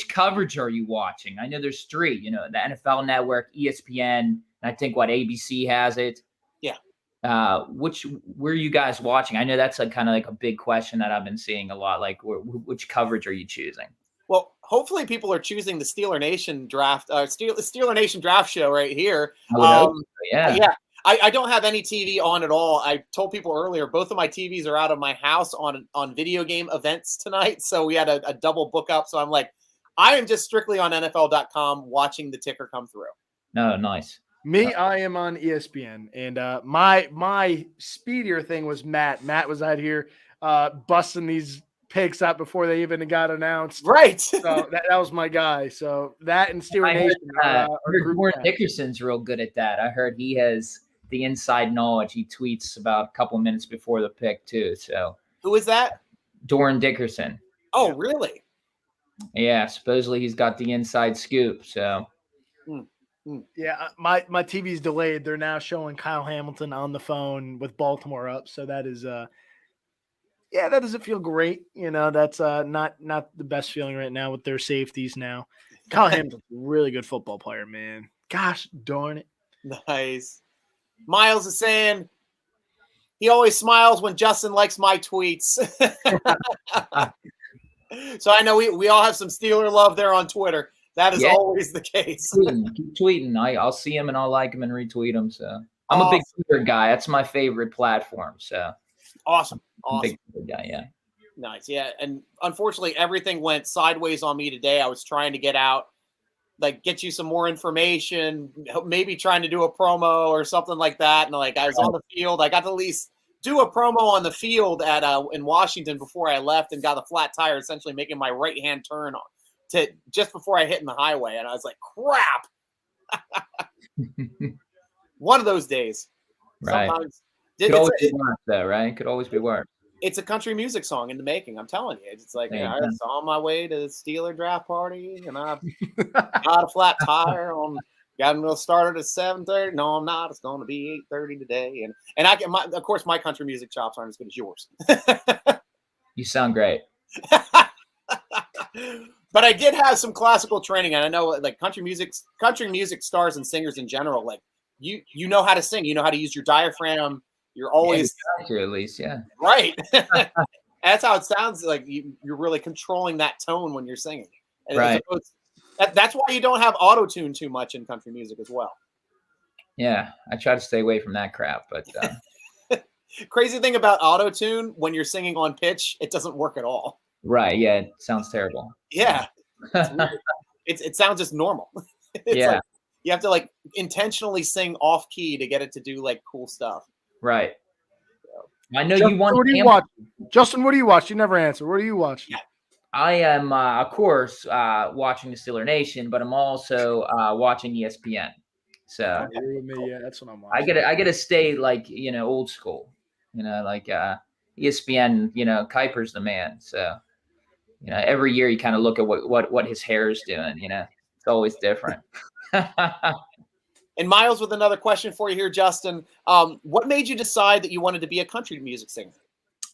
Speaker 5: coverage are you watching? I know there's three, the NFL Network, ESPN, and I think ABC has it.
Speaker 1: Yeah.
Speaker 5: Where are you guys watching? I know that's kind of like a big question that I've been seeing a lot. Like, which coverage are you choosing?
Speaker 1: Well, hopefully people are choosing the Steeler Nation draft, Steeler Nation draft show right here.
Speaker 5: Yeah.
Speaker 1: I don't have any TV on at all. I told people earlier, both of my TVs are out of my house on video game events tonight. So we had a double book up. So I'm like, I am just strictly on NFL.com watching the ticker come through.
Speaker 5: No, nice.
Speaker 4: Me, I am on ESPN, and my speedier thing was Matt. Matt was out here busting these picks out before they even got announced.
Speaker 1: Right.
Speaker 4: So that was my guy. So that and Steeler Nation.
Speaker 5: I heard Warren Dickerson's real good at that. I heard he has the inside knowledge. He tweets about a couple minutes before the pick too. So
Speaker 1: who is that?
Speaker 5: Doran Dickerson.
Speaker 1: Oh, really?
Speaker 5: Yeah, supposedly he's got the inside scoop. So
Speaker 4: Yeah, my TV's delayed. They're now showing Kyle Hamilton on the phone with Baltimore up. So that is that doesn't feel great. That's not the best feeling right now with their safeties now. Kyle Hamilton's a really good football player, man. Gosh darn it.
Speaker 1: Nice. Miles is saying he always smiles when Justin likes my tweets. So I know we all have some Steeler love there on Twitter. That is always the case.
Speaker 5: Keep tweeting. I'll see him and I'll like him and retweet him. So I'm a big Twitter guy. That's my favorite platform. So
Speaker 1: awesome.
Speaker 5: Big Twitter guy, yeah.
Speaker 1: Nice, yeah. And unfortunately, everything went sideways on me today. I was trying to get you some more information, maybe trying to do a promo or something like that. And I was on the field. I got to at least do a promo on the field at in Washington before I left, and got a flat tire, essentially making my right hand turn to just before I hit in the highway. And I was like, crap. One of those days.
Speaker 5: Right.
Speaker 1: Sometimes
Speaker 5: could always be worse, though, right? Could always be worse.
Speaker 1: It's a country music song in the making. I'm telling you. It's like I was on my way to the Steeler draft party, and I got a flat tire. Got to start at 7:30. No, I'm not. It's going to be 8:30 today. And I can, of course, my country music chops aren't as good as yours.
Speaker 5: You sound great.
Speaker 1: But I did have some classical training, and I know country music stars and singers in general. You know how to sing. You know how to use your diaphragm. You're always
Speaker 5: at least, yeah.
Speaker 1: Right. That's how it sounds like you're really controlling that tone when you're singing. And
Speaker 5: right.
Speaker 1: That's why you don't have auto-tune too much in country music as well.
Speaker 5: Yeah, I try to stay away from that crap, but
Speaker 1: crazy thing about auto-tune, when you're singing on pitch, it doesn't work at all.
Speaker 5: Right, yeah, it sounds terrible.
Speaker 1: Yeah. It sounds just normal.
Speaker 5: Yeah.
Speaker 1: You have to intentionally sing off key to get it to do cool stuff.
Speaker 5: Right. I know
Speaker 4: Justin,
Speaker 5: you want.
Speaker 4: What do you watch? Justin, what do you watch? You never answer. What do you watch?
Speaker 1: Yeah.
Speaker 5: I am, of course, watching the Steeler Nation, but I'm also watching ESPN. So
Speaker 4: yeah, that's what I'm watching.
Speaker 5: I get to stay old school. ESPN. Kuiper's the man. So every year you kind of look at what his hair is doing. It's always different.
Speaker 1: And Miles, with another question for you here, Justin. What made you decide that you wanted to be a country music singer?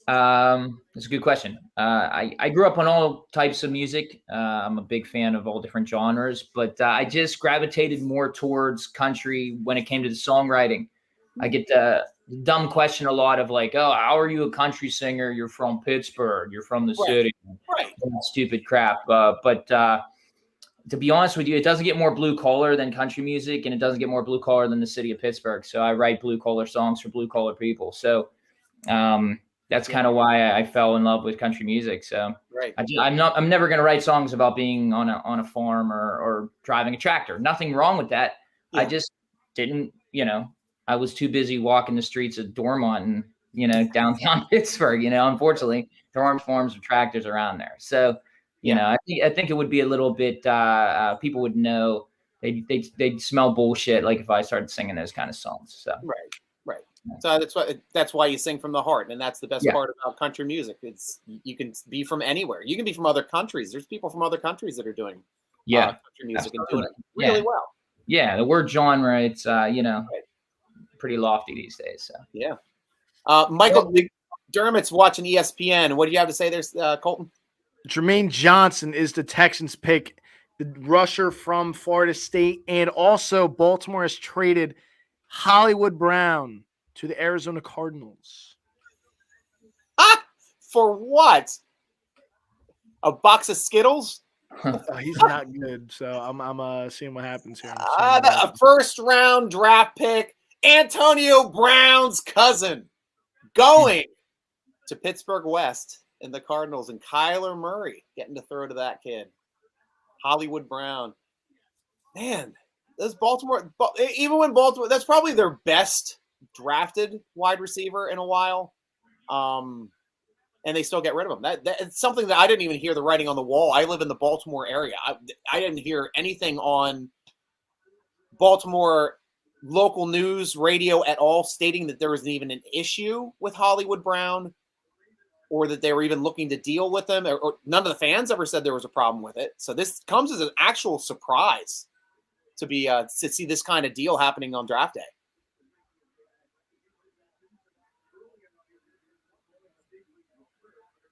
Speaker 5: That's a good question. I grew up on all types of music. I'm a big fan of all different genres, but I just gravitated more towards country when it came to the songwriting. I get the dumb question a lot of how are you a country singer? You're from Pittsburgh. You're from the city.
Speaker 1: Right.
Speaker 5: Stupid crap. But to be honest with you, it doesn't get more blue collar than country music, and it doesn't get more blue collar than the city of Pittsburgh. So I write blue collar songs for blue collar people. So that's kind of why I fell in love with country music. So
Speaker 1: right.
Speaker 5: I'm never going to write songs about being on a farm or driving a tractor. Nothing wrong with that. Yeah. I just didn't, I was too busy walking the streets of Dormont and, downtown Pittsburgh. Unfortunately, there aren't farms or tractors around there. So, I think it would be a little bit, people would know, they'd smell bullshit if I started singing those kind of songs. So
Speaker 1: right. So that's why you sing from the heart, and that's the best part about country music. It's you can be from anywhere. You can be from other countries. There's people from other countries that are doing country music and doing it really well.
Speaker 5: Yeah, the word genre, it's pretty lofty these days. So
Speaker 1: yeah. Michael Dermott's watching ESPN. What do you have to say there, Colton?
Speaker 4: Jermaine Johnson is the Texans' pick, the rusher from Florida State, and also Baltimore has traded Hollywood Brown to the Arizona Cardinals.
Speaker 1: For what? A box of Skittles?
Speaker 4: He's not good, so I'm seeing what happens here.
Speaker 1: A first-round draft pick, Antonio Brown's cousin, going to Pittsburgh West in the Cardinals, and Kyler Murray getting to throw to that kid. Hollywood Brown. Man, those Baltimore, even when Baltimore, that's probably their best drafted wide receiver in a while. And they still get rid of him. It's something that I didn't even hear the writing on the wall. I live in the Baltimore area. I didn't hear anything on Baltimore local news radio at all stating that there was even an issue with Hollywood Brown or that they were even looking to deal with him. Or none of the fans ever said there was a problem with it. So this comes as an actual surprise to see this kind of deal happening on draft day.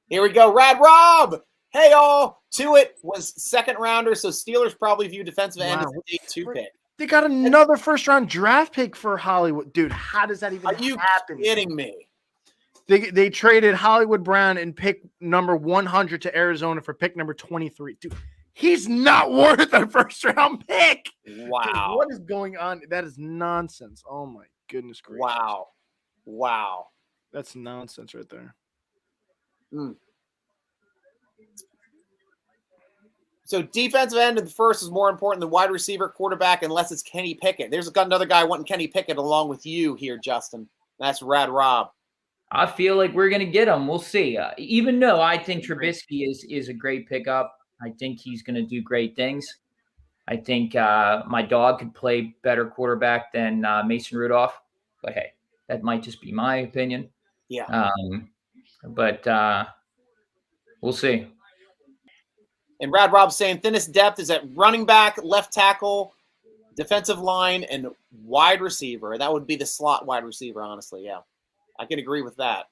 Speaker 1: Here we go, Rad Rob. Hey, all. To it was second rounder, so Steelers probably view defensive end as a day 2 pick.
Speaker 4: They got another first-round draft pick for Hollywood. Dude, how does that even happen? Are you
Speaker 1: kidding me?
Speaker 4: They traded Hollywood Brown and pick number 100 to Arizona for pick number 23. Dude, he's not worth a first-round pick.
Speaker 1: Wow.
Speaker 4: Dude, what is going on? That is nonsense. Oh, my goodness gracious.
Speaker 1: Wow.
Speaker 4: That's nonsense right there.
Speaker 1: So defensive end in the first is more important than wide receiver, quarterback, unless it's Kenny Pickett. There's another guy wanting Kenny Pickett along with you here, Justin. That's Rad Rob.
Speaker 5: I feel like we're going to get him. We'll see. Even though I think Trubisky is a great pickup, I think he's going to do great things. I think my dog could play better quarterback than Mason Rudolph. But, hey, that might just be my opinion.
Speaker 1: Yeah.
Speaker 5: But we'll see.
Speaker 1: And Rad Rob's saying thinnest depth is at running back, left tackle, defensive line, and wide receiver. That would be the slot wide receiver, honestly. Yeah, I can agree with that.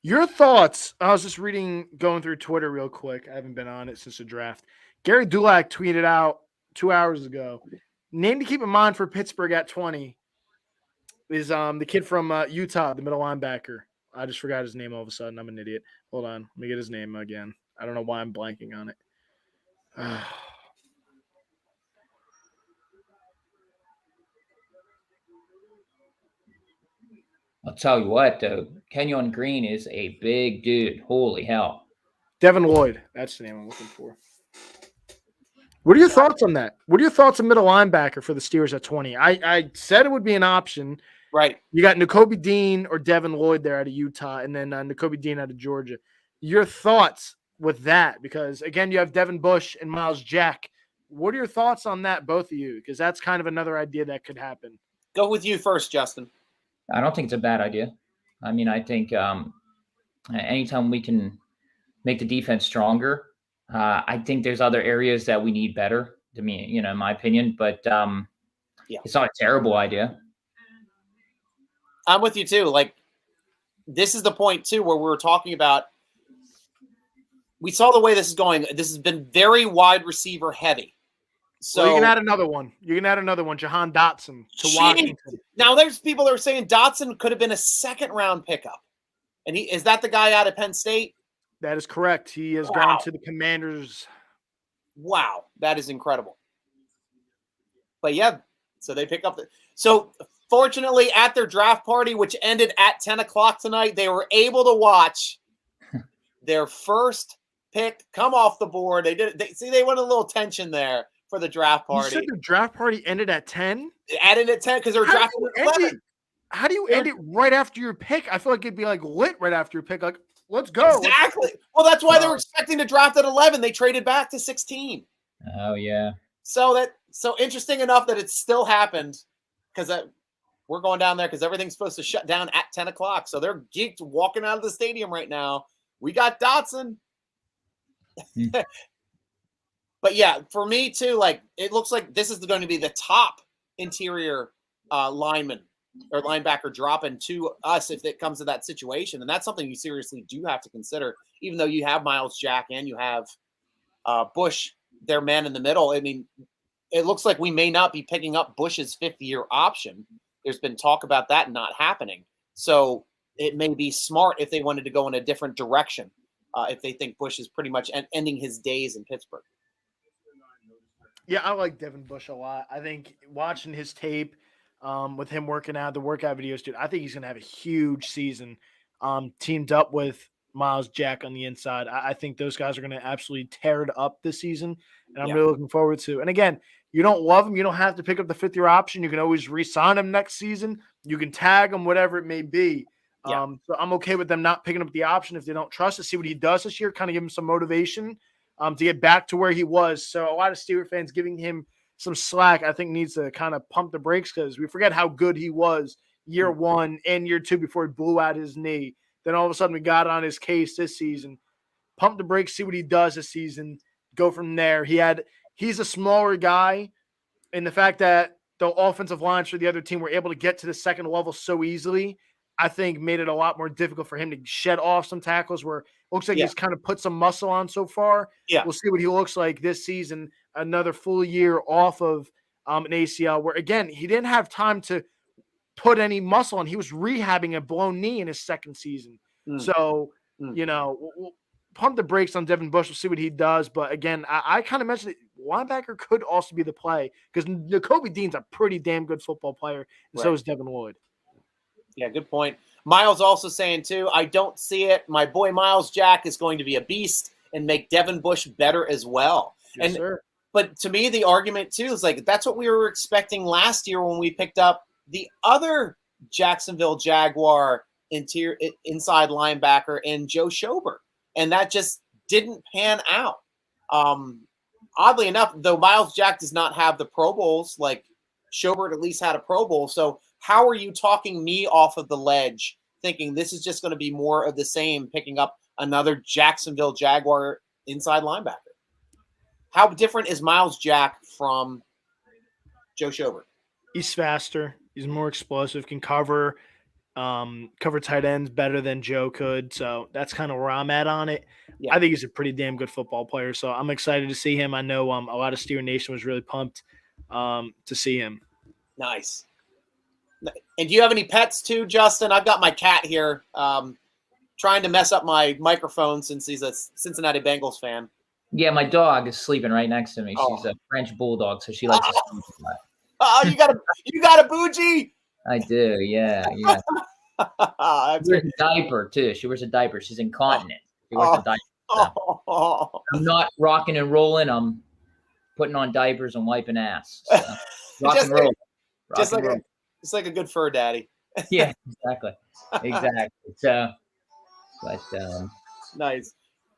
Speaker 4: Your thoughts? I was just going through Twitter real quick. I haven't been on it since the draft. Gary Dulac tweeted out 2 hours ago, name to keep in mind for Pittsburgh at 20 is the kid from Utah, the middle linebacker. I just forgot his name all of a sudden. I'm an idiot. Hold on. Let me get his name again. I don't know why I'm blanking on it.
Speaker 5: I'll tell you what, though. Kenyon Green is a big dude. Holy hell.
Speaker 4: Devin Lloyd. That's the name I'm looking for. What are your thoughts on that? What are your thoughts on middle linebacker for the Steelers at 20? I said it would be an option.
Speaker 1: Right.
Speaker 4: You got Nakobe Dean or Devin Lloyd there out of Utah, and then Nakobe Dean out of Georgia. Your thoughts with that? Because, again, you have Devin Bush and Miles Jack. What are your thoughts on that, both of you? Because that's kind of another idea that could happen.
Speaker 1: Go with you first, Justin.
Speaker 5: I don't think it's a bad idea. I mean, I think anytime we can make the defense stronger, I think there's other areas that we need better, to me, in my opinion. But It's not a terrible idea.
Speaker 1: I'm with you, too. Like, this is the point, too, where we were talking about we saw the way this is going. This has been very wide receiver heavy. So
Speaker 4: you can add another one. Jahan Dotson to Washington.
Speaker 1: Now there's people that are saying Dotson could have been a second-round pickup. And is that the guy out of Penn State?
Speaker 4: That is correct. He has gone to the Commanders.
Speaker 1: Wow, that is incredible. But yeah, so they pick up so fortunately at their draft party, which ended at 10 o'clock tonight, they were able to watch their first pick come off the board. They went a little tension there for the draft party.
Speaker 4: You said the draft party ended at 10?
Speaker 1: It ended at 10 because they're drafting at 11.
Speaker 4: How do you end it right after your pick? I feel like it'd be like lit right after your pick. Like, let's go.
Speaker 1: Exactly. Well, that's why they were expecting to draft at 11. They traded back to 16.
Speaker 5: Oh, yeah.
Speaker 1: So interesting enough that it still happened because we're going down there because everything's supposed to shut down at 10 o'clock. So they're geeked walking out of the stadium right now. We got Dotson. But yeah, for me too, like it looks like this is going to be the top interior lineman or linebacker dropping to us if it comes to that situation. And that's something you seriously do have to consider, even though you have Miles Jack and you have Bush, their man in the middle. I mean, it looks like we may not be picking up Bush's fifth-year option. There's been talk about that not happening. So it may be smart if they wanted to go in a different direction. If they think Bush is pretty much ending his days in Pittsburgh.
Speaker 4: Yeah, I like Devin Bush a lot. I think watching his tape with him working out, the workout videos, dude, I think he's going to have a huge season teamed up with Miles Jack on the inside. I think those guys are going to absolutely tear it up this season, and I'm really looking forward to it. And again, you don't love him, you don't have to pick up the fifth-year option. You can always re-sign him next season. You can tag him, whatever it may be. So I'm okay with them not picking up the option if they don't trust it. See what he does this year, kind of give him some motivation to get back to where he was. So a lot of Steeler fans giving him some slack, I think, needs to kind of pump the brakes because we forget how good he was year one and year two before he blew out his knee. Then all of a sudden we got on his case this season. Pump the brakes, see what he does this season, go from there. He had he's a smaller guy, and the fact that the offensive lines for the other team were able to get to the second level so easily, I think made it a lot more difficult for him to shed off some tackles where it looks like he's kind of put some muscle on so far.
Speaker 1: Yeah.
Speaker 4: We'll see what he looks like this season, another full year off of an ACL where, again, he didn't have time to put any muscle on. He was rehabbing a blown knee in his second season. So, you know, we'll pump the brakes on Devin Bush. We'll see what he does. But, again, I kind of mentioned it. Linebacker could also be the play because Nakobe Dean's a pretty damn good football player, and so is Devin Lloyd.
Speaker 1: Yeah, good point. Miles also saying, too, I don't see it. My boy Miles Jack is going to be a beast and make Devin Bush better as well.
Speaker 4: Yes, sir.
Speaker 1: But to me, the argument, too, is like that's what we were expecting last year when we picked up the other Jacksonville Jaguar inside linebacker in Joe Schobert. And that just didn't pan out. Oddly enough, though, Miles Jack does not have the Pro Bowls, like Schobert at least had a Pro Bowl. So how are you talking me off of the ledge thinking this is just going to be more of the same, picking up another Jacksonville Jaguar inside linebacker? How different is Miles Jack from Joe Schobert?
Speaker 4: He's faster. He's more explosive, can cover tight ends better than Joe could. So that's kind of where I'm at on it. Yeah. I think he's a pretty damn good football player. So I'm excited to see him. I know a lot of Steeler Nation was really pumped to see him.
Speaker 1: Nice. And do you have any pets too, Justin? I've got my cat here trying to mess up my microphone since he's a Cincinnati Bengals fan.
Speaker 5: Yeah, my dog is sleeping right next to me. She's a French bulldog, so she likes to sleep a lot.
Speaker 1: Oh, you got a bougie?
Speaker 5: I do, yeah. She wears a diaper too. She wears a diaper. She's incontinent. She wears a diaper. So. I'm not rocking and rolling. I'm putting on diapers and wiping ass. So. Rock and roll.
Speaker 1: Just like a good fur daddy.
Speaker 5: Yeah, exactly. So, but
Speaker 1: nice.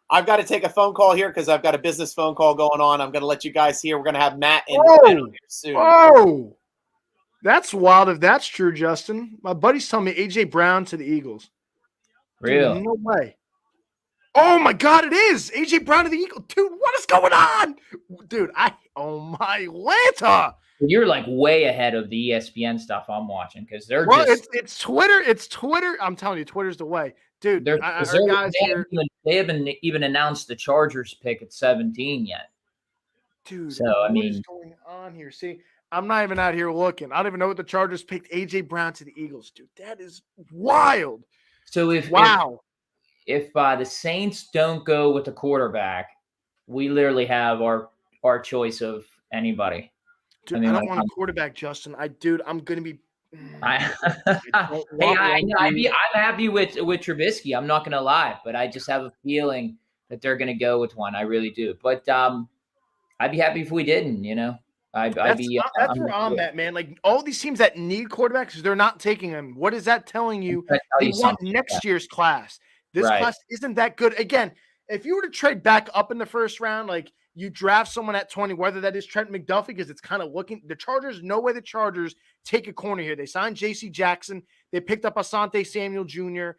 Speaker 1: I've got to take a phone call here because I've got a business phone call going on. I'm going to let you guys hear. We're going to have Matt in here soon.
Speaker 4: Oh, that's wild if that's true, Justin. My buddy's telling me A.J. Brown to the Eagles.
Speaker 5: Real?
Speaker 4: Dude, no way. Oh, my God, it is. A.J. Brown to the Eagles. Dude, what is going on? Dude, oh, my Lanta.
Speaker 5: You're like way ahead of the ESPN stuff I'm watching because they're
Speaker 4: it's Twitter. It's Twitter. I'm telling you, Twitter's the way. Dude,
Speaker 5: they haven't even announced the Chargers pick at 17 yet.
Speaker 4: Dude,
Speaker 5: so
Speaker 4: what is going on here? See, I'm not even out here looking. I don't even know what the Chargers picked A.J. Brown to the Eagles. Dude, that is wild.
Speaker 5: So if the Saints don't go with the quarterback, we literally have our choice of anybody.
Speaker 4: Dude, I don't want a quarterback, Justin. I'm going to be.
Speaker 5: I'm happy with Trubisky. I'm not going to lie, but I just have a feeling that they're going to go with one. I really do. But I'd be happy if we didn't. That's
Speaker 4: where I'm at, man. Like all these teams that need quarterbacks, they're not taking them. What is that telling you? They want next year's class. This class isn't that good. Again, if you were to trade back up in the first round, like. You draft someone at 20, whether that is Trent McDuffie, because it's kind of looking – the Chargers, no way the Chargers take a corner here. They signed J.C. Jackson. They picked up Asante Samuel Jr.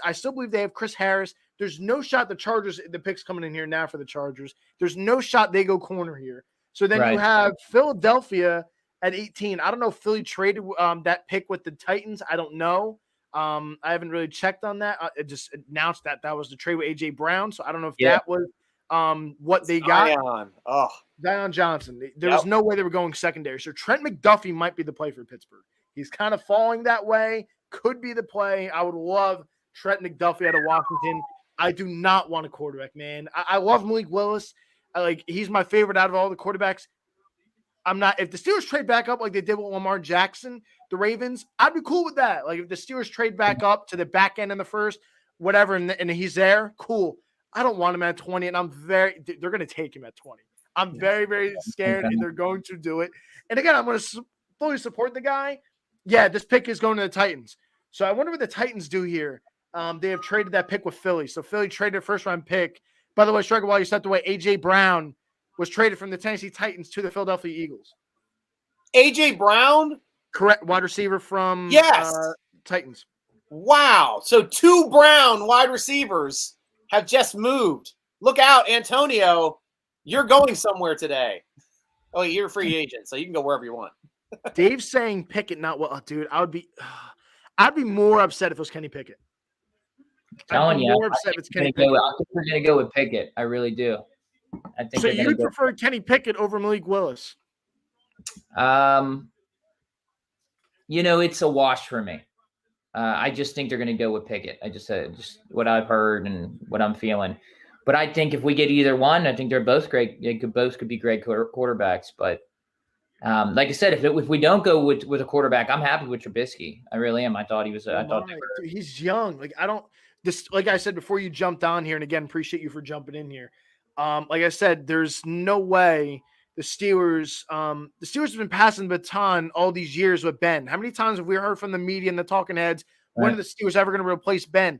Speaker 4: I still believe they have Chris Harris. There's no shot the Chargers – the pick's coming in here now for the Chargers. There's no shot they go corner here. So then you have Philadelphia at 18. I don't know if Philly traded that pick with the Titans. I don't know. I haven't really checked on that. It just announced that was the trade with A.J. Brown. So I don't know if that was – what they got. Zion Johnson. There was no way they were going secondary. So Trent McDuffie might be the play for Pittsburgh. He's kind of falling that way. Could be the play. I would love Trent McDuffie out of Washington. I do not want a quarterback, man. I love Malik Willis. He's my favorite out of all the quarterbacks. I'm not. If the Steelers trade back up like they did with Lamar Jackson, the Ravens, I'd be cool with that. Like if the Steelers trade back up to the back end in the first, whatever, and he's there, cool. I don't want him at 20, and they're going to take him at 20. I'm very, very scared, and they're going to do it. And again, I'm going to fully support the guy. Yeah, this pick is going to the Titans. So I wonder what the Titans do here. They have traded that pick with Philly. So Philly traded a first-round pick. By the way, Stryker, while you stepped away, A.J. Brown was traded from the Tennessee Titans to the Philadelphia Eagles.
Speaker 1: A.J. Brown?
Speaker 4: Correct, wide receiver from Titans.
Speaker 1: Wow. So 2 Brown wide receivers have just moved. Look out, Antonio. You're going somewhere today. Oh, you're a free agent, so you can go wherever you want.
Speaker 4: Dave's saying Pickett, not well. Dude, I'd be more upset if it was Kenny Pickett.
Speaker 5: Telling you,
Speaker 4: more upset if it's Kenny Pickett.
Speaker 5: I think we're going to go with Pickett. I really do. I think
Speaker 4: so you'd prefer Kenny Pickett over Malik Willis?
Speaker 5: It's a wash for me. I just think they're going to go with Pickett. I just what I've heard and what I'm feeling. But I think if we get either one, I think they're both great. They could be great quarterbacks. But like I said, if we don't go with a quarterback, I'm happy with Trubisky. I really am. I thought he was.
Speaker 4: Dude, he's young. Like I said before you jumped on here, and again, appreciate you for jumping in here. Like I said, there's no way the Steelers have been passing the baton all these years with Ben. How many times have we heard from the media and the talking heads, when are the Steelers ever going to replace Ben?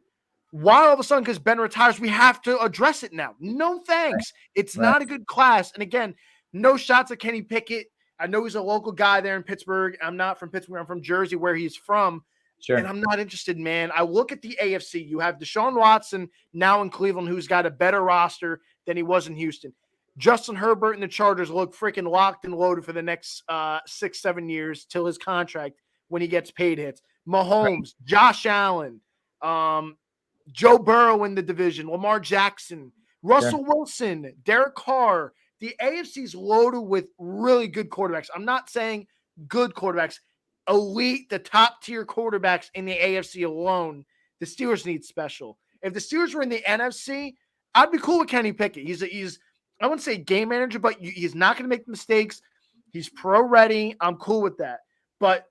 Speaker 4: Why all of a sudden, because Ben retires, we have to address it now? No thanks. It's not a good class. And again, no shots at Kenny Pickett. I know he's a local guy there in Pittsburgh. I'm not from Pittsburgh. I'm from Jersey, where he's from. Sure. And I'm not interested, man. I look at the AFC. You have Deshaun Watson now in Cleveland, who's got a better roster than he was in Houston. Justin Herbert and the Chargers look freaking locked and loaded for the next 6-7 years till his contract, when he gets paid, hits. Mahomes, Josh Allen, Joe Burrow in the division, Lamar Jackson, Russell Wilson, Derek Carr. The AFC's loaded with really good quarterbacks. I'm not saying good quarterbacks. Elite, the top tier quarterbacks in the AFC alone. The Steelers need special. If the Steelers were in the NFC, I'd be cool with Kenny Pickett. He's I wouldn't say game manager, but he's not going to make mistakes. He's pro ready. I'm cool with that. But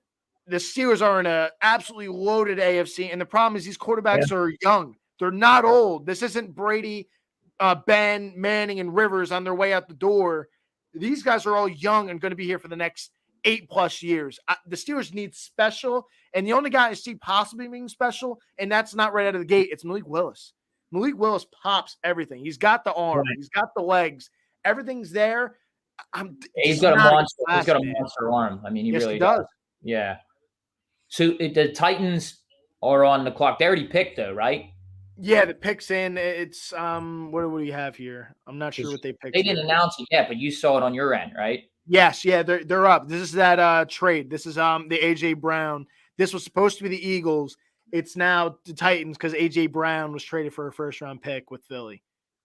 Speaker 4: the Steelers are in an absolutely loaded AFC, and the problem is these quarterbacks are young. They're not old. This isn't Brady, Ben, Manning, and Rivers on their way out the door. These guys are all young and going to be here for the next 8+ years. The Steelers need special, and the only guy I see possibly being special, and that's not right out of the gate, it's Malik Willis. Malik Willis pops everything. He's got the arm. Right. He's got the legs. Everything's there.
Speaker 5: He's got a monster. He's got a monster arm. I mean, he really does. Yeah. So the Titans are on the clock. They already picked, though, right?
Speaker 4: Yeah, the pick's in. It's what do we have here? I'm not sure what they picked.
Speaker 5: They didn't announce it yet, but you saw it on your end, right?
Speaker 4: Yes, yeah, they're up. This is that trade. This is the AJ Brown. This was supposed to be the Eagles. It's now the Titans because AJ Brown was traded for a first-round pick with Philly.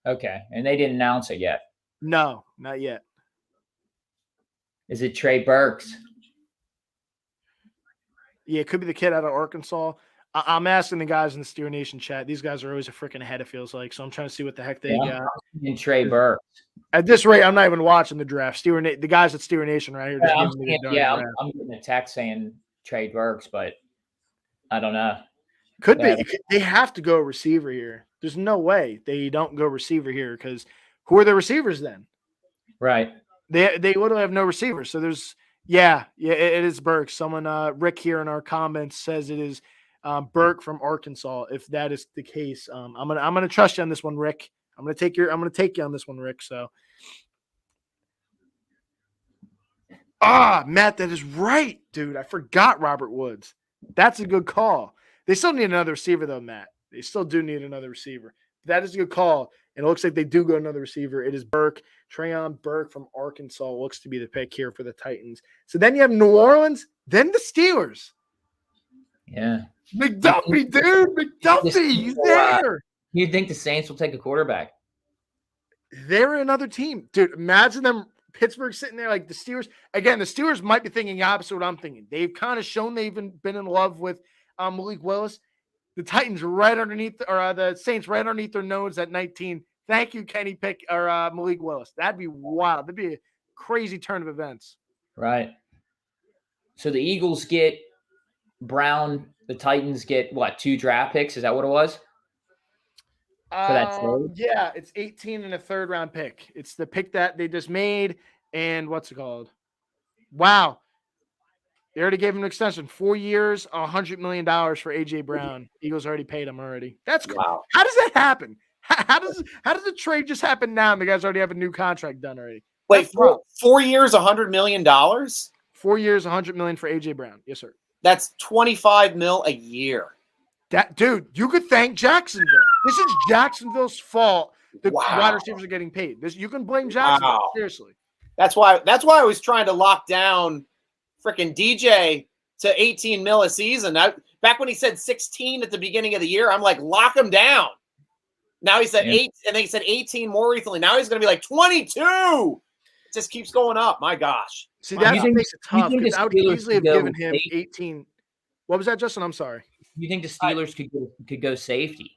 Speaker 5: Okay, and they didn't announce it yet.
Speaker 4: No, not yet.
Speaker 5: Is it Trey Burks?
Speaker 4: Yeah, it could be the kid out of Arkansas. I'm asking the guys in the Steer Nation chat. These guys are always a freaking ahead, it feels like. So I'm trying to see what the heck they got.
Speaker 5: And Trey Burks.
Speaker 4: At this rate, I'm not even watching the draft. The guys at Steer Nation right here.
Speaker 5: I'm getting a text saying Trey Burks, but I don't know.
Speaker 4: Could be. They have to go receiver here. There's no way they don't go receiver here because who are the receivers then?
Speaker 5: Right.
Speaker 4: They literally have no receivers. So there's it is Burks. Someone Rick here in our comments says it is Burke from Arkansas. If that is the case, I'm gonna trust you on this one, Rick. I'm gonna take you on this one, Rick. So Matt, that is right, dude. I forgot Robert Woods. That's a good call. They still need another receiver, though, Matt. They still do need another receiver. That is a good call. And it looks like they do go another receiver. It is Burke. Treyon Burke from Arkansas looks to be the pick here for the Titans. So then you have New Orleans, then the Steelers.
Speaker 5: Yeah.
Speaker 4: McDuffie, dude. McDuffie, he's there.
Speaker 5: You think the Saints will take a quarterback?
Speaker 4: They're another team. Dude, imagine them, Pittsburgh sitting there like the Steelers. Again, the Steelers might be thinking the opposite of what I'm thinking. They've kind of shown they've been in love with Malik Willis. The Titans right underneath, or the Saints right underneath their nose at 19. Thank you, Kenny Pick or Malik Willis. That'd be wild. That'd be a crazy turn of events.
Speaker 5: Right. So the Eagles get Brown. The Titans get what? 2 draft picks? Is that what it was? For that trade?
Speaker 4: Yeah, it's 18 and a 3rd round pick. It's the pick that they just made. And what's it called? Wow. They already gave him an extension. 4 years, $100 million for AJ Brown. Eagles already paid him already. That's cool. Wow. How does that happen? How does the trade just happen now and the guys already have a new contract done already?
Speaker 1: Wait, 4 years, $100 million?
Speaker 4: 4 years, $100 million for AJ Brown. Yes, sir.
Speaker 1: That's $25 million a year.
Speaker 4: That dude, you could thank Jacksonville. This is Jacksonville's fault The wide receivers are getting paid. You can blame Jackson.
Speaker 1: Wow.
Speaker 4: Seriously.
Speaker 1: That's why I was trying to lock down freaking DJ to 18 mil a season. Back when he said 16 at the beginning of the year, I'm like, lock him down. Now he said 8, and then he said 18 more recently. Now he's going to be like 22. It just keeps going up. My gosh.
Speaker 4: See, that makes it tough. I would easily have given him
Speaker 5: safety?
Speaker 4: 18. What was that, Justin? I'm sorry.
Speaker 5: You think the Steelers could go safety?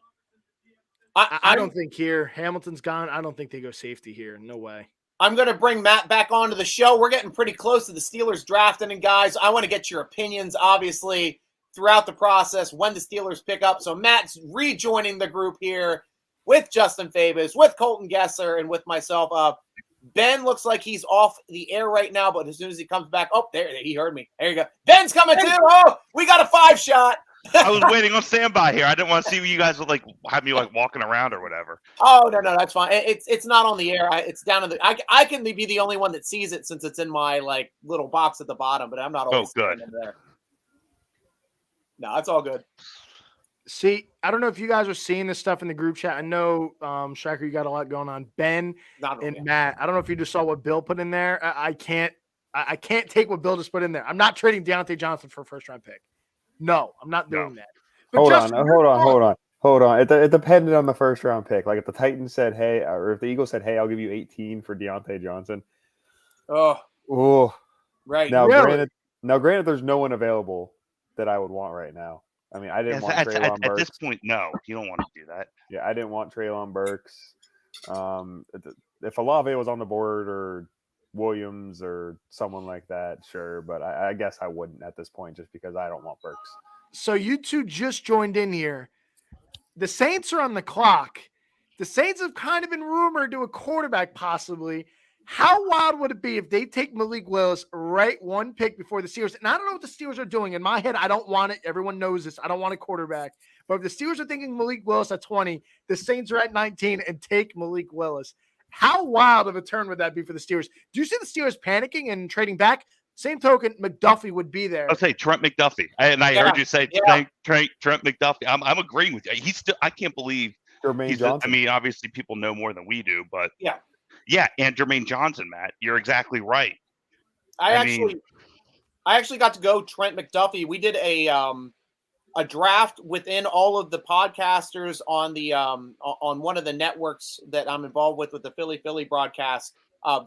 Speaker 4: I don't think here. Hamilton's gone. I don't think they go safety here. No way.
Speaker 1: I'm going to bring Matt back onto the show. We're getting pretty close to the Steelers drafting, and guys, I want to get your opinions, obviously, throughout the process when the Steelers pick up. So Matt's rejoining the group here with Justin Fabus, with Colton Gesser, and with myself. Ben looks like he's off the air right now, but as soon as he comes back, there he heard me. There you go. Ben's coming too. Oh, we got a 5-shot.
Speaker 2: I was waiting on standby here. I didn't want to see you guys would have me walking around or whatever.
Speaker 1: Oh no, that's fine. It's not on the air. It's down in the. I can be the only one that sees it since it's in my little box at the bottom, but I'm not always
Speaker 2: good
Speaker 1: there. No, it's all good.
Speaker 4: See, I don't know if you guys are seeing this stuff in the group chat. I know, Striker, you got a lot going on. Ben and Matt, I don't know if you just saw what Bill put in there. I can't take what Bill just put in there. I'm not trading Deontay Johnson for a first-round pick. No, I'm not doing that. But
Speaker 3: Hold on. It depended on the first round pick. Like if the Titans said, hey, or if the Eagles said, hey, I'll give you 18 for Deontay Johnson. Oh, right. Now, granted, there's no one available that I would want right now. I mean, I didn't want Treylon Burks.
Speaker 2: At this point, no, you don't want to do that.
Speaker 3: Yeah, I didn't want Treylon Burks. If Olave was on the board or Williams or someone like that, sure. But I guess I wouldn't at this point just because I don't want Burks.
Speaker 4: So you two just joined in here. The Saints are on the clock. The Saints have kind of been rumored to a quarterback possibly. How wild would it be if they take Malik Willis right one pick before the Steelers? And I don't know what the Steelers are doing. In my head, I don't want it. Everyone knows this. I don't want a quarterback. But if the Steelers are thinking Malik Willis at 20, the Saints are at 19 and take Malik Willis. How wild of a turn would that be for the Steelers? Do you see the Steelers panicking and trading back? Same token, McDuffie would be there.
Speaker 2: I'll say Trent McDuffie. I heard you say Trent McDuffie. I'm agreeing with you. He's still. I can't believe. I mean, obviously, people know more than we do, but yeah, and Jermaine Johnson, Matt, you're exactly right.
Speaker 1: I actually got to go Trent McDuffie. We did a draft within all of the podcasters on the on one of the networks that I'm involved with the Philly broadcast.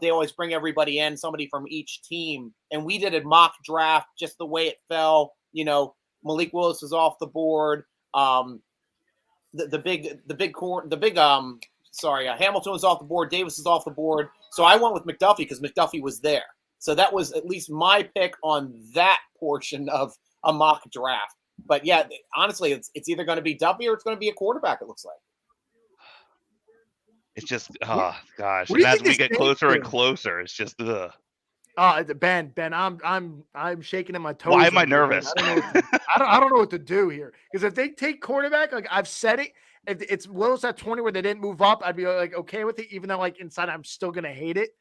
Speaker 1: They always bring everybody in, somebody from each team, and we did a mock draft just the way it fell. You know, Malik Willis is off the board. Hamilton was off the board. Davis is off the board. So I went with McDuffie because McDuffie was there. So that was at least my pick on that portion of a mock draft. But yeah, honestly, it's either going to be Duffy or it's going to be a quarterback. It looks like.
Speaker 2: It's just, oh gosh! And as we get closer and closer, it's just ugh.
Speaker 4: Ben, I'm shaking in my toes.
Speaker 2: Why am I nervous?
Speaker 4: I don't know what to do here because if they take quarterback, like I've said it, if it's Willis at 20 where they didn't move up, I'd be like okay with it, even though like inside I'm still gonna hate it.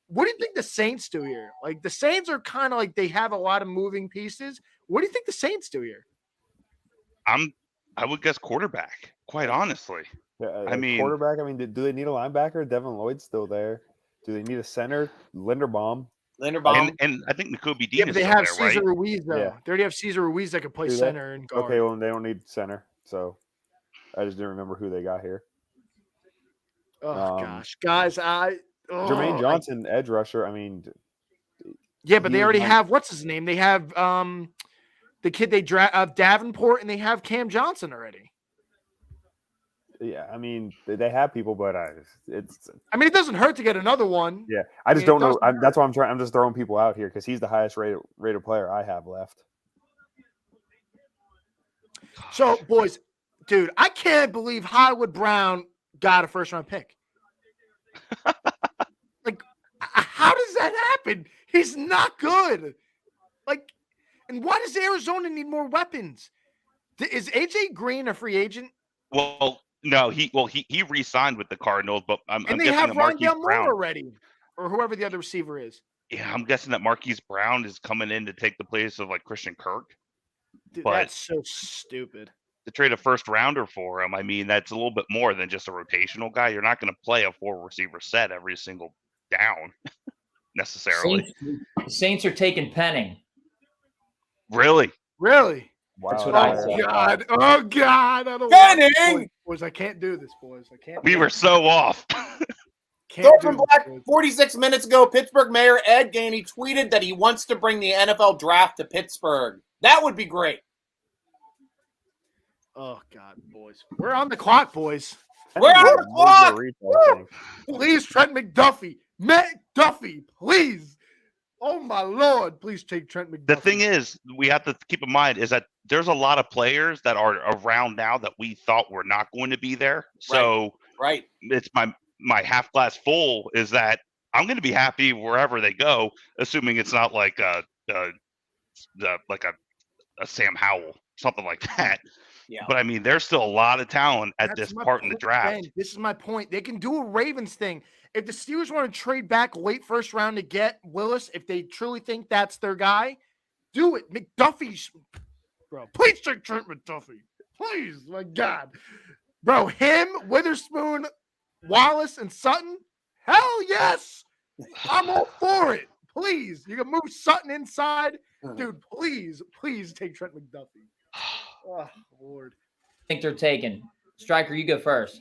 Speaker 4: What do you think the Saints do here? Like the Saints are kind of like they have a lot of moving pieces. What do you think the Saints do here?
Speaker 2: I would guess quarterback, quite honestly.
Speaker 3: Yeah, I mean, quarterback. I mean, do they need a linebacker? Devin Lloyd's still there. Do they need a center? Linderbaum.
Speaker 2: And I think Nakobe Dean is
Speaker 4: they
Speaker 2: still
Speaker 4: have
Speaker 2: there,
Speaker 4: Cesar
Speaker 2: right?
Speaker 4: Ruiz though.
Speaker 3: Yeah.
Speaker 4: They already have Cesar Ruiz that could play center and guard.
Speaker 3: Okay, well they don't need center, so I just didn't remember who they got here.
Speaker 4: Oh gosh, guys,
Speaker 3: Jermaine Johnson, edge rusher. I mean,
Speaker 4: yeah, but they already have what's his name? They have the kid they draft Davenport, and they have Cam Johnson already.
Speaker 3: Yeah, I mean they have people, but
Speaker 4: it doesn't hurt to get another one.
Speaker 3: Yeah, I just don't know. That's why I'm just throwing people out here because he's the highest rated player I have left.
Speaker 4: So, boys, dude, I can't believe Hollywood Brown got a first-round pick. Like, how does that happen? He's not good. Like, and why does Arizona need more weapons? Is AJ Green a free agent?
Speaker 2: Well, no, he re-signed with the Cardinals, but I'm
Speaker 4: they
Speaker 2: guessing
Speaker 4: have
Speaker 2: that Marquise
Speaker 4: Rondale Moore
Speaker 2: Brown
Speaker 4: already, or whoever the other receiver is.
Speaker 2: Yeah, I'm guessing that Marquise Brown is coming in to take the place of like Christian Kirk.
Speaker 4: Dude,
Speaker 2: but
Speaker 4: that's so stupid.
Speaker 2: to trade a first rounder for him, I mean, that's a little bit more than just a rotational guy. You're not going to play a 4-receiver set every single down necessarily.
Speaker 5: Saints are taking Penning.
Speaker 2: Really?
Speaker 4: Really?
Speaker 3: Wow.
Speaker 5: That's what I
Speaker 4: Oh
Speaker 5: said.
Speaker 4: God! Oh God! I don't
Speaker 1: Penning!
Speaker 4: boys, I can't do this, boys. I can't.
Speaker 2: We were so off.
Speaker 4: Can't
Speaker 1: Thor
Speaker 4: do
Speaker 1: from
Speaker 4: this,
Speaker 1: Black,
Speaker 4: boys.
Speaker 1: 46 minutes ago, Pittsburgh Mayor Ed Gainey tweeted that he wants to bring the NFL draft to Pittsburgh. That would be great.
Speaker 4: Oh God, boys, we're on the clock, boys.
Speaker 1: We're on the clock!
Speaker 4: Please, Trent McDuffie. McDuffie, please. Oh my Lord, please take Trent McDuffie.
Speaker 2: The thing is, we have to keep in mind is that there's a lot of players that are around now that we thought were not going to be there. So
Speaker 1: Right.
Speaker 2: it's my half glass full is that I'm going to be happy wherever they go, assuming it's not like a Sam Howell, something like that.
Speaker 1: Yeah.
Speaker 2: But I mean, there's still a lot of talent at
Speaker 4: That's
Speaker 2: this
Speaker 4: my
Speaker 2: part in the
Speaker 4: point,
Speaker 2: draft.
Speaker 4: Ben. This is my point. They can do a Ravens thing. If the Steelers want to trade back late first round to get Willis, if they truly think that's their guy, do it. McDuffie, bro. Please take Trent McDuffie. Please, my God. Bro, him, Witherspoon, Wallace, and Sutton, hell yes. I'm all for it. Please. You can move Sutton inside. Dude, please take Trent McDuffie. Oh, Lord.
Speaker 5: I think they're taken. Stryker, you go first.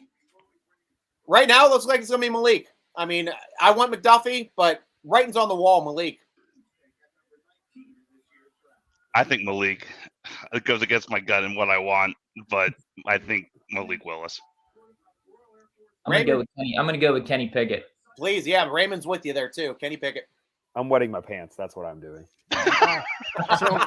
Speaker 1: Right now, it looks like it's going to be Malik. I mean, I want McDuffie, but writing's on the wall, Malik.
Speaker 2: I think Malik. It goes against my gut and what I want, but I think Malik Willis.
Speaker 5: I'm gonna go with Kenny Pickett.
Speaker 1: Please, yeah, Raymond's with you there too. Kenny Pickett.
Speaker 3: I'm wetting my pants. That's what I'm doing.
Speaker 4: So,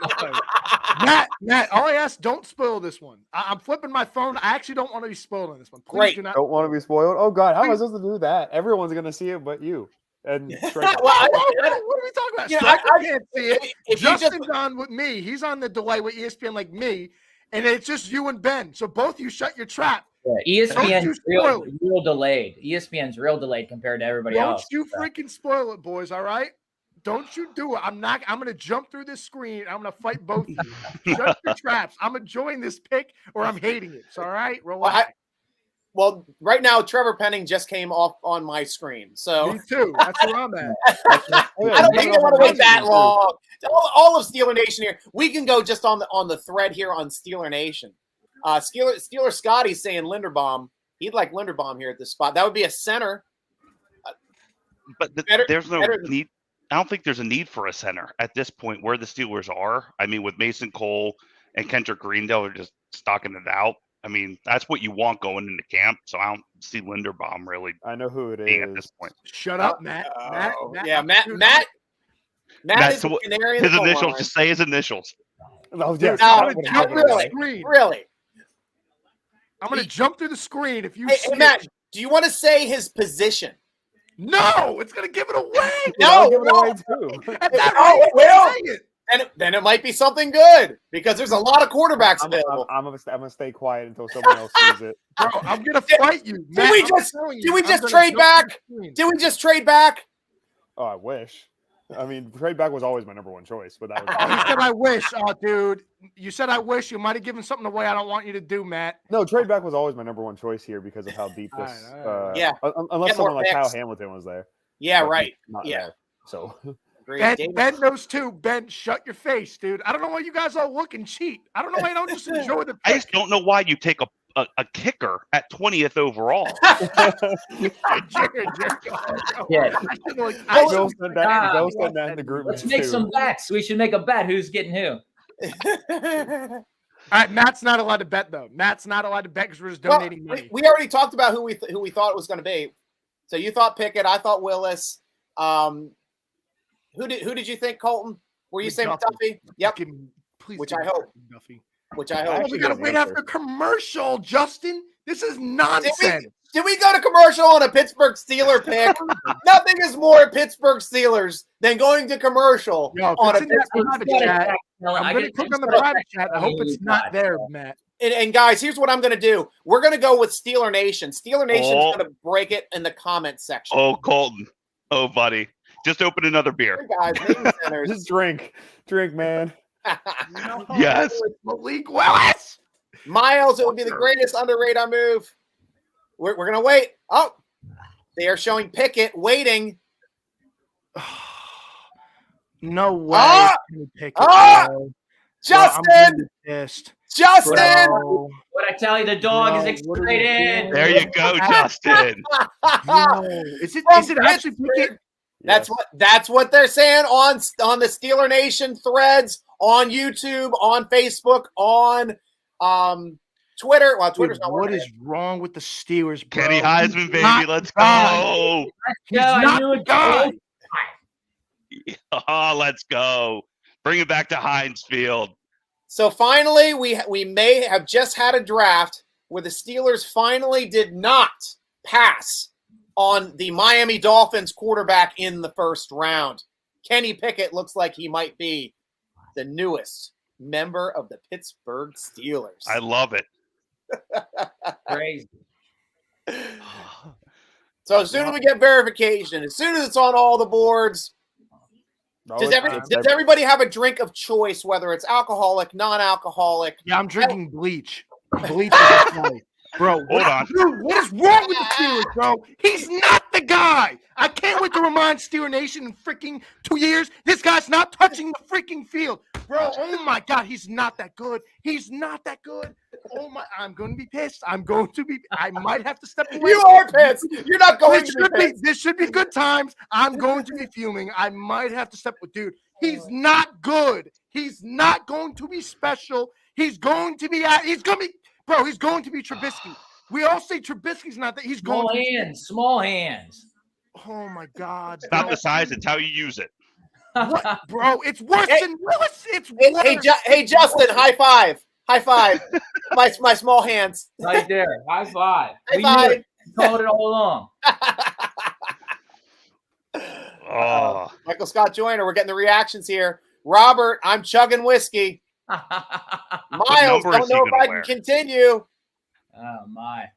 Speaker 4: Matt, all I ask, don't spoil this one. I'm flipping my phone. I actually don't want to be spoiled on this one. Please
Speaker 1: Great.
Speaker 4: do not.
Speaker 3: Don't want to be spoiled. Oh God, how am I supposed to do that? Everyone's gonna see it, but you and Stryker.
Speaker 1: Well,
Speaker 4: What are we talking about?
Speaker 1: Yeah,
Speaker 4: Stryker can't see it.
Speaker 1: if you just
Speaker 4: Justin's on with me. He's on the delay with ESPN like me, and it's just you and Ben. So both you shut your trap.
Speaker 5: Yeah,
Speaker 4: Don't you
Speaker 5: ESPN's
Speaker 4: spoil it.
Speaker 5: real delayed. ESPN's real delayed compared to everybody
Speaker 4: Don't
Speaker 5: else.
Speaker 4: you freaking spoil it, boys. All right. Don't you do it. I'm going to jump through this screen. I'm going to fight both of you. Shut your traps. I'm enjoying this pick or I'm hating it. So, all right? Relax.
Speaker 1: Well, right now, Trevor Penning just came off on my screen. So
Speaker 4: Me too. That's where I'm at.
Speaker 1: I don't think you want to wait that long. All of Steeler Nation here. We can go just on the thread here on Steeler Nation. Steeler Scotty's saying Linderbaum. He'd like Linderbaum here at this spot. That would be a center.
Speaker 2: But there's no need. I don't think there's a need for a center at this point where the Steelers are. I mean, with Mason Cole and Kendrick Greendale are just stocking it out. I mean, that's what you want going into camp. So I don't see Linderbaum really.
Speaker 3: I know who it
Speaker 2: being
Speaker 3: is
Speaker 2: at this point.
Speaker 4: Shut up, Matt. Matt
Speaker 1: is the canary in
Speaker 2: his
Speaker 1: the coal
Speaker 2: initials.
Speaker 1: mine.
Speaker 2: Just say his initials.
Speaker 3: Oh, yes.
Speaker 1: Really?
Speaker 4: I'm going to jump through the screen if you
Speaker 1: Hey,
Speaker 4: see
Speaker 1: Matt,
Speaker 4: it.
Speaker 1: do you want to say his position?
Speaker 4: No, it's going to give it away.
Speaker 1: No,
Speaker 3: give it away too.
Speaker 4: At that
Speaker 1: Oh,
Speaker 4: rate,
Speaker 1: it will.
Speaker 4: say it.
Speaker 1: And then it might be something good because there's a lot of quarterbacks available.
Speaker 3: I'm gonna stay quiet until someone else sees it.
Speaker 4: Bro, I'm going to fight you.
Speaker 1: Did we just trade back? Did we just trade back?
Speaker 3: Oh, I wish. I mean, trade back was always my number one choice, but that
Speaker 4: Oh, you
Speaker 3: was
Speaker 4: said I wish. Oh, dude. You said I wish. You might have given something away I don't want you to do, Matt.
Speaker 3: no trade back was always my number one choice here because of how deep this.
Speaker 4: All right.
Speaker 1: Yeah.
Speaker 3: Unless
Speaker 1: Get more
Speaker 3: someone like Kyle
Speaker 1: picks.
Speaker 3: Hamilton was there.
Speaker 1: Yeah,
Speaker 3: But
Speaker 1: right.
Speaker 3: he's not
Speaker 1: Yeah.
Speaker 3: there, so.
Speaker 4: Ben knows too. Ben, shut your face, dude. I don't know why you guys all look and cheat. I don't know why you don't just enjoy the
Speaker 2: I
Speaker 4: pick.
Speaker 2: just don't know why you take a kicker at 20th overall.
Speaker 5: Yeah.
Speaker 3: Bill sent that in the group.
Speaker 5: Let's make some bets. We should make a bet who's getting who.
Speaker 4: All right, Matt's not allowed to bet though. Matt's not allowed to bet because we're just donating money.
Speaker 1: We already talked about who we thought it was going to be. So you thought Pickett, I thought Willis. Who did you think, Colton? Were you saying McDuffie? Yep.
Speaker 4: Please
Speaker 1: Which
Speaker 4: give
Speaker 1: I
Speaker 4: me
Speaker 1: hope.
Speaker 4: McDuffie.
Speaker 1: Which I
Speaker 4: Oh,
Speaker 1: hope.
Speaker 4: we gotta wait after commercial, Justin. This is nonsense.
Speaker 1: Did we go to commercial on a Pittsburgh Steeler pick? Nothing is more Pittsburgh Steelers than going to commercial
Speaker 4: Yo, if
Speaker 1: on a
Speaker 4: it's in that
Speaker 1: Pittsburgh
Speaker 4: private
Speaker 1: Steeler.
Speaker 4: chat, I'm going to click on the private chat. I hope it's not there, Matt.
Speaker 1: And guys, here's what I'm going to do. We're going to go with Steeler Nation. Steeler Nation's going to break it in the comment section.
Speaker 2: Oh, Colton. Oh, buddy. Just open another beer.
Speaker 1: Hey, guys, maybe centers.
Speaker 3: Just drink, man.
Speaker 2: Yes.
Speaker 4: Malik Willis.
Speaker 1: Miles, it would be the greatest under radar move. We're going to wait. Oh, they are showing Pickett waiting.
Speaker 4: No way.
Speaker 1: Ah!
Speaker 4: Pickett,
Speaker 1: Justin! Justin!
Speaker 5: Bro. What I tell you, the dog is excited.
Speaker 2: There you go, Justin.
Speaker 4: Is it actually Pickett?
Speaker 1: That's what they're saying on the Steeler Nation threads, on YouTube, on Facebook, on Twitter. Well, Twitter's not
Speaker 4: What
Speaker 1: working.
Speaker 4: is wrong with the Steelers, bro?
Speaker 2: Kenny Heisman, baby. Let's go.
Speaker 4: He's not the guy.
Speaker 2: Oh, let's go. Bring it back to Heinz Field.
Speaker 1: So finally, we may have just had a draft where the Steelers finally did not pass on the Miami Dolphins quarterback in the first round. Kenny Pickett looks like he might be the newest member of the Pittsburgh Steelers.
Speaker 2: I love it.
Speaker 5: Crazy.
Speaker 1: So as soon as we get verification, as soon as it's on all the boards, does everybody have a drink of choice, whether it's alcoholic, non-alcoholic?
Speaker 4: Yeah, I'm drinking bleach. Bleach is funny. Bro,
Speaker 2: Hold on.
Speaker 4: Dude, what is wrong with the Steelers, bro? He's not the guy. I can't wait to remind Steeler Nation in freaking 2 years, this guy's not touching the freaking field. Bro, oh my God, he's not that good. He's not that good. Oh my, I'm going to be pissed. I might have to step away.
Speaker 1: You are pissed. You're not going to be pissed.
Speaker 4: This should be good times. I'm going to be fuming. I might have to step with dude. He's not good. He's not going to be special. He's going to be Trubisky. We all say Trubisky's not that. He's
Speaker 5: Small hands.
Speaker 4: Oh my God.
Speaker 2: It's not the size, it's how you use it.
Speaker 4: What, bro? It's worse than Willis. It's worse.
Speaker 1: Hey, Justin, high five. High five. my small hands.
Speaker 5: Right there. High five.
Speaker 1: High five.
Speaker 5: We called it all along.
Speaker 2: Oh.
Speaker 1: Michael Scott Joyner, we're getting the reactions here. Robert, I'm chugging whiskey. Miles, don't know if I can continue.
Speaker 5: Oh my.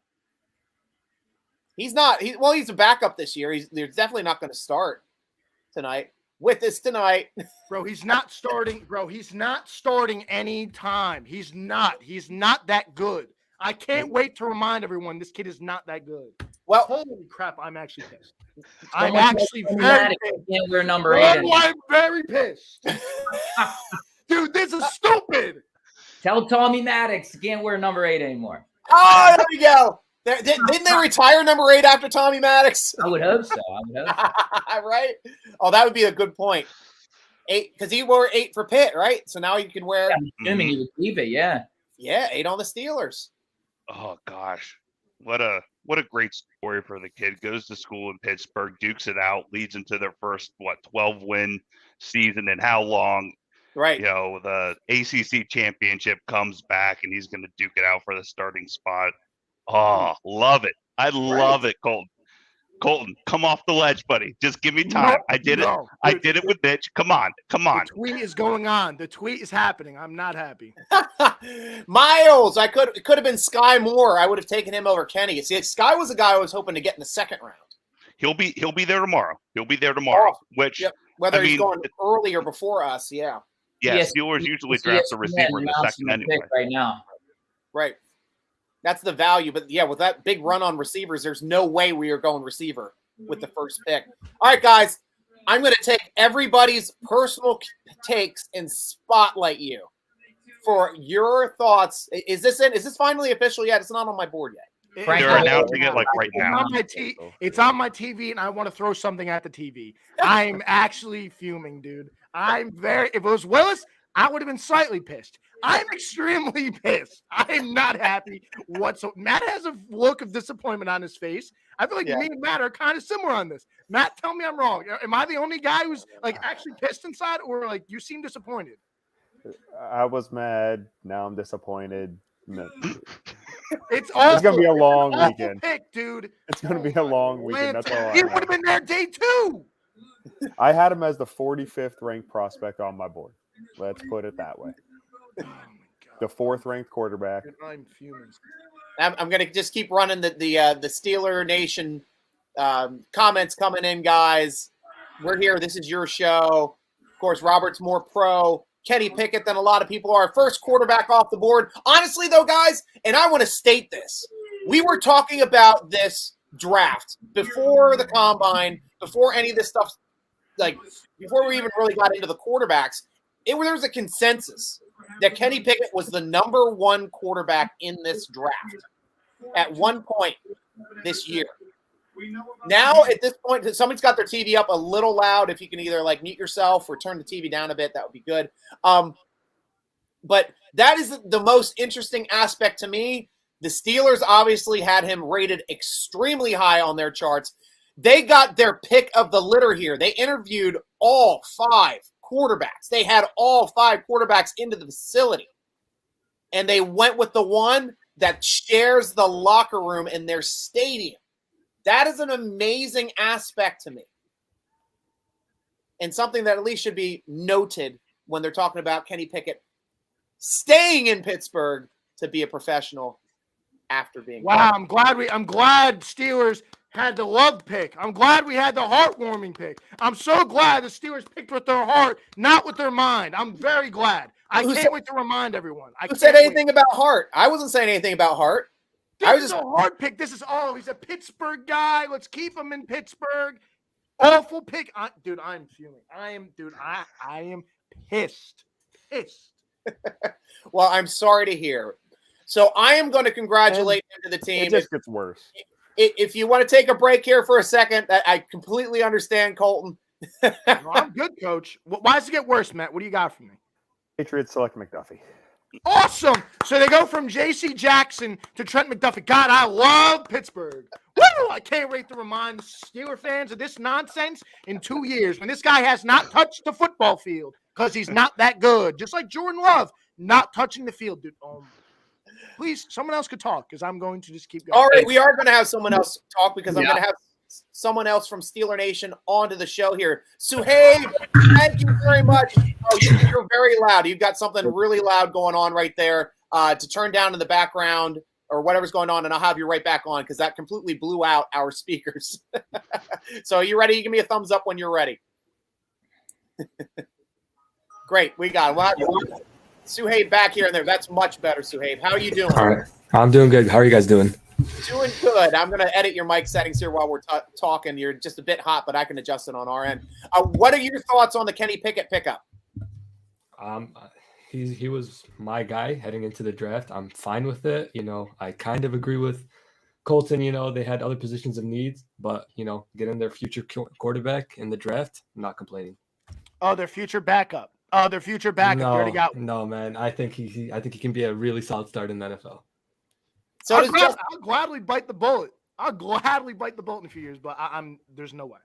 Speaker 1: He's not. He's a backup this year. They're definitely not going to start tonight. With us tonight,
Speaker 4: bro. He's not starting, bro. He's not starting any time. He's not. He's not that good. I can't wait to remind everyone this kid is not that good.
Speaker 1: Well,
Speaker 4: holy crap, I'm actually pissed. I'm actually very pissed.
Speaker 5: Can't wear number 8.
Speaker 4: I'm very pissed. Dude, this is stupid.
Speaker 5: Tell Tommy Maddox he can't wear number 8 anymore.
Speaker 1: Oh, there we go. Didn't they retire number 8 after Tommy Maddox?
Speaker 5: I would hope so.
Speaker 1: Right? Oh, that would be a good point. 8, because he wore 8 for Pitt, right? So now you can wear.
Speaker 5: I'm assuming he would keep it. Yeah.
Speaker 1: Yeah, 8 on the Steelers.
Speaker 2: Oh gosh, what a great story for the kid. Goes to school in Pittsburgh, dukes it out, leads into their first 12-win season in how long?
Speaker 1: Right.
Speaker 2: You know, the ACC championship comes back, and he's going to duke it out for the starting spot. Oh, love it. I love it, Colton. Colton, come off the ledge, buddy. Just give me time. I did it. I did it with Mitch. Come on. The
Speaker 4: tweet is going on. The tweet is happening. I'm not happy.
Speaker 1: Miles, it could have been Skye Moore. I would have taken him over Kenny. See, Skye was a guy I was hoping to get in the second round.
Speaker 2: He'll be there tomorrow.
Speaker 1: Whether he's going early or before us, yeah.
Speaker 2: Yeah, Steelers usually draft a receiver in the second anyway.
Speaker 5: Right now.
Speaker 1: Right. That's the value. But, yeah, with that big run on receivers, there's no way we are going receiver with the first pick. All right, guys, I'm going to take everybody's personal takes and spotlight you for your thoughts. Is this finally official yet? It's not on my board yet.
Speaker 2: They're announcing it like right now.
Speaker 4: It's on my TV, and I want to throw something at the TV. I'm actually fuming, dude. If it was Willis, I would have been slightly pissed. I'm extremely pissed. I'm not happy whatsoever. Matt has a look of disappointment on his face. I feel like me and Matt are kind of similar on this. Matt, tell me I'm wrong. Am I the only guy who's like actually pissed inside, or like you seem disappointed?
Speaker 3: I was mad. Now I'm disappointed. No.
Speaker 4: It's gonna
Speaker 3: be a long weekend,
Speaker 4: pick, dude.
Speaker 3: It's gonna be a long weekend. That's all.
Speaker 4: He would have been there day 2.
Speaker 3: I had him as the 45th ranked prospect on my board. Let's put it that way. Oh my God. The 4th ranked quarterback.
Speaker 4: I'm fuming.
Speaker 1: I'm going to just keep running the Steeler Nation comments coming in, guys. We're here. This is your show. Of course, Robert's more pro. Kenny Pickett than a lot of people are. First quarterback off the board. Honestly, though, guys, and I want to state this, we were talking about this draft before the combine, before any of this stuff, like before we even really got into the quarterbacks. There was a consensus that Kenny Pickett was the number one quarterback in this draft at one point this year. Now, at this point, somebody's got their TV up a little loud. If you can either like mute yourself or turn the TV down a bit, that would be good. But that is the most interesting aspect to me. The Steelers obviously had him rated extremely high on their charts. They got their pick of the litter here. They interviewed all 5 quarterbacks. They had all 5 quarterbacks into the facility. And they went with the one that shares the locker room in their stadium. That is an amazing aspect to me. And something that at least should be noted when they're talking about Kenny Pickett staying in Pittsburgh to be a professional after being.
Speaker 4: Wow, I'm glad Steelers had the love pick. I'm glad we had the heartwarming pick. I'm so glad the Steelers picked with their heart, not with their mind. I'm very glad. I can't wait to remind everyone.
Speaker 1: Who said anything about heart? I wasn't saying anything about heart.
Speaker 4: This is a hard pick. This is he's a Pittsburgh guy. Let's keep him in Pittsburgh. Awful pick. Dude, I'm fuming. I am pissed.
Speaker 1: Well, I'm sorry to hear. So I am going to congratulate him to the team.
Speaker 3: It just gets worse.
Speaker 1: If you want to take a break here for a second, I completely understand, Colton.
Speaker 4: No, I'm good, Coach. Why does it get worse, Matt? What do you got for me?
Speaker 3: Patriots select McDuffie.
Speaker 4: Awesome. So they go from J.C. Jackson to Trent McDuffie. God, I love Pittsburgh. Woo! I can't wait to remind Steeler fans of this nonsense in 2 years when this guy has not touched the football field because he's not that good. Just like Jordan Love, not touching the field, dude. Please, someone else could talk because I'm going to just keep going.
Speaker 1: All right, we are going to have someone else talk because I'm going to have someone else from Steeler Nation onto the show here. Suhaib, thank you very much. Oh, you're very loud. You've got something really loud going on right there to turn down in the background or whatever's going on, and I'll have you right back on because that completely blew out our speakers. So are you ready? You give me a thumbs up when you're ready. Great, we got it. Suhaib back here and there. That's much better, Suhaib. How are you doing?
Speaker 6: All right. I'm doing good. How are you guys doing?
Speaker 1: Doing good. I'm going to edit your mic settings here while we're talking. You're just a bit hot, but I can adjust it on our end. What are your thoughts on the Kenny Pickett pickup?
Speaker 6: He was my guy heading into the draft. I'm fine with it. I kind of agree with Colton. They had other positions of needs, but, getting their future quarterback in the draft, I'm not complaining.
Speaker 4: Oh, their future backup.
Speaker 6: No, man. I think he can be a really solid start in the NFL.
Speaker 4: So I'll gladly bite the bullet. I'll gladly bite the bullet in a few years, but there's no way.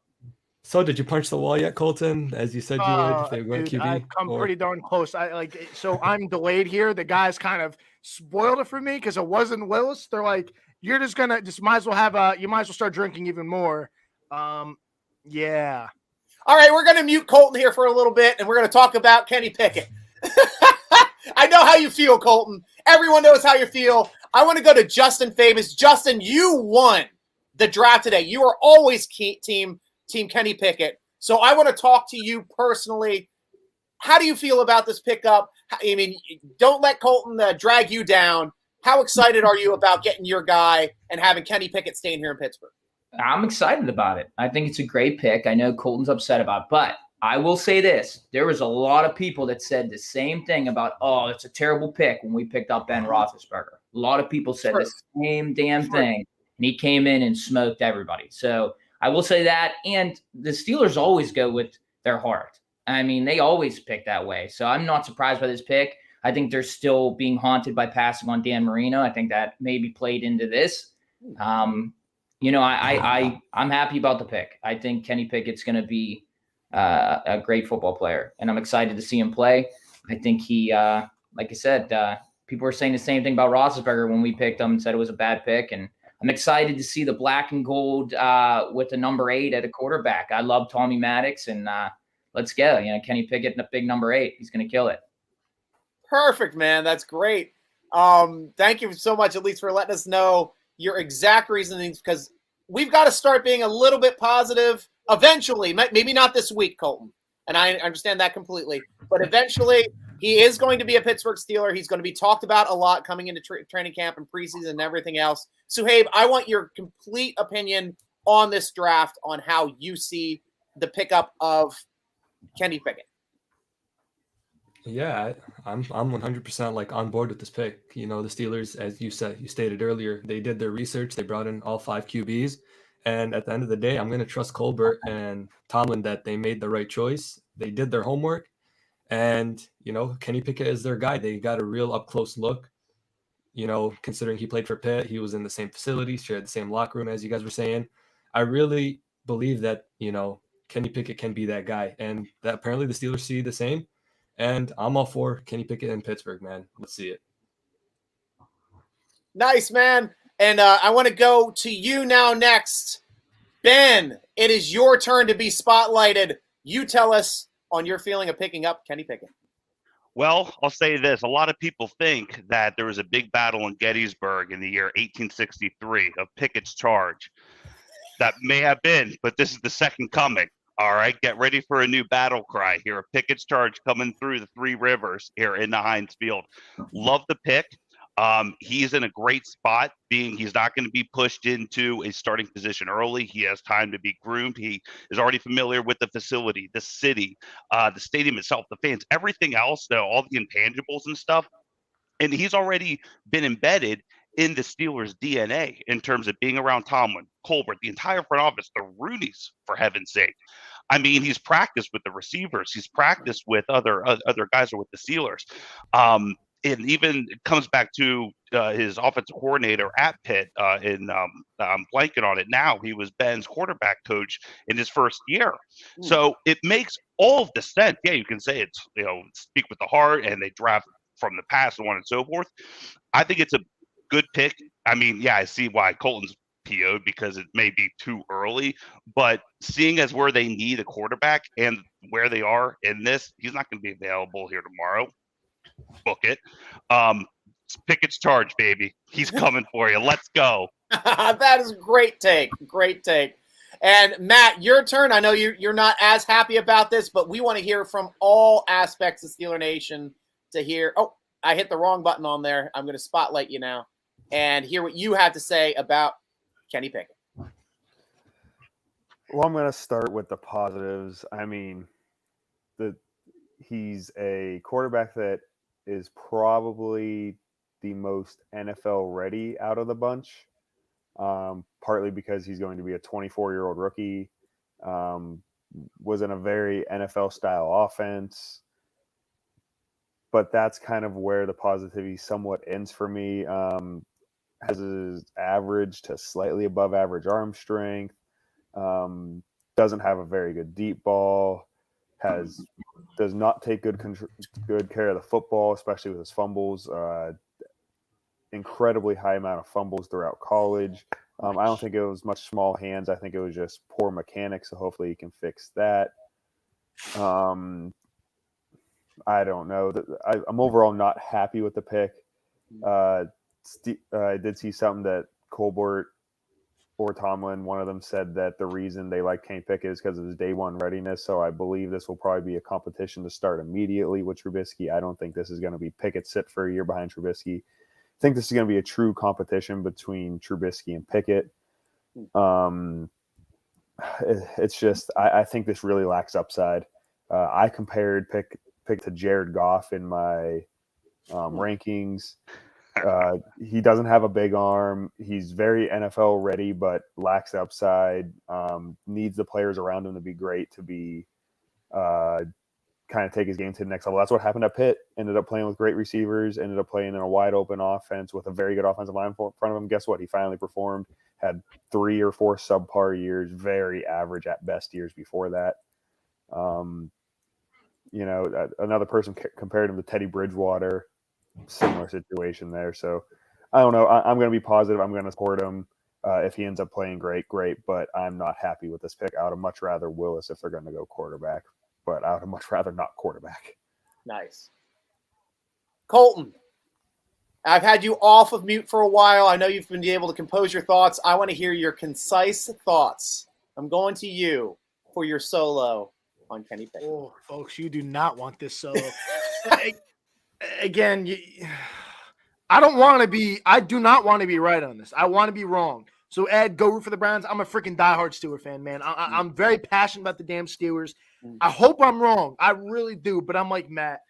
Speaker 6: So did you punch the wall yet, Colton? As you said you would if they went QB?
Speaker 4: I've come pretty darn close. So I'm delayed here. The guys kind of spoiled it for me because it wasn't Willis. They're like, you're just gonna might as well start drinking even more. Yeah.
Speaker 1: All right, we're gonna mute Colton here for a little bit, and we're gonna talk about Kenny Pickett. I know how you feel, Colton. Everyone knows how you feel. I want to go to Justin Fabus. Justin, you won the draft today. You are always team Kenny Pickett. So I want to talk to you personally. How do you feel about this pickup? I mean, don't let Colton drag you down. How excited are you about getting your guy and having Kenny Pickett staying here in Pittsburgh?
Speaker 5: I'm excited about it. I think it's a great pick. I know Colton's upset about it, but I will say this. There was a lot of people that said the same thing about, it's a terrible pick when we picked up Ben Roethlisberger. A lot of people said the same damn thing, and he came in and smoked everybody. So I will say that, and the Steelers always go with their heart. I mean, they always pick that way. So I'm not surprised by this pick. I think they're still being haunted by passing on Dan Marino. I think that maybe played into this. I'm happy about the pick. I think Kenny Pickett's going to be a great football player, and I'm excited to see him play. I think he, like I said, people were saying the same thing about Roethlisberger when we picked him and said it was a bad pick, and I'm excited to see the black and gold with the number 8 at a quarterback. I love Tommy Maddox, and let's go. Kenny Pickett in a big number 8. He's going to kill it.
Speaker 1: Perfect, man. That's great. Thank you so much, at least, for letting us know your exact reasonings, because we've got to start being a little bit positive eventually. Maybe not this week, Colton, and I understand that completely. But eventually, He is going to be a Pittsburgh Steeler. He's going to be talked about a lot coming into training camp and preseason and everything else. Suhaib, I want your complete opinion on this draft, on how you see the pickup of Kenny Pickett.
Speaker 6: Yeah, I'm 100% like on board with this pick. You know, the Steelers, as you stated earlier, they did their research. They brought in all 5 QBs. And at the end of the day, I'm going to trust Colbert and Tomlin that they made the right choice. They did their homework. And, you know, Kenny Pickett is their guy. They got a real up-close look. You know, considering he played for Pitt, he was in the same facility, shared the same locker room, as you guys were saying. I really believe that, you know, Kenny Pickett can be that guy. And that apparently the Steelers see the same. And I'm all for Kenny Pickett in Pittsburgh, man. Let's see it.
Speaker 1: Nice, man. And I want to go to you now next. Ben, it is your turn to be spotlighted. You tell us on your feeling of picking up Kenny Pickett.
Speaker 2: Well, I'll say this. A lot of people think that there was a big battle in Gettysburg in the year 1863 of Pickett's charge. That may have been, but this is the second coming. All right, get ready for a new battle cry here. A Pickett's charge coming through the Three Rivers here in the Heinz Field. Love the pick. He's in a great spot, being he's not going to be pushed into a starting position early. He has time to be groomed. He is already familiar with the facility, the city, the stadium itself, the fans, everything else, all the intangibles and stuff. And he's already been embedded in the Steelers' DNA in terms of being around Tomlin, Colbert, the entire front office, the Rooneys, for heaven's sake. I mean, he's practiced with the receivers. He's practiced with other guys or with the Steelers. It even comes back to his offensive coordinator at Pitt. I'm blanking on it now. He was Ben's quarterback coach in his first year. So it makes all of the sense. Yeah, you can say it's, you know, speak with the heart, and they draft from the past, so on and so forth. I think it's a good pick. I mean, yeah, I see why Colton's PO'd, because it may be too early, but seeing as where they need a quarterback and where they are in this, he's not going to be available here tomorrow. Book it. Pickett's charge, baby. He's coming for you. Let's go.
Speaker 1: That is a great take. Great take. And Matt, your turn. I know you're not as happy about this, but we want to hear from all aspects of Steeler Nation to hear. Oh, I hit the wrong button on there. I'm going to spotlight you now and hear what you have to say about Kenny Pickett.
Speaker 3: Well, I'm going to start with the positives. I mean, he's a quarterback that is probably the most NFL ready out of the bunch, partly because he's going to be a 24-year-old rookie, was in a very NFL-style offense. But that's kind of where the positivity somewhat ends for me. Has his average to slightly above average arm strength, doesn't have a very good deep ball, does not take good care of the football, especially with his fumbles. Incredibly high amount of fumbles throughout college. I don't think it was much small hands. I think it was just poor mechanics. So hopefully he can fix that. I don't know. I'm overall not happy with the pick. I did see something that Colbert or Tomlin, one of them, said that the reason they like Kenny Pickett is because of his day one readiness. So I believe this will probably be a competition to start immediately with Trubisky. I don't think this is going to be Pickett sit for a year behind Trubisky. I think this is going to be a true competition between Trubisky and Pickett. It's just I think this really lacks upside. I compared Pick to Jared Goff in my rankings. He doesn't have a big arm. He's very NFL ready, but lacks upside. Needs the players around him to be great, to be kind of take his game to the next level. That's what happened at Pitt. Ended up playing with great receivers, ended up playing in a wide open offense with a very good offensive line in front of him. Guess what? He finally performed, had 3 or 4 subpar years, very average at best years before that. Another person compared him to Teddy Bridgewater. Similar situation there. So I don't know. I'm going to be positive. I'm going to support him. If he ends up playing great, but I'm not happy with this pick. I would have much rather Willis if they're going to go quarterback, but I would have much rather not quarterback.
Speaker 1: Nice. Colton, I've had you off of mute for a while. I know you've been able to compose your thoughts. I want to hear your concise thoughts. I'm going to you for your solo on Kenny Pickett.
Speaker 4: Oh, folks, you do not want this solo. Again, I do not want to be right on this. I want to be wrong. So Ed, go root for the Browns. I'm a freaking diehard Steeler fan, man. I'm very passionate about the damn Steelers. I hope I'm wrong. I really do. But I'm like, Matt,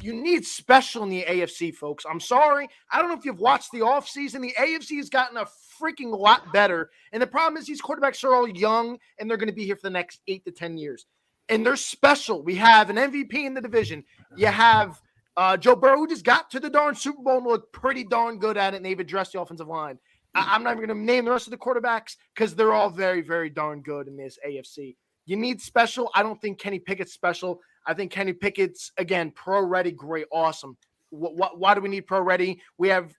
Speaker 4: you need special in the AFC, folks. I'm sorry. I don't know if you've watched the offseason. The AFC has gotten a freaking lot better. And the problem is these quarterbacks are all young, and they're going to be here for the next 8 to 10 years. And they're special. We have an MVP in the division. You have Joe Burrow, who just got to the darn Super Bowl and looked pretty darn good at it, and they've addressed the offensive line. I'm not even going to name the rest of the quarterbacks because they're all very, very darn good in this AFC. You need special. I don't think Kenny Pickett's special. I think Kenny Pickett's, again, pro-ready, great, awesome. Why do we need pro-ready? We have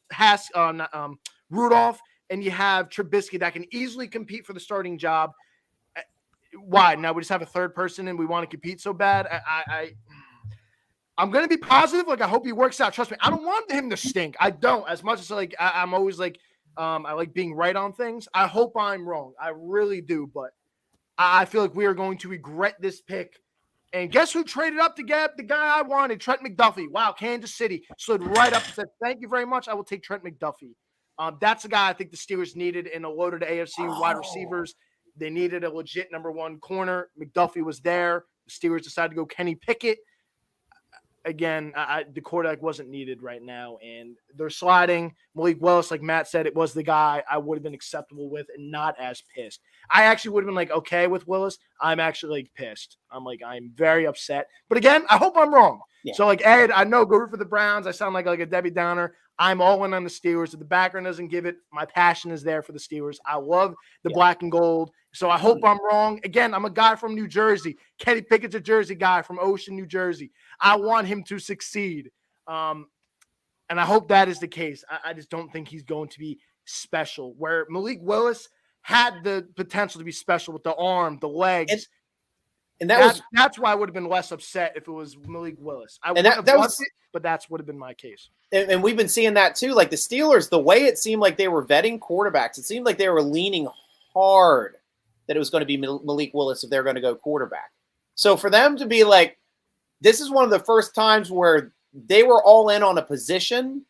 Speaker 4: Rudolph, and you have Trubisky that can easily compete for the starting job. Why? Now we just have a third person and we want to compete so bad? I'm going to be positive. Like, I hope he works out. Trust me. I don't want him to stink. I don't. As much as like I'm always like, I like being right on things. I hope I'm wrong. I really do. But I feel like we are going to regret this pick. And guess who traded up to get the guy I wanted, Trent McDuffie? Wow, Kansas City slid right up and said, thank you very much. I will take Trent McDuffie. That's a guy I think the Steelers needed in a loaded AFC wide receivers. They needed a legit number one corner. McDuffie was there. The Steelers decided to go Kenny Pickett. Again, the quarterback wasn't needed right now, and they're sliding. Malik Willis, like Matt said, it was the guy I would have been acceptable with and not as pissed. I actually would have been like okay with Willis. I'm actually like pissed. I'm very upset. But again, I hope I'm wrong. Yeah. So like Ed, I know go root for the Browns. I sound like a Debbie Downer. I'm all in on the Steelers. If the background doesn't give it, my passion is there for the Steelers. I love the black and gold. So I hope I'm wrong. Again, I'm a guy from New Jersey. Kenny Pickett's a Jersey guy from Ocean, New Jersey. I want him to succeed. And I hope that is the case. I just don't think he's going to be special. Where Malik Willis had the potential to be special with the arm, the legs. And that's why I would have been less upset if it was Malik Willis. I would have loved it, but that's would have been my case.
Speaker 1: And we've been seeing that too. Like the Steelers, the way it seemed like they were vetting quarterbacks, it seemed like they were leaning hard that it was going to be Malik Willis if they're going to go quarterback. So for them to be like, this is one of the first times where they were all in on a position,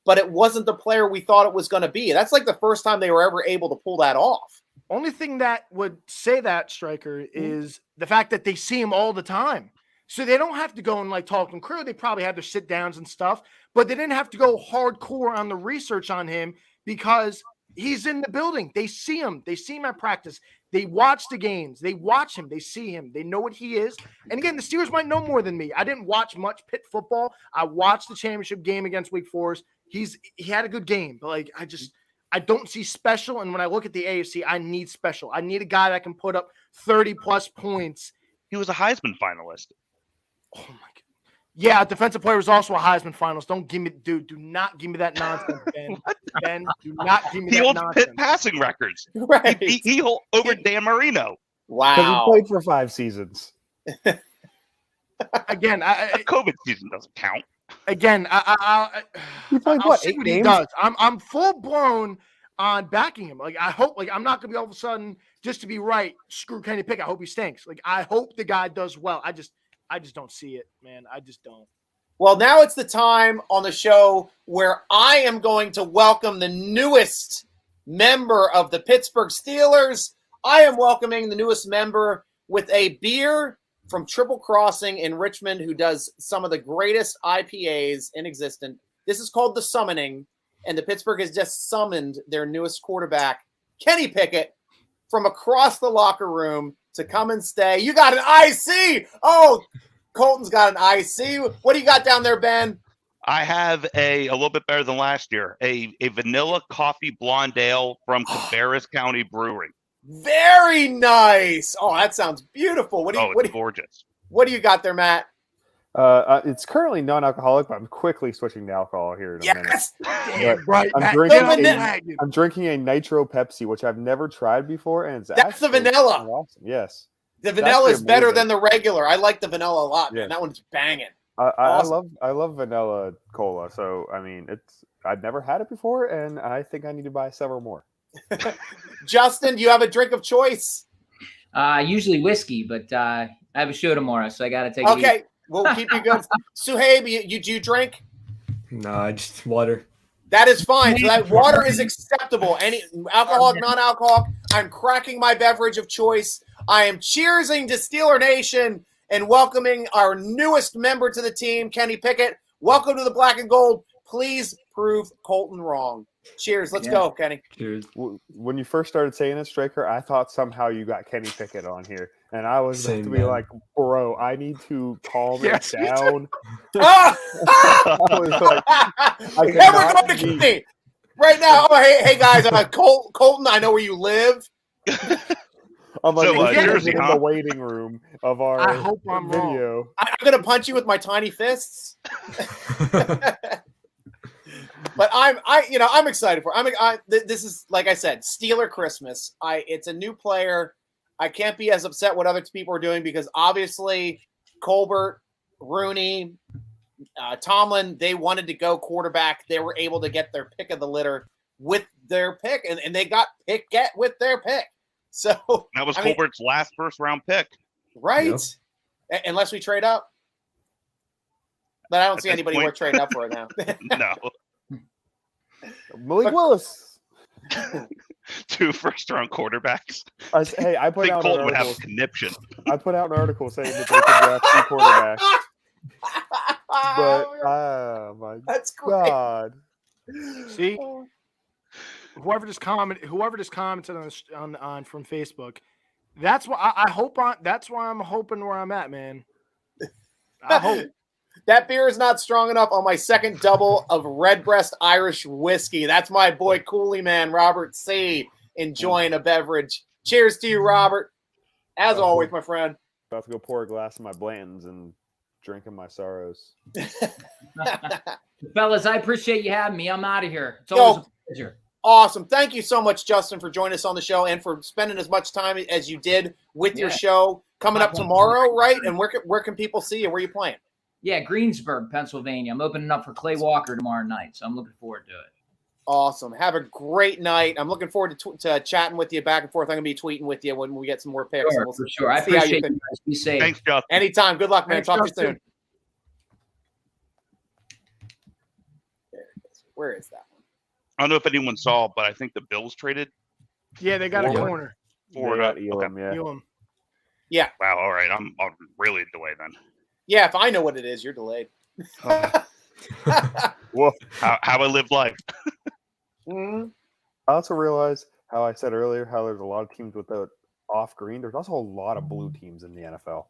Speaker 1: but it wasn't the player we thought it was going to be. That's like the first time they were ever able to pull that off.
Speaker 4: Only thing that would say that, Stryker, is the fact that they see him all the time. So they don't have to go and like talk to him. Clearly, they probably had their sit downs and stuff, but they didn't have to go hardcore on the research on him because he's in the building. They see him. They see him at practice. They watch the games. They watch him. They see him. They know what he is. And again, the Steelers might know more than me. I didn't watch much Pitt football. I watched the championship game against Wake Forest. He had a good game, but like I don't see special. And when I look at the AFC, I need special. I need a guy that can put up 30-plus points.
Speaker 2: He was a Heisman finalist.
Speaker 4: Oh, my God. Yeah, defensive player was also a Heisman finalist. Don't give me – dude, do not give me that nonsense, Ben. Ben, do not give me that nonsense.
Speaker 2: He holds Pitt passing records.
Speaker 1: Right.
Speaker 2: He over Dan Marino.
Speaker 1: Wow.
Speaker 3: Because he played for 5 seasons.
Speaker 4: Again,
Speaker 2: a COVID season doesn't count.
Speaker 4: Again,
Speaker 3: He played
Speaker 4: I'll
Speaker 3: what,
Speaker 4: see
Speaker 3: 8
Speaker 4: what
Speaker 3: games?
Speaker 4: he does. I'm full blown on backing him. Like I hope, like I'm not gonna be all of a sudden just to be right. Screw Kenny Pickett. I hope he stinks. Like I hope the guy does well. I just don't see it, man. I just don't.
Speaker 1: Well, now it's the time on the show where I am going to welcome the newest member of the Pittsburgh Steelers. I am welcoming the newest member with a beer from Triple Crossing in Richmond, who does some of the greatest IPAs in existence. This is called The Summoning, and the Pittsburgh has just summoned their newest quarterback, Kenny Pickett, from across the locker room to come and stay. You got an IC! Oh, Colton's got an IC. What do you got down there, Ben?
Speaker 2: I have a little bit better than last year, a vanilla coffee blonde ale from Cabarrus County Brewery.
Speaker 1: Very nice. Oh, that sounds beautiful.
Speaker 2: Gorgeous.
Speaker 1: What do you got there, Matt?
Speaker 3: It's currently non-alcoholic, but I'm quickly switching to alcohol here in a minute.
Speaker 4: Damn, right.
Speaker 3: I'm drinking a Nitro Pepsi, which I've never tried before, and
Speaker 1: that's the vanilla.
Speaker 3: Awesome. Yes,
Speaker 1: the vanilla is better than the regular. I like the vanilla a lot, man. Yeah. That one's banging.
Speaker 3: Awesome. I love vanilla cola. So I mean, I've never had it before, and I think I need to buy several more.
Speaker 1: Justin, do you have a drink of choice?
Speaker 5: Usually whiskey, but I have a show tomorrow, so I got to take it easy.
Speaker 1: We'll keep you good. Suhaib, you drink?
Speaker 6: Nah, just water.
Speaker 1: That is fine. So that water is acceptable. Any alcoholic, non-alcoholic. I'm cracking my beverage of choice. I am cheersing to Steeler Nation and welcoming our newest member to the team, Kenny Pickett. Welcome to the Black and Gold. Please prove Colton wrong. Cheers. Let's go, Kenny.
Speaker 6: Cheers.
Speaker 3: When you first started saying it, Stryker, I thought somehow you got Kenny Pickett on here. And I was about to be like, bro, I need to calm it down.
Speaker 1: I was like, and we're going to Kenny right now. Oh, hey guys, Colton, I know where you live.
Speaker 3: I'm like,
Speaker 2: So,
Speaker 3: Jersey, in the waiting room of our
Speaker 4: I hope I'm
Speaker 3: video.
Speaker 4: wrong.
Speaker 1: I'm going to punch you with my tiny fists. But I'm excited for it. This is, like I said, Steeler Christmas. It's a new player. I can't be as upset what other people are doing because obviously Colbert, Rooney, Tomlin, they wanted to go quarterback. They were able to get their pick of the litter with their pick, and they got get with their pick. So
Speaker 2: that was Colbert's last first-round pick.
Speaker 1: Right? Yep. Unless we trade up. But I don't see anybody worth trading up for now.
Speaker 2: No.
Speaker 3: Malik Willis.
Speaker 2: 2 first-round quarterbacks.
Speaker 3: I put out
Speaker 2: Colton
Speaker 3: an
Speaker 2: would have
Speaker 3: article.
Speaker 2: a conniption.
Speaker 3: I put out an article saying that they could draft 2 quarterbacks. But my
Speaker 1: That's great.
Speaker 3: God.
Speaker 4: See, whoever just commented on from Facebook, that's why I hope on. That's why I'm hoping where I'm at, man. I hope.
Speaker 1: That beer is not strong enough on my second double of Redbreast Irish whiskey. That's my boy Coolie Man, Robert C., enjoying a beverage. Cheers to you, Robert. As always, my friend.
Speaker 3: About to go pour a glass of my Blantons and drinking my sorrows.
Speaker 5: Fellas, I appreciate you having me. I'm out of here. It's always a pleasure.
Speaker 1: Awesome. Thank you so much, Justin, for joining us on the show and for spending as much time as you did with your show. Coming up tomorrow, right? And where can people see you? Where are you playing?
Speaker 5: Yeah, Greensburg, Pennsylvania. I'm opening up for Clay Walker tomorrow night, so I'm looking forward to it.
Speaker 1: Awesome. Have a great night. I'm looking forward to chatting with you back and forth. I'm going to be tweeting with you when we get some more picks.
Speaker 5: Sure, for sure. I appreciate you guys. Be safe.
Speaker 2: Thanks, Justin.
Speaker 1: Anytime. Good luck, man.
Speaker 4: Thanks,
Speaker 1: Talk
Speaker 4: Justin.
Speaker 1: to you soon. There it is. Where is that one?
Speaker 2: I don't know if anyone saw, but I think the Bills traded
Speaker 4: Yeah, they got a
Speaker 2: Forward.
Speaker 4: corner.
Speaker 2: for
Speaker 3: Elam, yeah.
Speaker 4: Elam.
Speaker 1: Yeah.
Speaker 2: Wow. All right. I'm really delayed then.
Speaker 1: Yeah, if I know what it is, you're delayed.
Speaker 3: Whoa.
Speaker 2: How I live life.
Speaker 1: Mhm.
Speaker 3: I also realized how I said earlier how there's a lot of teams without off green. There's also a lot of blue teams in the NFL.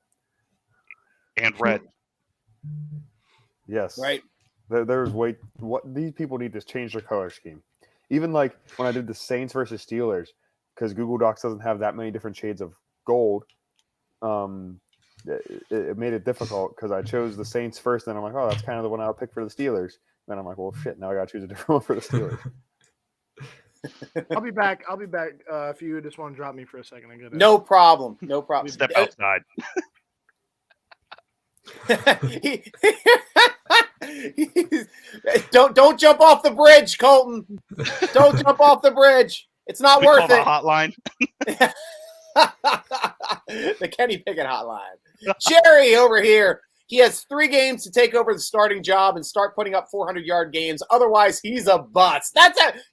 Speaker 2: And red.
Speaker 3: Yes.
Speaker 1: Right.
Speaker 3: There's what these people need to change their color scheme. Even like when I did the Saints versus Steelers, because Google Docs doesn't have that many different shades of gold. It made it difficult because I chose the Saints first, and I'm like, oh, that's kind of the one I'll pick for the Steelers. Then I'm like, well, shit, now I got to choose a different one for the Steelers.
Speaker 4: I'll be back. If you just want to drop me for a second.
Speaker 1: No problem. No problem.
Speaker 2: Step outside.
Speaker 1: Don't jump off the bridge, Colton. Don't jump off the bridge. It's not
Speaker 2: We
Speaker 1: worth
Speaker 2: call
Speaker 1: it.
Speaker 2: the hotline.
Speaker 1: The Kenny Pickett hotline. Jerry over here. He has 3 games to take over the starting job and start putting up 400-yard games. Otherwise, he's a bust.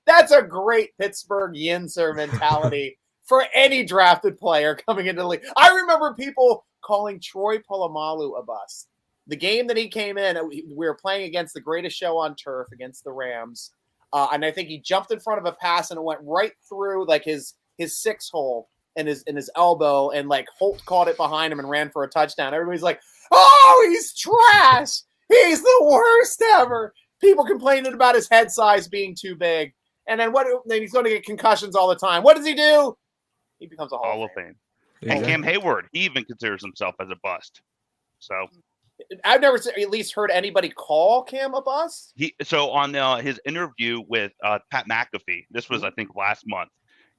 Speaker 1: That's a great Pittsburgh Yinzer mentality for any drafted player coming into the league. I remember people calling Troy Polamalu a bust. The game that he came in, we were playing against the greatest show on turf against the Rams. And I think he jumped in front of a pass and it went right through like his 6 hole and his elbow, and like Holt caught it behind him and ran for a touchdown. Everybody's like, oh, he's trash. He's the worst ever. People complaining about his head size being too big. And then then he's going to get concussions all the time. What does he do? He becomes a Hall of Fame.
Speaker 2: And Cam Hayward, he even considers himself as a bust. So
Speaker 1: I've never at least heard anybody call Cam a bust.
Speaker 2: So on his interview with Pat McAfee, this was I think last month,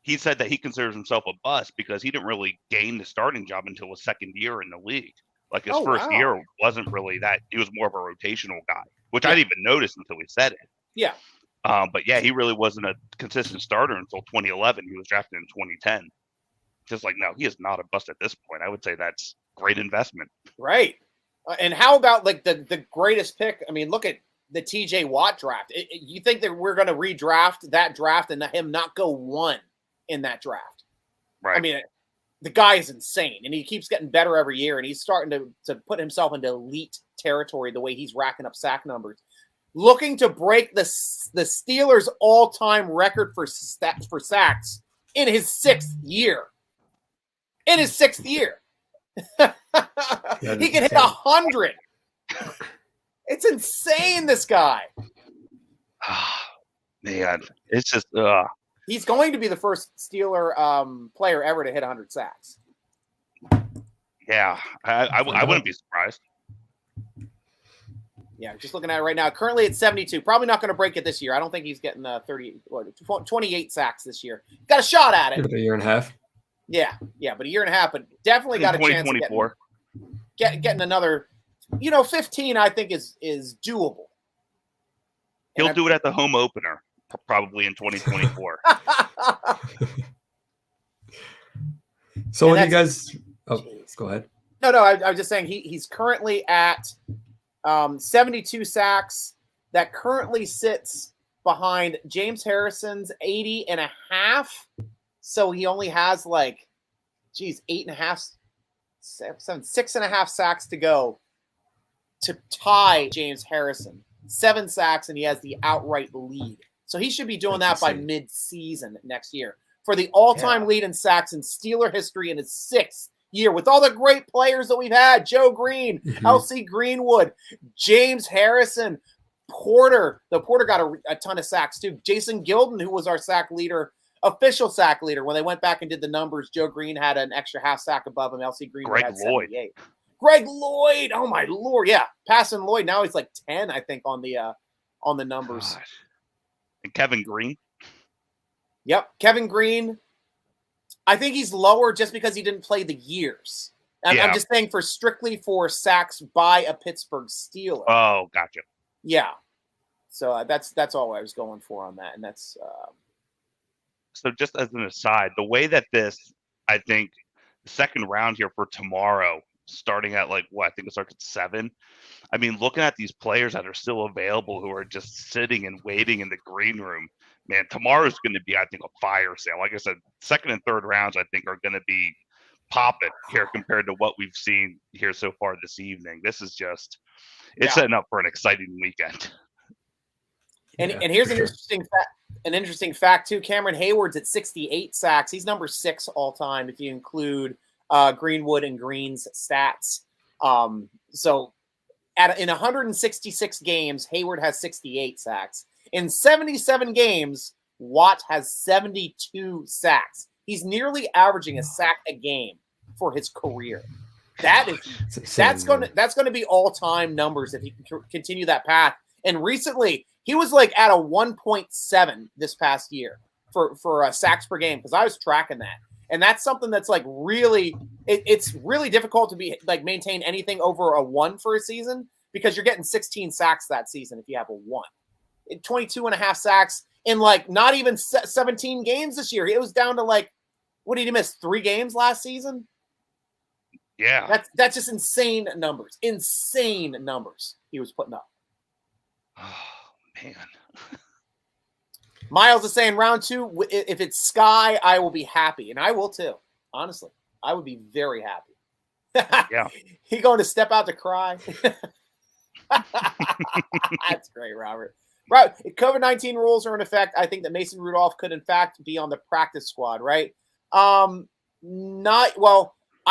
Speaker 2: he said that he considers himself a bust because he didn't really gain the starting job until his second year in the league. Like his first year wasn't really that. He was more of a rotational guy, which I didn't even notice until he said it.
Speaker 1: Yeah.
Speaker 2: But yeah, he really wasn't a consistent starter until 2011. He was drafted in 2010. Just like, no, he is not a bust at this point. I would say that's great investment.
Speaker 1: Right. And how about like the greatest pick? I mean, look at the TJ Watt draft. You think that we're going to redraft that draft and him not go 1 in that draft?
Speaker 2: Right.
Speaker 1: I mean, the guy is insane, and he keeps getting better every year, and he's starting to put himself into elite territory the way he's racking up sack numbers. Looking to break the Steelers' all-time record for sacks in his 6th year. In his 6th year. He can hit 100. It's insane, this guy.
Speaker 2: Man, it's just
Speaker 1: he's going to be the first Steeler player ever to hit 100 sacks.
Speaker 2: Yeah, I wouldn't be surprised.
Speaker 1: Yeah, just looking at it right now. Currently at 72. Probably not going to break it this year. I don't think he's getting 28 sacks this year. Got a shot at it.
Speaker 6: A year and a half.
Speaker 1: Yeah, but a year and a half, but definitely got a chance of getting another, 15, I think is doable.
Speaker 2: He'll do it at the home opener, probably in 2024.
Speaker 6: So what do you guys go ahead.
Speaker 1: No, I was just saying he's currently at 72 sacks. That currently sits behind James Harrison's 80 and a half. So he only has 8.5, 7, 6.5 sacks to go to tie James Harrison. 7 sacks, and he has the outright lead. So he should be doing that by mid-season next year for the all-time lead in sacks in Steeler history in his 6th year with all the great players that we've had. Joe Green, L.C. Greenwood, James Harrison, Porter. The Porter got a ton of sacks too. Jason Gilden, who was our sack leader, official sack leader. When they went back and did the numbers, Joe Green had an extra half sack above him. L.C. Greenwood had 78. Greg Lloyd. Oh my Lord. Yeah. Passing Lloyd. Now he's 10, I think, on the numbers.
Speaker 2: Gosh. And Kevin Green.
Speaker 1: Yep. Kevin Green. I think he's lower just because he didn't play the years. I'm just saying strictly for sacks by a Pittsburgh Steeler.
Speaker 2: Oh, gotcha.
Speaker 1: Yeah. So that's all I was going for on that. And that's
Speaker 2: so just as an aside, the way that I think the second round here for tomorrow, starting at I think it starts at 7. I mean, looking at these players that are still available who are just sitting and waiting in the green room, man, tomorrow's going to be, I think, a fire sale. Like I said, second and third rounds, I think, are going to be popping here compared to what we've seen here so far this evening. This is just, it's setting up for an exciting weekend.
Speaker 1: And here's an interesting fact too. Cameron Hayward's at 68 sacks. He's number 6 all time if you include Greenwood and Green's stats. So in 166 games, Hayward has 68 sacks. In 77 games, Watt has 72 sacks. He's nearly averaging a sack a game for his career. That's going to be all-time numbers if he can continue that path. And recently, he was at a 1.7 this past year for sacks per game because I was tracking that. And that's something that's really it's really difficult to be maintain anything over a 1 for a season because you're getting 16 sacks that season if you have a 1. 22 and a half sacks in not even 17 games this year. It was down to what did he miss? 3 games last season?
Speaker 2: Yeah.
Speaker 1: That's just insane numbers. Insane numbers he was putting up.
Speaker 2: Oh, man.
Speaker 1: Miles is saying round 2, if it's Skye, I will be happy. And I will too. Honestly, I would be very happy.
Speaker 2: Yeah.
Speaker 1: He going to step out to cry. That's great, Robert. Right. COVID-19 rules are in effect. I think that Mason Rudolph could, in fact, be on the practice squad, right? I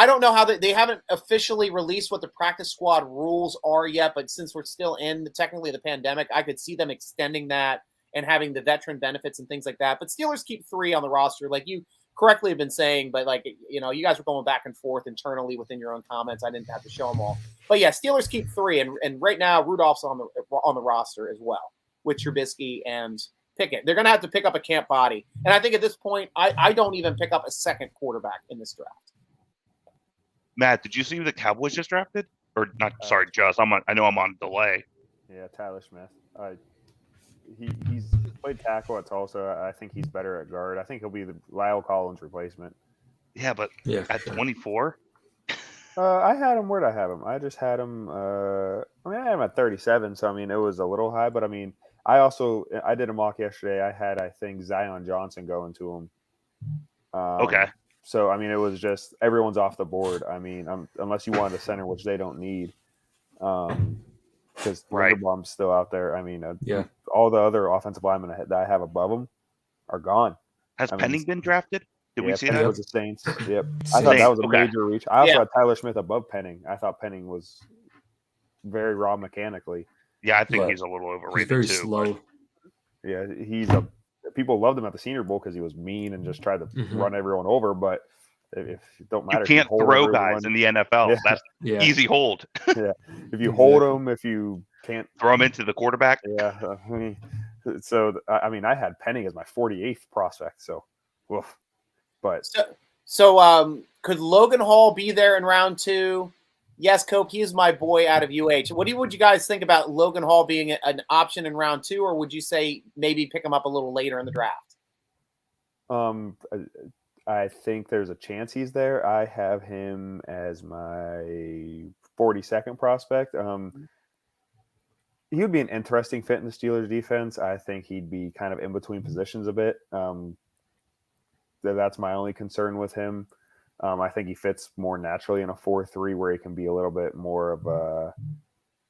Speaker 1: don't know how they haven't officially released what the practice squad rules are yet, but since we're still in technically the pandemic, I could see them extending that and having the veteran benefits and things like that. But Steelers keep 3 on the roster, like you correctly have been saying, but you guys were going back and forth internally within your own comments. I didn't have to show them all. But yeah, Steelers keep 3, and right now Rudolph's on the roster as well with Trubisky and Pickett. They're going to have to pick up a camp body. And I think at this point, I don't even pick up a second quarterback in this draft.
Speaker 3: Matt, did you see who the Cowboys just drafted? Or not? Sorry, Josh. I know I'm on delay.
Speaker 7: Yeah, Tyler Smith. He's played tackle at Tulsa. I think he's better at guard. I think he'll be the Lyle Collins replacement.
Speaker 2: Yeah, but at 24,
Speaker 3: I had him. Where'd I have him? I just had him. I had him at 37. So I mean, it was a little high, but I mean, I did a mock yesterday. I had, I think, Zion Johnson going to him.
Speaker 2: Okay.
Speaker 3: So I mean, it was just everyone's off the board. I mean, unless you wanted a center, which they don't need, because Linderbaum's still out there. I mean, all the other offensive linemen that I have above him are gone.
Speaker 2: Has Penning been drafted? Did we see
Speaker 3: Penning
Speaker 2: that?
Speaker 3: was the Saints. Yep. I thought that was a major reach. I also had Tyler Smith above Penning. I thought Penning was very raw mechanically.
Speaker 2: Yeah, I think he's a little overrated.
Speaker 6: He's very
Speaker 2: too,
Speaker 6: slow.
Speaker 3: Yeah, people loved him at the Senior Bowl because he was mean and just tried to run everyone over. But if it don't matter,
Speaker 2: you can't throw guys in the NFL. That's easy hold.
Speaker 3: If you hold them, if you can't
Speaker 2: throw them into the quarterback.
Speaker 3: Yeah. So I mean, I had Penning as my 48th prospect. So, woof. But
Speaker 1: so could Logan Hall be there in round 2? Yes, Cope, he is my boy out of UH. Would you guys think about Logan Hall being an option in round 2, or would you say maybe pick him up a little later in the draft?
Speaker 3: I think there's a chance he's there. I have him as my 42nd prospect. He would be an interesting fit in the Steelers defense. I think he'd be kind of in between positions a bit. That's my only concern with him. I think he fits more naturally in a 4-3 where he can be a little bit more of a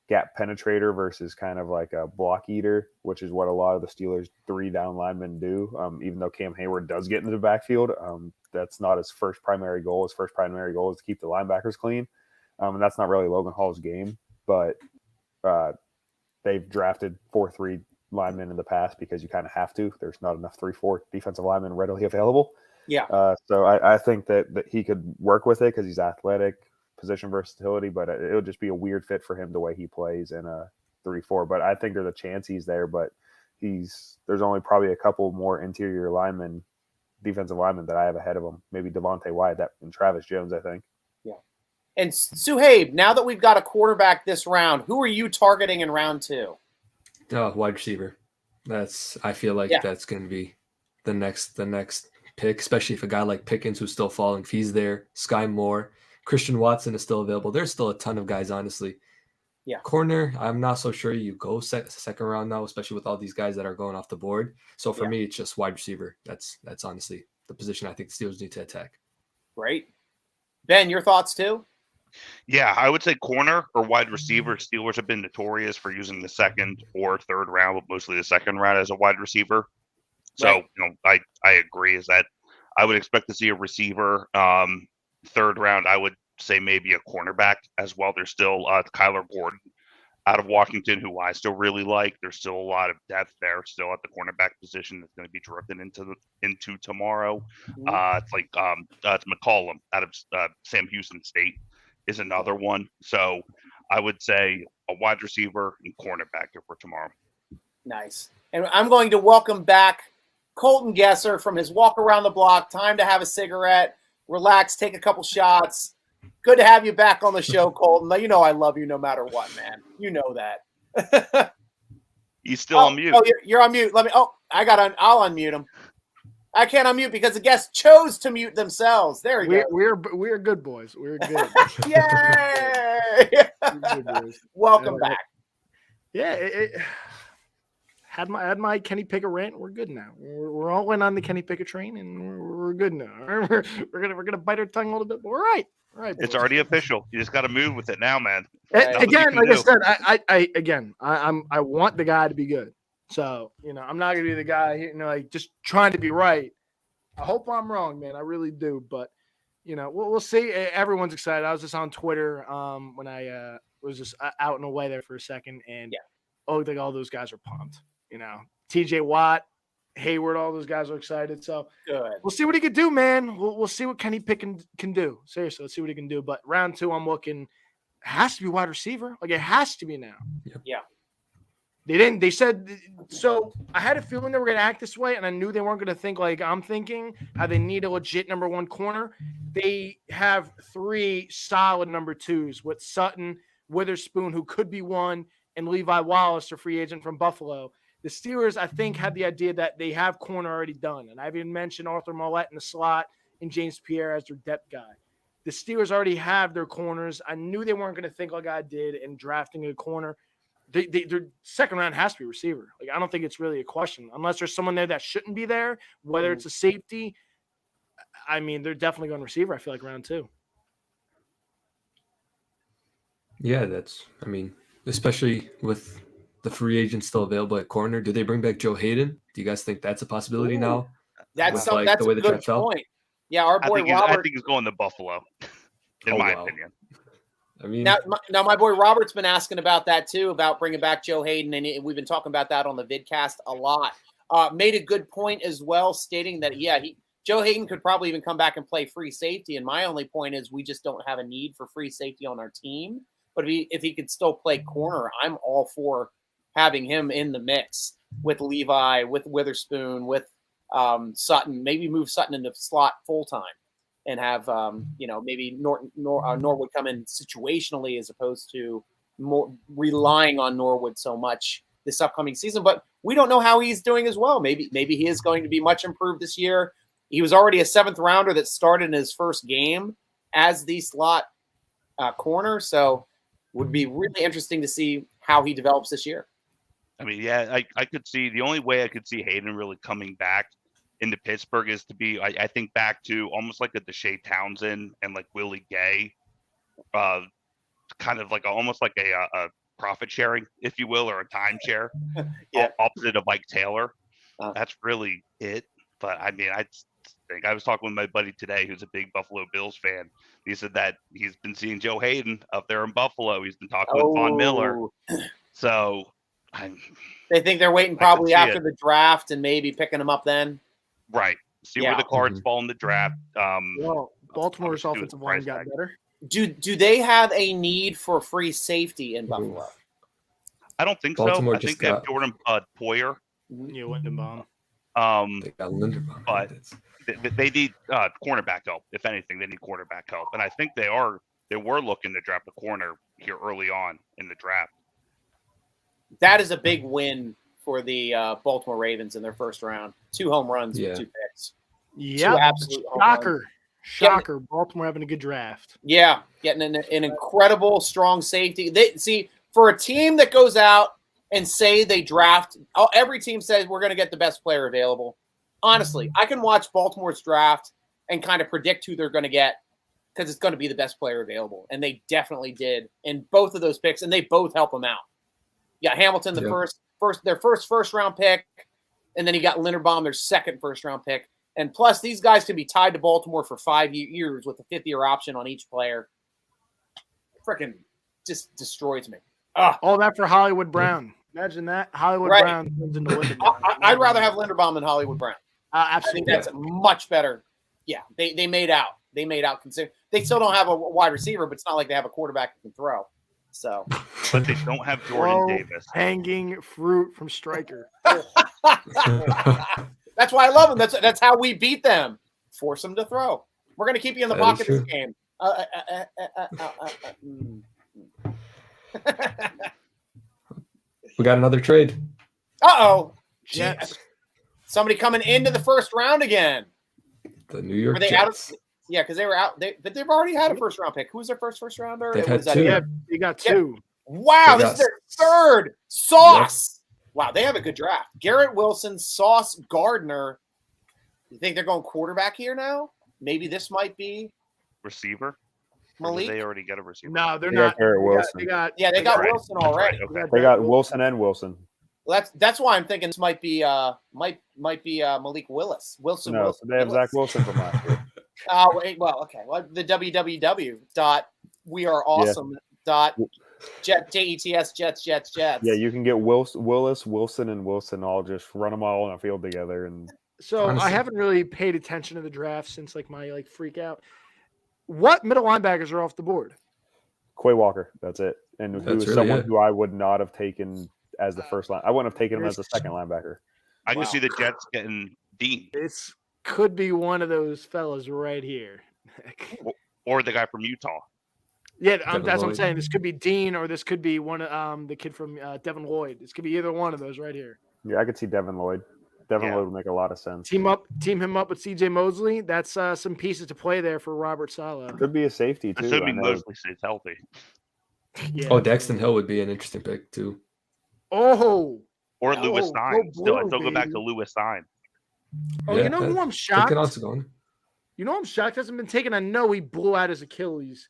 Speaker 3: gap penetrator versus kind of like a block eater, which is what a lot of the Steelers 3-down linemen do. Even though Cam Hayward does get into the backfield, that's not his first primary goal. His first primary goal is to keep the linebackers clean. And that's not really Logan Hall's game, but they've drafted 4-3 linemen in the past because you kind of have to. There's not enough 3-4 defensive linemen readily available.
Speaker 1: Yeah.
Speaker 3: So I think that he could work with it because he's athletic, position versatility, but it'll just be a weird fit for him the way he plays in a 3-4. But I think there's a chance he's there, but there's only probably a couple more interior linemen, defensive linemen that I have ahead of him. Maybe Devontae Wyatt and Travis Jones, I think.
Speaker 1: Yeah. And Suhaib, now that we've got a quarterback this round, who are you targeting in round 2?
Speaker 6: Wide receiver. I feel like that's going to be the next pick, especially if a guy like Pickens, who's still falling, if he's there. Skye Moore, Christian Watson is still available. There's still a ton of guys, honestly.
Speaker 1: Yeah.
Speaker 6: Corner, I'm not so sure you go second round now, especially with all these guys that are going off the board. So for me, it's just wide receiver. That's honestly the position I think the Steelers need to attack.
Speaker 1: Great. Ben, your thoughts too?
Speaker 2: Yeah, I would say corner or wide receiver. Steelers have been notorious for using the second or third round, but mostly the second round as a wide receiver. So, I agree is that I would expect to see a receiver. Third round, I would say maybe a cornerback as well. There's still Kyler Gordon out of Washington, who I still really like. There's still a lot of depth there still at the cornerback position that's going to be drifted into tomorrow. It's McCollum out of Sam Houston State is another one. So I would say a wide receiver and cornerback here for tomorrow.
Speaker 1: Nice. And I'm going to welcome back Colton Gesser from his walk around the block. Time to have a cigarette, relax, take a couple shots. Good to have you back on the show, Colton. You know I love you no matter what, man. You know that.
Speaker 2: He's still on mute.
Speaker 1: Oh, you're on mute. I'll unmute him. I can't unmute because the guests chose to mute themselves. There we go.
Speaker 4: We're good boys. We're good.
Speaker 1: Yay! Welcome back.
Speaker 4: Yeah, had my Kenny Pickett rant. We're good now. We're all in on the Kenny Pickett train, and we're good now. We're gonna bite our tongue a little bit. But we're right. All right.
Speaker 2: It's already official. You just got to move with it now, man.
Speaker 4: Again, like I said, I want the guy to be good. So I'm not gonna be the guy, like just trying to be right. I hope I'm wrong, man. I really do. But we'll see. Everyone's excited. I was just on Twitter when I was just out and away there for a second, and I think all those guys are pumped. TJ Watt, Hayward, all those guys are excited. So
Speaker 1: good. We'll
Speaker 4: see what he can do, man. We'll see what Kenny Pickett can do. Seriously, let's see what he can do. But round 2, I'm looking. It has to be wide receiver. Like it has to be now.
Speaker 1: Yeah.
Speaker 4: They didn't. They said so. I had a feeling they were going to act this way, and I knew they weren't going to think like I'm thinking. How they need a legit number 1 corner. They have 3 solid number 2s with Sutton, Witherspoon, who could be 1, and Levi Wallace, a free agent from Buffalo. The Steelers, I think, had the idea that they have corner already done. And I've even mentioned Arthur Mollett in the slot and James Pierre as their depth guy. The Steelers already have their corners. I knew they weren't going to think like I did in drafting a corner. Their second round has to be receiver. Like, I don't think it's really a question unless there's someone there that shouldn't be there, whether it's a safety. I mean, they're definitely going receiver. I feel like round 2.
Speaker 6: Yeah, especially with the free agent still available at corner. Do they bring back Joe Hayden? Do you guys think that's a possibility now?
Speaker 1: That's
Speaker 6: With,
Speaker 1: that's
Speaker 6: the way
Speaker 1: a
Speaker 6: the
Speaker 1: good
Speaker 6: draft fell?
Speaker 1: point. Yeah, our boy
Speaker 2: I
Speaker 1: Robert.
Speaker 2: think he's going to Buffalo, in my opinion.
Speaker 6: I mean,
Speaker 1: Now, my boy Robert's been asking about that too, about bringing back Joe Hayden, and we've been talking about that on the vidcast a lot. Made a good point as well, stating that Joe Hayden could probably even come back and play free safety. And my only point is we just don't have a need for free safety on our team. But if he could still play corner, I'm all for having him in the mix with Levi, with Witherspoon, with Sutton. Maybe move Sutton into slot full time. And have maybe Norwood come in situationally as opposed to more relying on Norwood so much this upcoming season. But we don't know how he's doing as well. Maybe he is going to be much improved this year. He was already a 7th rounder that started in his first game as the slot corner. So would be really interesting to see how he develops this year.
Speaker 2: I mean, yeah, I could see the only way I could see Hayden really coming back into Pittsburgh is to be, I think, back to almost like a Deshae Townsend and like Willie Gay, kind of like almost like a profit sharing, if you will, or a timeshare, opposite of Mike Taylor. That's really it. But I mean, I think I was talking with my buddy today, who's a big Buffalo Bills fan. He said that he's been seeing Joe Hayden up there in Buffalo. He's been talking with Von Miller. So
Speaker 1: they think they're waiting probably after the draft and maybe picking him up then.
Speaker 2: Right. See where the cards fall in the draft.
Speaker 4: Well, Baltimore's offensive line got better.
Speaker 1: Do they have a need for free safety in Buffalo?
Speaker 2: I don't think
Speaker 6: Baltimore
Speaker 2: so. I think they have Jordan Poyer.
Speaker 4: Yeah, Lindenbaum.
Speaker 2: They
Speaker 6: got Lindenbaum.
Speaker 2: But they need cornerback help. If anything, they need quarterback help. And I think they were looking to draft a corner here early on in the draft.
Speaker 1: That is a big win for the Baltimore Ravens in their first round. 2 home runs with 2 picks.
Speaker 4: Yeah,
Speaker 1: absolute
Speaker 4: shocker. Baltimore having a good draft.
Speaker 1: Yeah, getting an incredible strong safety. They see for a team that goes out and say they draft. Every team says we're going to get the best player available. Honestly, I can watch Baltimore's draft and kind of predict who they're going to get because it's going to be the best player available, and they definitely did in both of those picks, and they both help them out. Yeah, Hamilton, their first round pick, and then you got Linderbaum, their second first round pick. And plus, these guys can be tied to Baltimore for 5 years with a 5th-year option on each player. Freaking just destroys me.
Speaker 4: All that for Hollywood Brown. Imagine that. Hollywood Brown turns into Linderbaum.
Speaker 1: I'd rather have Linderbaum than Hollywood Brown.
Speaker 4: Absolutely.
Speaker 1: I think that's much better. Yeah, they made out. They made out. They still don't have a wide receiver, but it's not like they have a quarterback that can throw. So,
Speaker 2: but they don't have Jordan Davis.
Speaker 4: Hanging fruit from Stryker.
Speaker 1: That's why I love them. That's how we beat them. Force them to throw. We're going to keep you in the pocket this game.
Speaker 6: We got another trade.
Speaker 1: Uh-oh. Jets. Somebody coming into the first round again.
Speaker 6: The New York
Speaker 1: Jets.
Speaker 6: Jets.
Speaker 1: Yeah, because they were out. But they've already had a first round pick. Who was their first rounder?
Speaker 6: They've had 2.
Speaker 4: Yeah, they got 2.
Speaker 1: Wow, this is their third. Sauce. Wow, they have a good draft. Garrett Wilson, Sauce Gardner. You think they're going quarterback here now? Maybe this might be
Speaker 2: receiver.
Speaker 1: Malik.
Speaker 2: They already got a receiver.
Speaker 4: No, they're not.
Speaker 3: Garrett Wilson.
Speaker 1: They got Wilson already.
Speaker 2: Okay.
Speaker 3: They got Wilson and Wilson.
Speaker 1: That's why I'm thinking this might be Malik Willis. Wilson.
Speaker 3: No,
Speaker 1: Wilson,
Speaker 3: so they have
Speaker 1: Willis.
Speaker 3: Zach Wilson from last year.
Speaker 1: Oh, well, okay. Well, the www.weareawesome.jets.
Speaker 3: Yeah, you can get Willis, Wilson, and Wilson all just run them all on a field together. And
Speaker 4: so honestly, I haven't really paid attention to the draft since my freak out. What middle linebackers are off the board?
Speaker 3: Quay Walker, that's it. And who is someone who I would not have taken as the first line. I wouldn't have taken him as the second linebacker.
Speaker 2: I can see the Jets getting Dean.
Speaker 4: This could be one of those fellas right here.
Speaker 2: Or the guy from Utah.
Speaker 4: Yeah, that's what I'm saying. This could be Dean, or this could be one of the kid from Devin Lloyd. This could be either one of those right here.
Speaker 3: Yeah, I could see Devin Lloyd. Devin Lloyd would make a lot of sense.
Speaker 4: Team him up with C.J. Mosley. That's some pieces to play there for Robert Saleh.
Speaker 3: Could be a safety too.
Speaker 2: Assuming Mosley stays healthy.
Speaker 4: Yeah.
Speaker 6: Oh, Daxton Hill would be an interesting pick too.
Speaker 4: Oh.
Speaker 2: Or Lewis Stein.
Speaker 4: Blue,
Speaker 2: Still go back to Lewis Stein.
Speaker 4: Oh, you know who I'm shocked?
Speaker 6: You
Speaker 4: know I'm shocked hasn't been taken. I know he blew out his Achilles.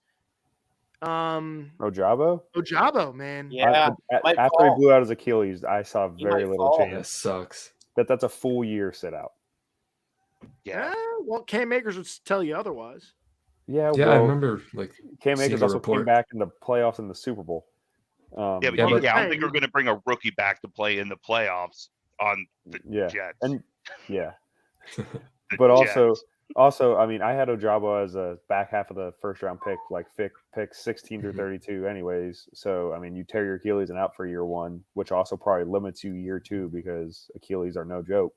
Speaker 3: Ojabo,
Speaker 4: man.
Speaker 1: Yeah.
Speaker 3: After he blew out his Achilles, I saw very little chance.
Speaker 6: That sucks.
Speaker 3: That's a full year sit out.
Speaker 2: Yeah.
Speaker 4: Well, Cam Akers would tell you otherwise.
Speaker 3: Yeah.
Speaker 6: Yeah, I remember
Speaker 3: Cam Akers also came back in the playoffs in the Super Bowl.
Speaker 2: I don't think we're going to bring a rookie back to play in the playoffs on the Jets.
Speaker 3: But also, I mean, I had Ojabo as a back half of the first round pick, like pick 16 through 32 anyways. So, I mean, you tear your Achilles and out for year one, which also probably limits you year two because Achilles are no joke.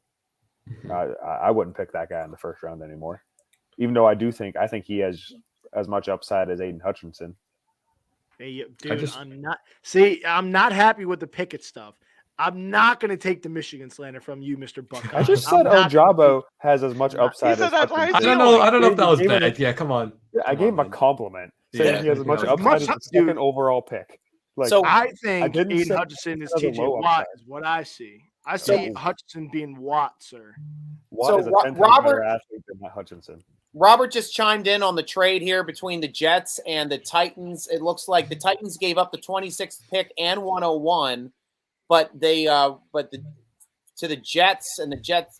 Speaker 3: I wouldn't pick that guy in the first round anymore, even though I think he has as much upside as Aiden Hutchinson.
Speaker 4: Hey, dude, I'm not happy with the Pickett stuff. I'm not going to take the Michigan slander from you, Mr. Buck.
Speaker 3: I just said Ojabo has as much upside as Hutchinson.
Speaker 6: I don't know if that was bad. Yeah, come on.
Speaker 3: I gave him a compliment saying he has as much upside as the second overall pick.
Speaker 4: Like, so I think Aiden Hutchinson is TJ Watt is what I see. I see Hutchinson being Watt, sir.
Speaker 3: Watt is a 10 times better athlete than Hutchinson.
Speaker 1: Robert just chimed in on the trade here between the Jets and the Titans. It looks like the Titans gave up the 26th pick and 101, but to the Jets and the Jets.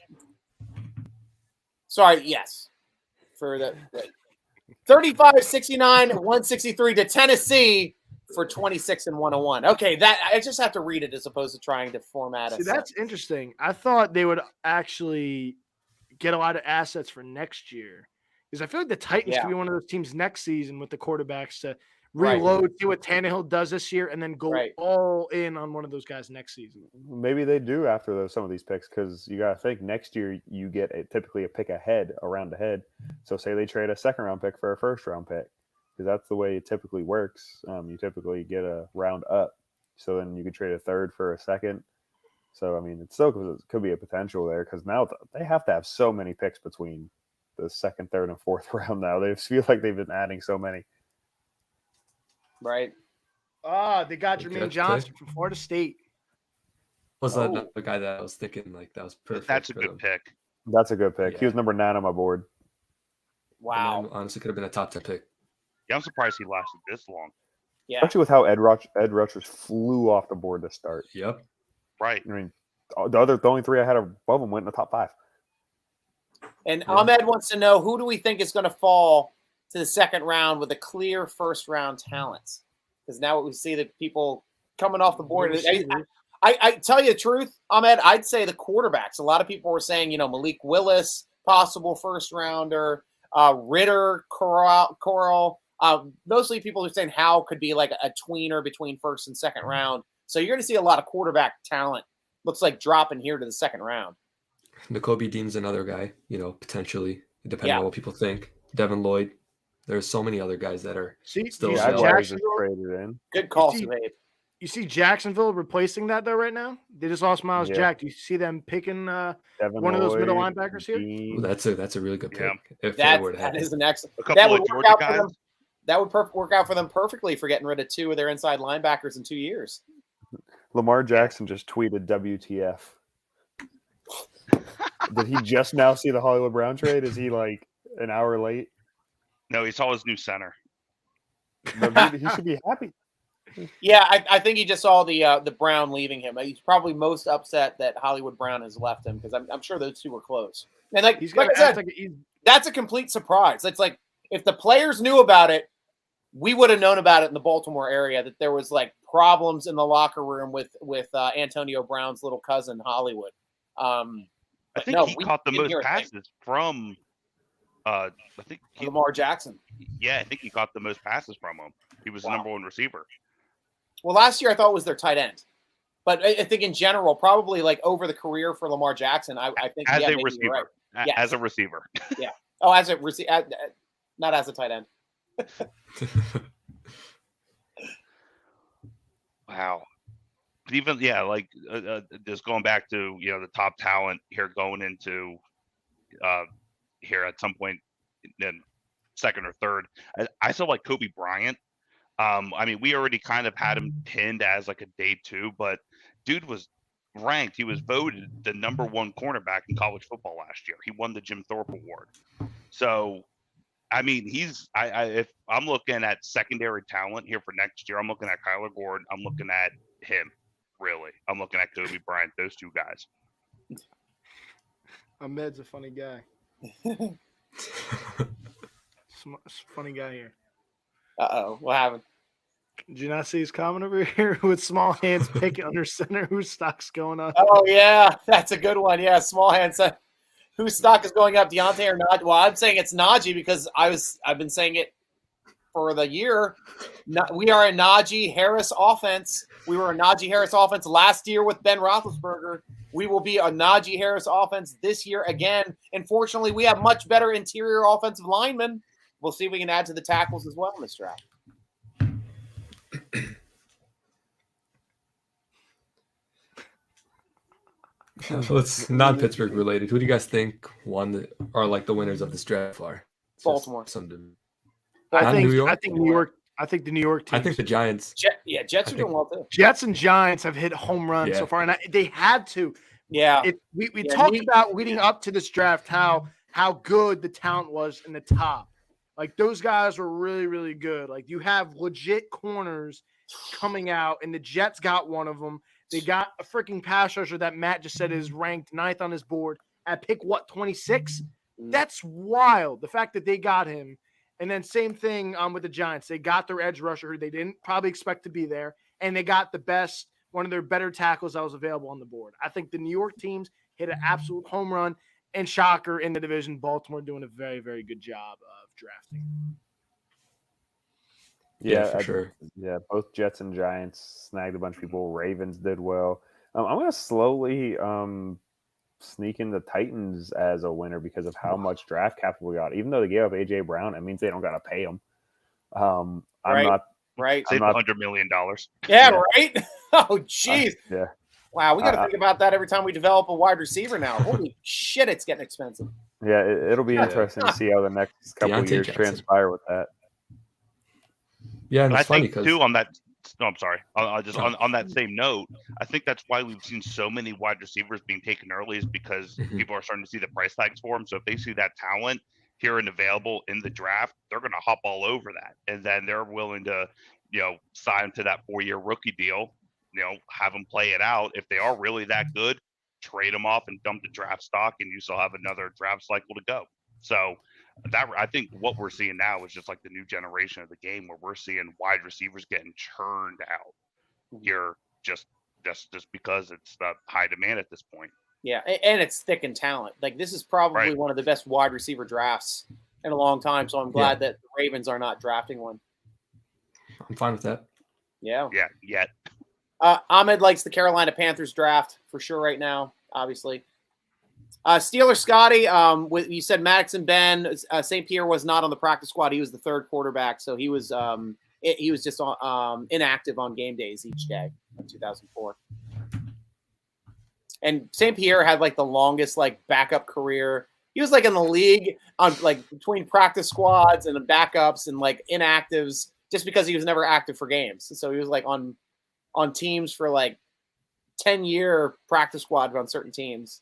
Speaker 1: Sorry, yes, for the 35, 69, 163 to Tennessee for 26 and 101. Okay, that I just have to read it as opposed to trying to format it.
Speaker 4: See, that's interesting. I thought they would actually get a lot of assets for next year. Because I feel like the Titans could be one of those teams next season with the quarterbacks to reload, see what Tannehill does this year, and then go all in on one of those guys next season.
Speaker 3: Maybe they do after some of these picks because you got to think next year you get typically a pick ahead, a round ahead. So say they trade a second-round pick for a first-round pick because that's the way it typically works. You typically get a round up. So then you could trade a third for a second. So, I mean, it still could be a potential there because now they have to have so many picks between the second, third, and fourth round now. They feel like they've been adding so many.
Speaker 1: Right.
Speaker 4: They got Jermaine Johnson from Florida State.
Speaker 6: Was that the guy that I was thinking that was perfect?
Speaker 2: That's a good pick.
Speaker 3: That's a good pick. Yeah. He was number 9 on my board.
Speaker 1: Wow.
Speaker 6: Honestly, could have been a top 10 pick.
Speaker 2: Yeah, I'm surprised he lasted this long.
Speaker 1: Yeah.
Speaker 3: Especially with how Ed Rutgers flew off the board to start.
Speaker 6: Yep.
Speaker 2: Right.
Speaker 3: I mean, the only 3 I had above him went in the top 5.
Speaker 1: And Ahmed wants to know, who do we think is going to fall to the second round with a clear first round talent? Because now we see that people coming off the board. I tell you the truth, Ahmed, I'd say the quarterbacks. A lot of people were saying, Malik Willis, possible first rounder, Ritter, Coral. Mostly people are saying Howe could be like a tweener between first and second round. So you're going to see a lot of quarterback talent. Looks like dropping here to the second round.
Speaker 6: N'Kobe Dean's another guy, potentially, depending on what people think. Devin Lloyd. There's so many other guys that are still
Speaker 3: traded in.
Speaker 1: Good call, Abe.
Speaker 4: You see Jacksonville replacing that, though, right now? They just lost Miles Jack. Do you see them picking one of those middle linebackers here?
Speaker 6: Ooh, that's a really good pick. If
Speaker 1: that is an excellent.
Speaker 2: That would work out for them.
Speaker 1: That would work out for them perfectly for getting rid of 2 of their inside linebackers in 2 years.
Speaker 3: Lamar Jackson just tweeted WTF. Did he just now see the Hollywood Brown trade? Is he like an hour late?
Speaker 2: No, he saw his new center.
Speaker 3: He should be happy.
Speaker 1: Yeah, I think he just saw the Brown leaving him. He's probably most upset that Hollywood Brown has left him because I'm sure those 2 were close. And like I said, that's a complete surprise. It's like if the players knew about it, we would have known about it in the Baltimore area that there was like problems in the locker room with Antonio Brown's little cousin Hollywood.
Speaker 2: I think he caught the most passes from.
Speaker 1: Lamar Jackson.
Speaker 2: Yeah, I think he caught the most passes from him. He was the number 1 receiver.
Speaker 1: Well, last year I thought it was their tight end, but I think in general, probably like over the career for Lamar Jackson, I think
Speaker 2: as a receiver, as a receiver.
Speaker 1: Yeah. Oh, as a receiver, not as a tight end.
Speaker 2: Wow. even like just going back to the top talent here going into here at some point in second or third. I still like Kobe Bryant. I mean, we already kind of had him pinned as like a day 2, but dude was ranked. He was voted the number 1 cornerback in college football last year. He won the Jim Thorpe Award. So, I mean, if I'm looking at secondary talent here for next year, I'm looking at Kyler Gordon. I'm looking at him, really. I'm looking at Kobe Bryant, those 2 guys.
Speaker 4: Ahmed's a funny guy. Funny guy here.
Speaker 1: Uh-oh, what happened?
Speaker 4: Did you not see his comment over here with small hands picking under center? Whose stock's going up?
Speaker 1: Oh, yeah, that's a good one. Yeah, small hands. Whose stock is going up, Deontay or not? Well, I'm saying it's Najee because I've been saying it for the year. We are a Najee Harris offense. We were a Najee Harris offense last year with Ben Roethlisberger. We will be a Najee Harris offense this year again. Unfortunately, we have much better interior offensive linemen. We'll see if we can add to the tackles as well in this draft.
Speaker 6: So it's non-Pittsburgh related. Who do you guys think are like the winners of this draft are?
Speaker 1: Baltimore.
Speaker 4: I think New York. I think the New York team.
Speaker 6: I think the Giants.
Speaker 1: Jets are doing well too.
Speaker 4: Jets and Giants have hit home runs so far, and they had to.
Speaker 1: Yeah.
Speaker 4: We talked about leading up to this draft how good the talent was in the top. Like, those guys were really, really good. Like, you have legit corners coming out, and the Jets got one of them. They got a freaking pass rusher that Matt just said is ranked 9th on his board at pick, 26? That's wild, the fact that they got him. And then same thing with the Giants. They got their edge rusher who they didn't probably expect to be there, and they got one of their better tackles that was available on the board. I think the New York teams hit an absolute home run, and shocker in the division, Baltimore doing a very, very good job of drafting.
Speaker 3: Yeah,
Speaker 6: for sure.
Speaker 3: Yeah, both Jets and Giants snagged a bunch of people. Ravens did well. I'm going to slowly sneak in the Titans as a winner because of how much draft capital we got. Even though they gave up A.J. Brown, it means they don't got to pay him. I'm not
Speaker 2: save $100 million.
Speaker 1: Yeah, right? Oh, jeez.
Speaker 3: Yeah.
Speaker 1: Wow, we got to think about that every time we develop a wide receiver now. Holy shit, it's getting expensive.
Speaker 3: Yeah, it'll be interesting to see how the next couple of years transpire with that.
Speaker 6: Yeah, and
Speaker 2: I
Speaker 6: it's funny
Speaker 2: think
Speaker 6: because
Speaker 2: too on that. No, I'm sorry. On that same note, I think that's why we've seen so many wide receivers being taken early is because people are starting to see the price tags for them. So if they see that talent here and available in the draft, they're going to hop all over that, and then they're willing to, sign to that 4-year rookie deal. Have them play it out. If they are really that good, trade them off and dump the draft stock, and you still have another draft cycle to go. So that, I think what we're seeing now is just like the new generation of the game where we're seeing wide receivers getting churned out here just because it's the high demand at this point.
Speaker 1: Yeah, and it's thick in talent. Like, this is probably one of the best wide receiver drafts in a long time, so I'm glad that the Ravens are not drafting one.
Speaker 6: I'm fine with that.
Speaker 1: Yeah.
Speaker 2: Yeah, yet.
Speaker 1: Ahmed likes the Carolina Panthers draft for sure right now, obviously. Steeler Scotty, you said Maddox and Ben. St. Pierre was not on the practice squad. He was the third quarterback, so he was just inactive on game days each day in 2004. And St. Pierre had like the longest like backup career. He was like in the league on like between practice squads and the backups and like inactives just because he was never active for games. So he was like on teams for like 10-year practice squad on certain teams.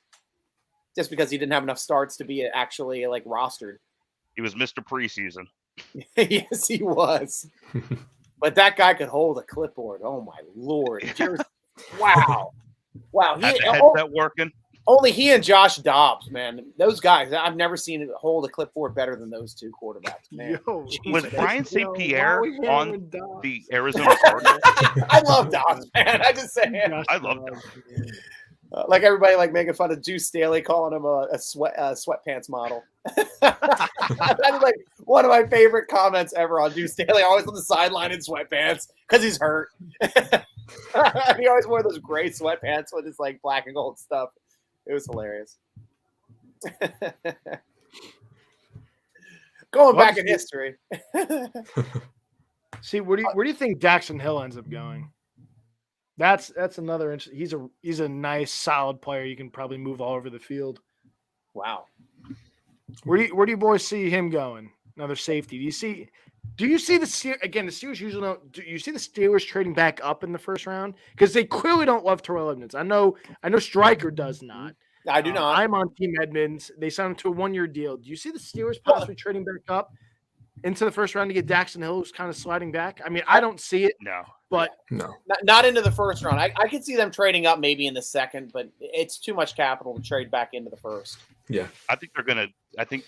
Speaker 1: Just because he didn't have enough starts to be actually like rostered.
Speaker 2: He was Mr. Preseason.
Speaker 1: Yes, he was. But that guy could hold a clipboard. Oh my Lord. Wow.
Speaker 2: Headset working.
Speaker 1: Only he and Josh Dobbs, man. Those guys, I've never seen it hold a clipboard better than those two quarterbacks, man.
Speaker 2: Was Brian St. Pierre on the Arizona Cardinals?
Speaker 1: I love Dobbs, man. I just say
Speaker 2: I love Dobbs.
Speaker 1: Like everybody like making fun of Juice Staley, calling him a sweatpants model. That's like one of my favorite comments ever on Juice Staley, always on the sideline in sweatpants because he's hurt. He always wore those gray sweatpants with his like black and gold stuff. It was hilarious. Going back in history.
Speaker 4: See, where do you think Daxton Hill ends up going? That's another. He's a nice, solid player. You can probably move all over the field.
Speaker 1: Wow.
Speaker 4: Where do you boys see him going? Another safety. Do you see the Steelers again? The Steelers usually don't. Do you see the Steelers trading back up in the first round because they clearly don't love Terrell Edmonds? I know Stryker does not.
Speaker 1: I do not.
Speaker 4: I'm on Team Edmonds. They signed him to a 1-year deal. Do you see the Steelers possibly trading back up into the first round to get Daxton Hill, who's kind of sliding back? I mean, I don't see it.
Speaker 2: No.
Speaker 4: But
Speaker 1: not into the first round. I could see them trading up maybe in the second, but it's too much capital to trade back into the first.
Speaker 6: Yeah,
Speaker 2: I think they're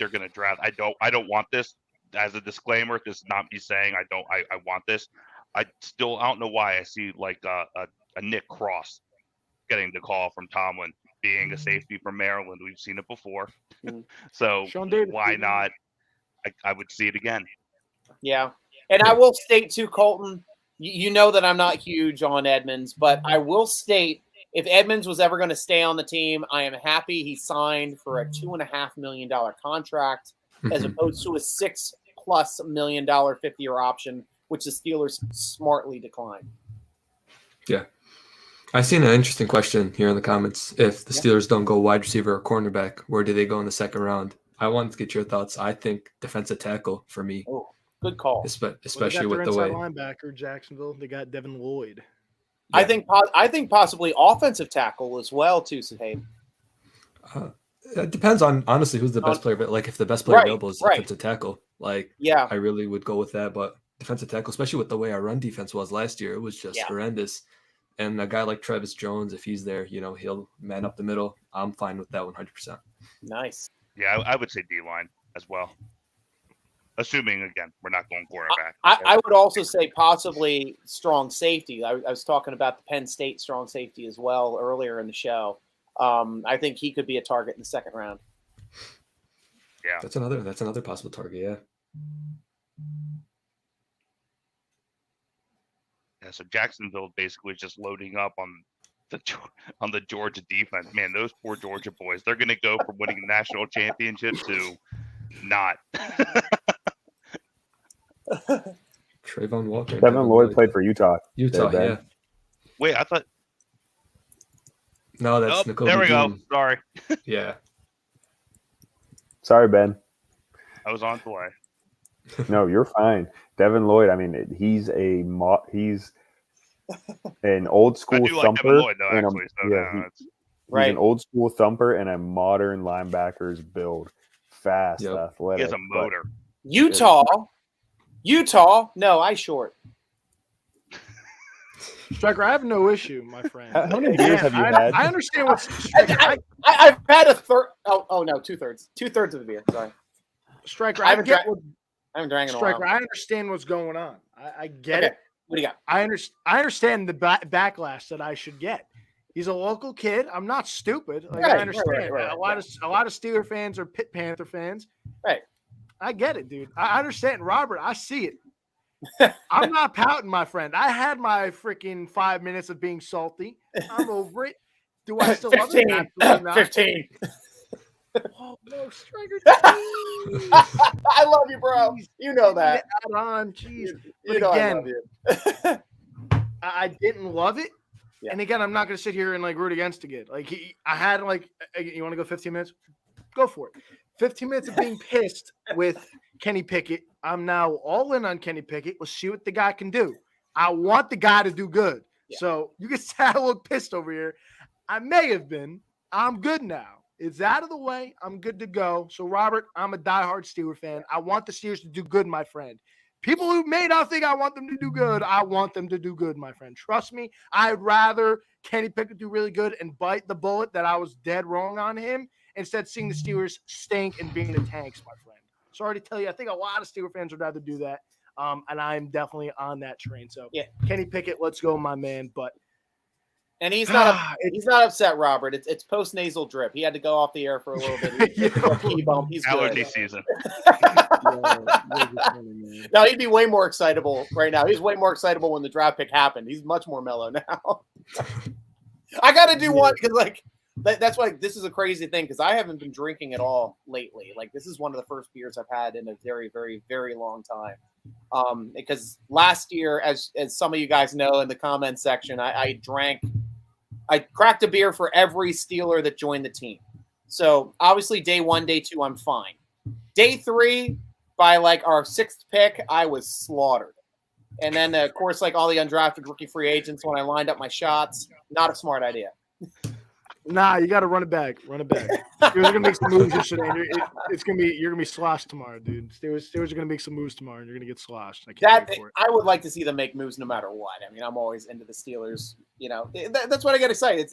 Speaker 2: gonna draft. I don't want this as a disclaimer. This is not me saying I want this. I don't know why I see like a Nick Cross getting the call from Tomlin being a safety from Maryland. We've seen it before, so why not? I would see it again.
Speaker 1: Yeah, and I will state too, Colton. You know that I'm not huge on Edmonds, but I will state if Edmonds was ever going to stay on the team, I am happy he signed for a $2.5 million contract as opposed to a $6+ million 50-year option, which the Steelers smartly declined.
Speaker 6: Yeah. I seen an interesting question here in the comments. If the Steelers don't go wide receiver or cornerback, where do they go in the second round? I wanted to get your thoughts. I think defensive tackle for me.
Speaker 1: Oh, good call.
Speaker 6: Especially with the way
Speaker 4: linebacker Jacksonville, they got Devin Lloyd.
Speaker 1: Yeah. I think possibly offensive tackle as well too, Sahib.
Speaker 6: It depends on honestly who's the best player. But like if the best player available is defensive tackle, like I really would go with that. But defensive tackle, especially with the way our run defense was last year, it was just horrendous. And a guy like Travis Jones, if he's there, he'll man up the middle. I'm fine with that 100%.
Speaker 1: Nice.
Speaker 2: Yeah, I would say D-line as well. Assuming, again, we're not going quarterback.
Speaker 1: I would also say possibly strong safety. I was talking about the Penn State strong safety as well earlier in the show. I think he could be a target in the second round.
Speaker 2: Yeah.
Speaker 6: That's another possible target, yeah.
Speaker 2: Yeah, so Jacksonville basically just loading up on the Georgia defense. Man, those poor Georgia boys, they're going to go from winning a national championship to not.
Speaker 6: Trayvon Walker.
Speaker 3: Devin Lloyd played for Utah.
Speaker 6: Yeah.
Speaker 2: Wait, I thought.
Speaker 6: No, that's Nicole.
Speaker 2: There we go. Sorry.
Speaker 6: Yeah.
Speaker 3: Sorry, Ben.
Speaker 2: I was on delay.
Speaker 3: No, you're fine. Devin Lloyd. I mean, he's an old school thumper. He's an old school thumper and a modern linebacker's build. Fast, athletic.
Speaker 2: He has a motor.
Speaker 1: Utah. No, I short.
Speaker 4: Stryker, I have no issue, my friend.
Speaker 3: How many beers have you had?
Speaker 4: I understand what's.
Speaker 1: I've had a third. Oh no, 2/3. 2/3 of the beer. Sorry.
Speaker 4: Stryker,
Speaker 1: I haven't drank in a while.
Speaker 4: I understand what's going on. I get it.
Speaker 1: What do you got?
Speaker 4: I understand the backlash that I should get. He's a local kid. I'm not stupid. I understand.
Speaker 1: Right.
Speaker 4: A lot of Steeler fans are Pitt Panther fans.
Speaker 1: Right.
Speaker 4: I get it, dude. I understand. Robert, I see it. I'm not pouting, my friend. I had my freaking 5 minutes of being salty. I'm over it. Do I still love it? Absolutely not.
Speaker 1: 15.
Speaker 4: Oh, no, Stryker.
Speaker 1: I love you, bro. You know that.
Speaker 4: Jeez.
Speaker 1: You know
Speaker 4: again,
Speaker 1: I love you.
Speaker 4: I didn't love it.
Speaker 1: Yeah.
Speaker 4: And again, I'm not going to sit here and root against the kid. I had you want to go 15 minutes? Go for it. 15 minutes of being pissed with Kenny Pickett. I'm now all in on Kenny Pickett. Let's see what the guy can do. I want the guy to do good. Yeah. So you can say I look pissed over here. I may have been. I'm good now. It's out of the way. I'm good to go. So, Robert, I'm a diehard Steeler fan. I want the Steelers to do good, my friend. People who may not think I want them to do good, I want them to do good, my friend. Trust me, I'd rather Kenny Pickett do really good and bite the bullet that I was dead wrong on him instead of seeing the Steelers stink and being the tanks, my friend. Sorry to tell you, I think a lot of Steeler fans would rather do that, and I'm definitely on that train. So, Kenny Pickett, let's go, my man.
Speaker 1: And he's not upset, Robert. It's post-nasal drip. He had to go off the air for a little bit. He's
Speaker 2: allergy
Speaker 1: good.
Speaker 2: season.
Speaker 1: No, he'd be way more excitable right now. He's way more excitable when the draft pick happened. He's much more mellow now. I got to do one because that's why this is a crazy thing because I haven't been drinking at all lately. This is one of the first beers I've had in a very, very, very long time. Because last year, as some of you guys know in the comments section, I cracked a beer for every Steeler that joined the team. So obviously day 1, day 2, I'm fine. Day 3, by like our 6th pick, I was slaughtered. And then, of course, like all the undrafted rookie free agents, when I lined up my shots, not a smart idea.
Speaker 4: Nah, you got to run it back. Run it back. Steelers are gonna make some moves yesterday. You're gonna be sloshed tomorrow, dude. Steelers are gonna make some moves tomorrow, and you're gonna get sloshed. I can't wait for it.
Speaker 1: I would like to see them make moves no matter what. I mean, I'm always into the Steelers. You know, that's what I got to say.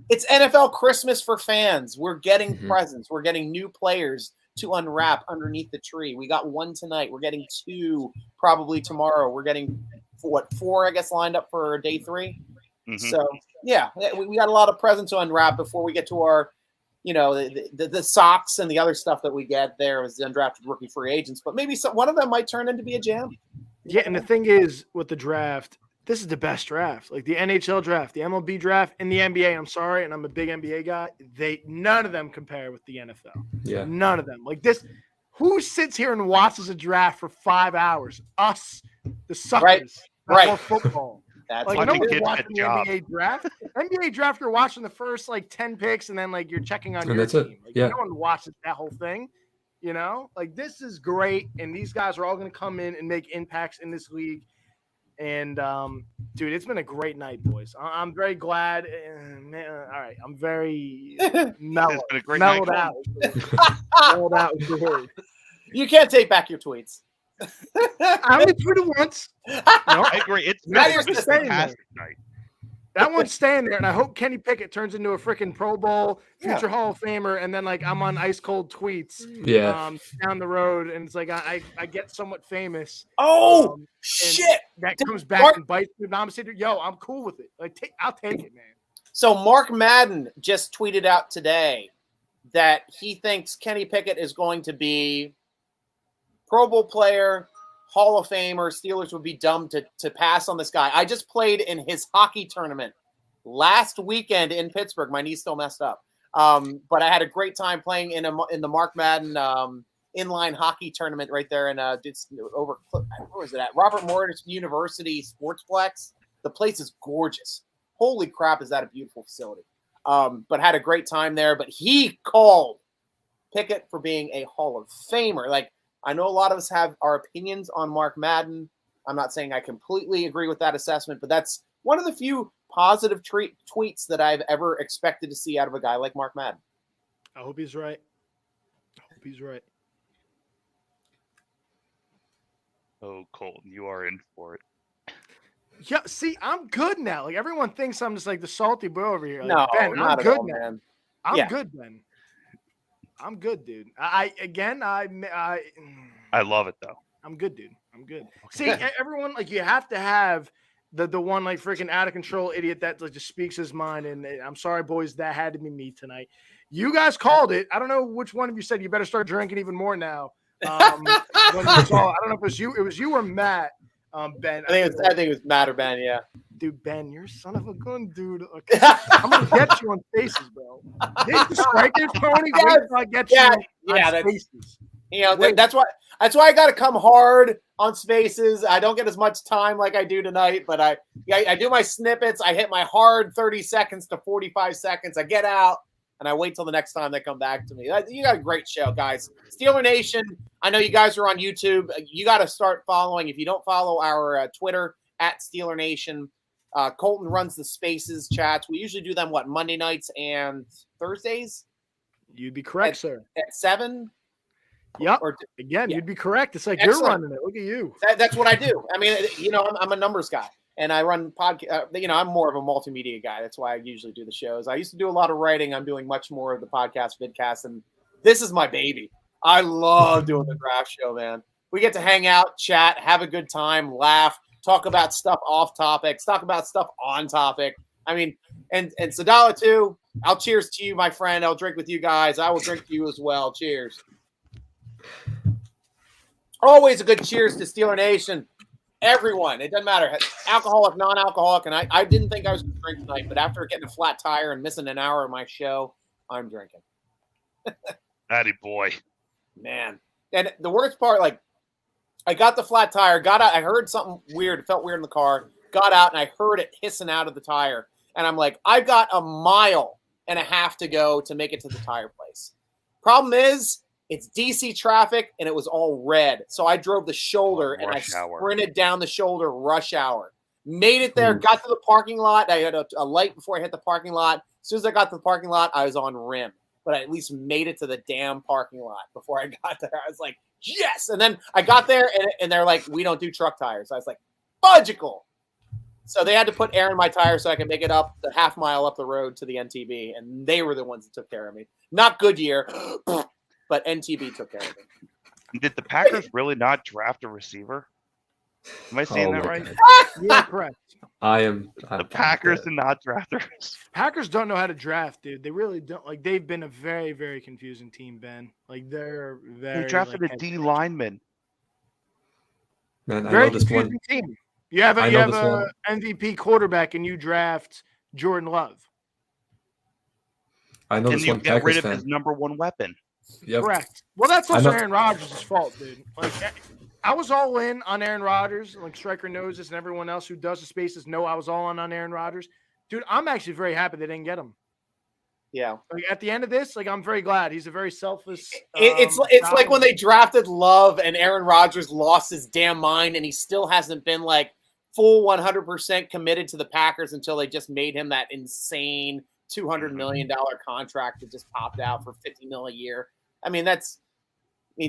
Speaker 1: It's NFL Christmas for fans. We're getting presents. We're getting new players to unwrap underneath the tree. We got 1 tonight. We're getting 2 probably tomorrow. We're getting 4, I guess, lined up for day 3. So yeah, we got a lot of presents to unwrap before we get to our, you know, the socks and the other stuff that we get there as the undrafted rookie free agents. But maybe one of them might turn into be a jam.
Speaker 4: Yeah, and the thing is with the draft, this is the best draft. Like the NHL draft, the MLB draft, and the NBA. I'm sorry, and I'm a big NBA guy. None of them compare with the NFL.
Speaker 6: Yeah,
Speaker 4: none of them. Like this, who sits here and watches a draft for 5 hours? Us, the suckers.
Speaker 1: Right.
Speaker 4: More football.
Speaker 1: That's
Speaker 4: like,
Speaker 2: what
Speaker 4: no
Speaker 2: we
Speaker 4: one's
Speaker 2: get
Speaker 4: watching
Speaker 2: that
Speaker 4: the
Speaker 2: job.
Speaker 4: NBA draft. NBA draft, you're watching the first like 10 picks, and then like you're checking on
Speaker 6: And
Speaker 4: your
Speaker 6: that's it.
Speaker 4: team. Like,
Speaker 6: Yeah.
Speaker 4: no one watches that whole thing. You know, like this is great, and these guys are all going to come in and make impacts in this league. And dude, it's been a great night, boys. I'm very glad. Man, all right, I'm very mellowed.
Speaker 2: It's been a great
Speaker 4: mellowed
Speaker 2: night,
Speaker 4: out. Mellowed out with the word.
Speaker 1: You can't take back your tweets.
Speaker 4: I only tweeted once. No,
Speaker 2: I agree. It's been
Speaker 4: That
Speaker 2: a
Speaker 4: was the same,
Speaker 2: fantastic night.
Speaker 4: that one's staying there, and I hope Kenny Pickett turns into a freaking Pro Bowl, future Hall of Famer, and then like I'm on ice cold tweets, down the road, and it's like I get somewhat famous.
Speaker 1: Oh shit!
Speaker 4: That comes back and bites me. I'm sitting, yo, I'm cool with it. Like I'll take it, man.
Speaker 1: So Mark Madden just tweeted out today that he thinks Kenny Pickett is going to be Pro Bowl player, Hall of Famer. Steelers would be dumb to pass on this guy. I just played in his hockey tournament last weekend in Pittsburgh. My knee's still messed up. But I had a great time playing in the Mark Madden inline hockey tournament right there in where was it at? Robert Morris University Sportsplex. The place is gorgeous. Holy crap, is that a beautiful facility. But had a great time there. But he called Pickett for being a Hall of Famer. Like, I know a lot of us have our opinions on Mark Madden. I'm not saying I completely agree with that assessment, but that's one of the few positive tweets that I've ever expected to see out of a guy like Mark Madden.
Speaker 4: I hope he's right.
Speaker 2: Oh, Colton, you are in for it.
Speaker 4: Yeah, see, I'm good now. Like everyone thinks I'm just like the salty boy over here. Like,
Speaker 1: No,
Speaker 4: Ben,
Speaker 1: not
Speaker 4: I'm good
Speaker 1: at all,
Speaker 4: now.
Speaker 1: man.
Speaker 4: I'm good, Ben. I'm good, dude.
Speaker 2: I love it though.
Speaker 4: I'm good, dude. I'm good. See, everyone, like, you have to have the one like freaking out of control idiot that like just speaks his mind. And I'm sorry, boys, that had to be me tonight. You guys called it. I don't know which one of you said you better start drinking even more now. When you saw, I don't know if it was you. It was you or Matt. Ben.
Speaker 1: I think it was Matt or Ben. Yeah.
Speaker 4: Dude, Ben, you're son of a gun, dude. Okay. I'm gonna get you on Faces, bro. G.Stryker, Tony. I get you on Faces.
Speaker 1: You know, that's why I got to come hard on Spaces. I don't get as much time like I do tonight, but I do my snippets. I hit my hard 30 seconds to 45 seconds. I get out and I wait till the next time they come back to me. You got a great show, guys. Steeler Nation. I know you guys are on YouTube. You got to start following. If you don't follow our Twitter at Steeler Nation, Colton runs the Spaces chats. We usually do them Monday nights and Thursdays.
Speaker 4: You'd be correct, sir.
Speaker 1: At 7.
Speaker 4: Yep. You'd be correct. It's like Excellent. You're running it. Look at you.
Speaker 1: That's what I do. I mean, you know, I'm a numbers guy, and I run podcast. You know, I'm more of a multimedia guy. That's why I usually do the shows. I used to do a lot of writing. I'm doing much more of the podcast, vidcast, and this is my baby. I love doing the draft show, man. We get to hang out, chat, have a good time, laugh, talk about stuff off topic, talk about stuff on topic. I mean, and Sadala too. I'll cheers to you, my friend. I'll drink with you guys. I will drink to you as well. Cheers. Always a good cheers to Steeler Nation. Everyone. It doesn't matter. Alcoholic, non-alcoholic. And I didn't think I was going to drink tonight, but after getting a flat tire and missing an hour of my show, I'm drinking.
Speaker 2: Attaboy.
Speaker 1: Man. And the worst part, like, I got the flat tire, got out. I heard something weird. It felt weird in the car. Got out, and I heard it hissing out of the tire. And I'm like, I've got a mile and a half to go to make it to the tire place. Problem is, it's DC traffic, and it was all red. So I drove the shoulder, and I sprinted down the shoulder rush hour. Made it there, got to the parking lot. I had a light before I hit the parking lot. As soon as I got to the parking lot, I was on rim. But I at least made it to the damn parking lot before I got there. I was like, yes! And then I got there, and they're like, we don't do truck tires. I was like, fudgical! So they had to put air in my tire so I could make it up the half mile up the road to the NTB, and they were the ones that took care of me. Not Goodyear, but NTB took care of me.
Speaker 2: Did the Packers really not draft a receiver? Am I saying that right?
Speaker 4: Yeah, correct.
Speaker 2: The Packers did not draft a receiver.
Speaker 4: Packers don't know how to draft, dude. They really don't. Like, they've been a very, very confusing team, Ben. Like, they're very.
Speaker 2: They drafted a D lineman.
Speaker 6: Man, I
Speaker 4: very
Speaker 6: know this one.
Speaker 4: Team. You have a MVP quarterback, and you draft Jordan Love.
Speaker 6: I know
Speaker 2: and
Speaker 6: this
Speaker 2: you
Speaker 6: one
Speaker 2: get
Speaker 6: Packers
Speaker 2: rid of
Speaker 6: fan.
Speaker 2: his number one weapon.
Speaker 6: Yep.
Speaker 4: Correct. Well, that's also Aaron Rodgers' fault, dude. Like, I was all in on Aaron Rodgers. Like, Stryker knows this, and everyone else who does the spaces know I was all in on Aaron Rodgers. Dude, I'm actually very happy they didn't get him.
Speaker 1: Yeah.
Speaker 4: Like, at the end of this, like, I'm very glad. He's a very selfless.
Speaker 1: It's like when they drafted Love and Aaron Rodgers lost his damn mind, and he still hasn't been like full 100% committed to the Packers until they just made him that insane $200 million contract that just popped out for $50 million a year. I mean,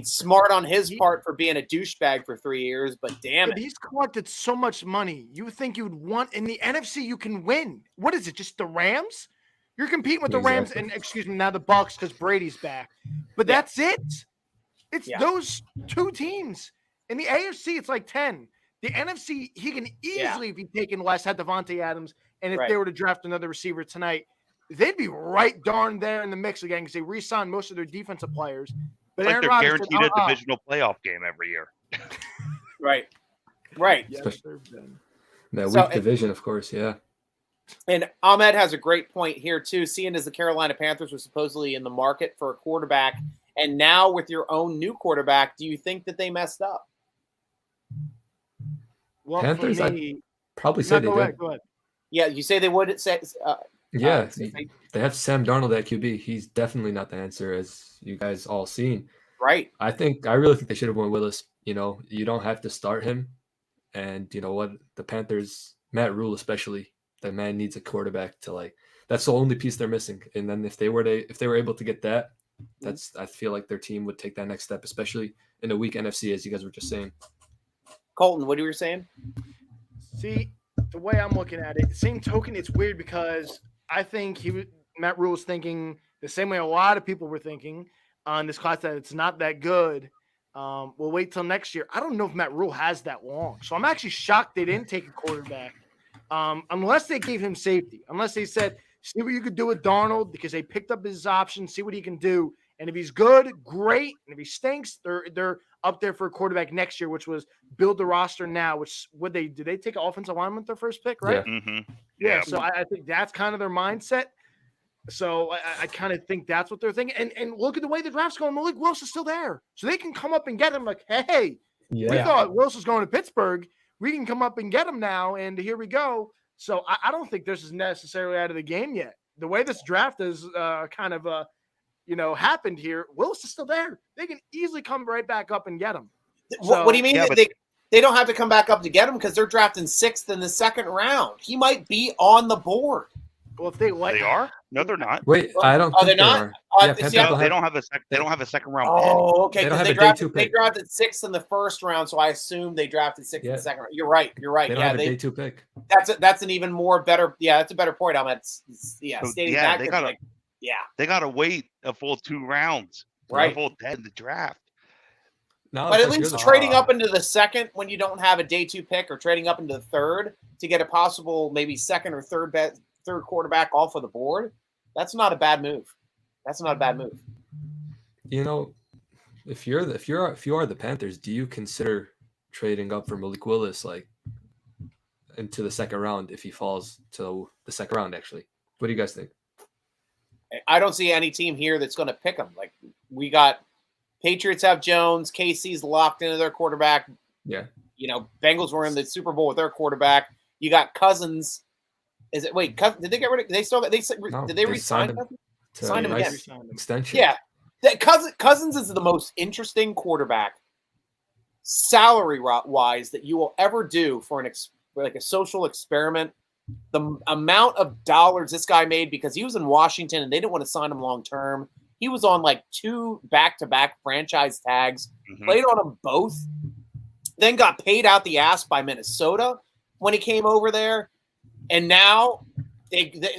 Speaker 1: smart on his part for being a douchebag for 3 years, but damn it.
Speaker 4: He's collected so much money. You would think you would want in the NFC, you can win. What is it? Just the Rams? You're competing with the Rams and now the Bucks because Brady's back. But that's it. It's those two teams. In the AFC, it's like 10. The NFC, he can easily be taken less, had Devontae Adams. And if they were to draft another receiver tonight, they'd be right darn there in the mix again because they re-signed most of their defensive players. But
Speaker 2: it's like they're guaranteed a divisional playoff game every year.
Speaker 1: Right.
Speaker 6: That weak division, of course, yeah.
Speaker 1: And Ahmed has a great point here, too. Seeing as the Carolina Panthers were supposedly in the market for a quarterback, and now with your own new quarterback, do you think that they messed up?
Speaker 4: Well,
Speaker 6: Panthers, I'd probably say they did.
Speaker 1: Go ahead. Yeah, you say they would say.
Speaker 6: They have Sam Darnold at QB. He's definitely not the answer, as you guys all seen.
Speaker 1: Right.
Speaker 6: I really think they should have won Willis. You know, you don't have to start him. And you know what? The Panthers, Matt Rule especially, that man needs a quarterback to that's the only piece they're missing. And then if they were able to get that, I feel like their team would take that next step, especially in a weak NFC, as you guys were just saying.
Speaker 1: Colton, what you were saying?
Speaker 4: See, the way I'm looking at it, same token, it's weird because I think Matt Rule was thinking the same way a lot of people were thinking on this class, that it's not that good. We'll wait till next year. I don't know if Matt Rule has that long. So I'm actually shocked they didn't take a quarterback unless they gave him safety, unless they said, see what you could do with Darnold because they picked up his options, see what he can do. And if he's good, great. And if he stinks, they're up there for a quarterback next year, which was build the roster now, which did they take an offensive lineman with their first pick, right?
Speaker 2: Yeah. Mm-hmm.
Speaker 4: Yeah. So I think that's kind of their mindset. So I kind of think that's what they're thinking. And look at the way the draft's going. Malik Willis is still there. So they can come up and get him like, hey, we thought Willis was going to Pittsburgh. We can come up and get him now. And here we go. So I don't think this is necessarily out of the game yet. The way this draft is happened here, Willis is still there. They can easily come right back up and get him.
Speaker 1: So, what do you mean? They don't have to come back up to get him because they're drafting 6th in the second round. He might be on the board.
Speaker 4: Well, if they
Speaker 2: are? No, they're not.
Speaker 6: Wait, I don't think
Speaker 1: they're not.
Speaker 2: They don't have a second round.
Speaker 1: Oh, okay.
Speaker 6: They don't have
Speaker 1: they drafted 6th in the first round, so I assume they drafted 6th in the second round. You're right.
Speaker 6: They don't have a day 2 pick.
Speaker 1: That's an even more better. Yeah, that's a better point.
Speaker 2: They got to wait a full 2 rounds,
Speaker 1: right?
Speaker 2: A full 10 in the draft.
Speaker 6: No,
Speaker 1: but at least trading up into the second when you don't have a day 2 pick, or trading up into the third to get a possible maybe second or third quarterback off of the board, that's not a bad move.
Speaker 6: You know, if you are the Panthers, do you consider trading up for Malik Willis into the second round if he falls to the second round? Actually, what do you guys think?
Speaker 1: I don't see any team here that's going to pick him. Like, we got Patriots have Jones, KC's locked into their quarterback.
Speaker 6: Yeah.
Speaker 1: Bengals were in the Super Bowl with their quarterback. You got Cousins. Did they get rid of? They still got. Did they re-sign him? Signed him again.
Speaker 6: Extension.
Speaker 1: Yeah, Cousins is the most interesting quarterback, salary wise, that you will ever do for a social experiment. The amount of dollars this guy made because he was in Washington and they didn't want to sign him long term. He was on like 2 back-to-back franchise tags, played on them both, then got paid out the ass by Minnesota when he came over there. And now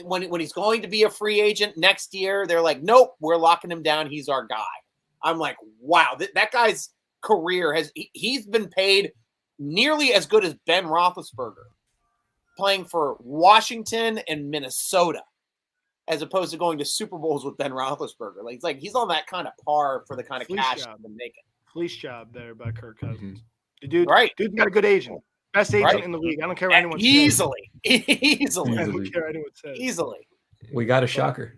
Speaker 1: when he's going to be a free agent next year, they're like, nope, we're locking him down. He's our guy. I'm like, wow, that guy's career he's been paid nearly as good as Ben Roethlisberger playing for Washington and Minnesota, as opposed to going to Super Bowls with Ben Roethlisberger. He's on that kind of par for the kind of cash he's been making.
Speaker 4: Fleece job there by Kirk Cousins.
Speaker 1: Mm-hmm.
Speaker 4: Dude's got a good agent. Best agent in the league. I don't care what anyone says.
Speaker 1: Easily.
Speaker 4: I don't care what anyone says.
Speaker 1: Easily.
Speaker 6: We got a shocker.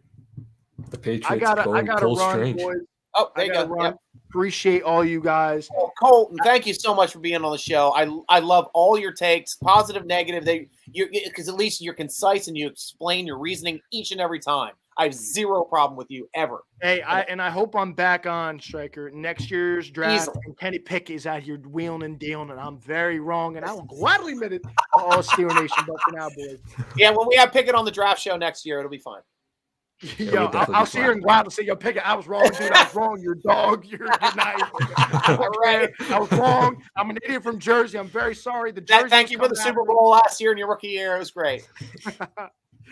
Speaker 6: The Patriots
Speaker 4: I gotta
Speaker 6: Cole
Speaker 4: run,
Speaker 6: Strange.
Speaker 4: boys.
Speaker 1: Oh, there you go. Yep.
Speaker 4: Appreciate all you guys.
Speaker 1: Colton, thank you so much for being on the show. I love all your takes, positive, negative. Because at least you're concise and you explain your reasoning each and every time. I have zero problem with you ever.
Speaker 4: Hey, I hope I'm back on, Stryker. Next year's draft, and Kenny Pickett is out here wheeling and dealing, and I'm very wrong, and I will gladly admit it to all Steeler Nation. But for now, boys.
Speaker 1: Yeah, when we have Pickett on the draft show next year, it'll be fine.
Speaker 4: Yo, I'll see her and gladly say, yo, Pickett, I was wrong, dude. I was wrong. You're a dog. You're nice. All right. I was wrong. I'm an idiot from Jersey. I'm very sorry.
Speaker 1: Thank you for the Super Bowl last year and your rookie year. It was great.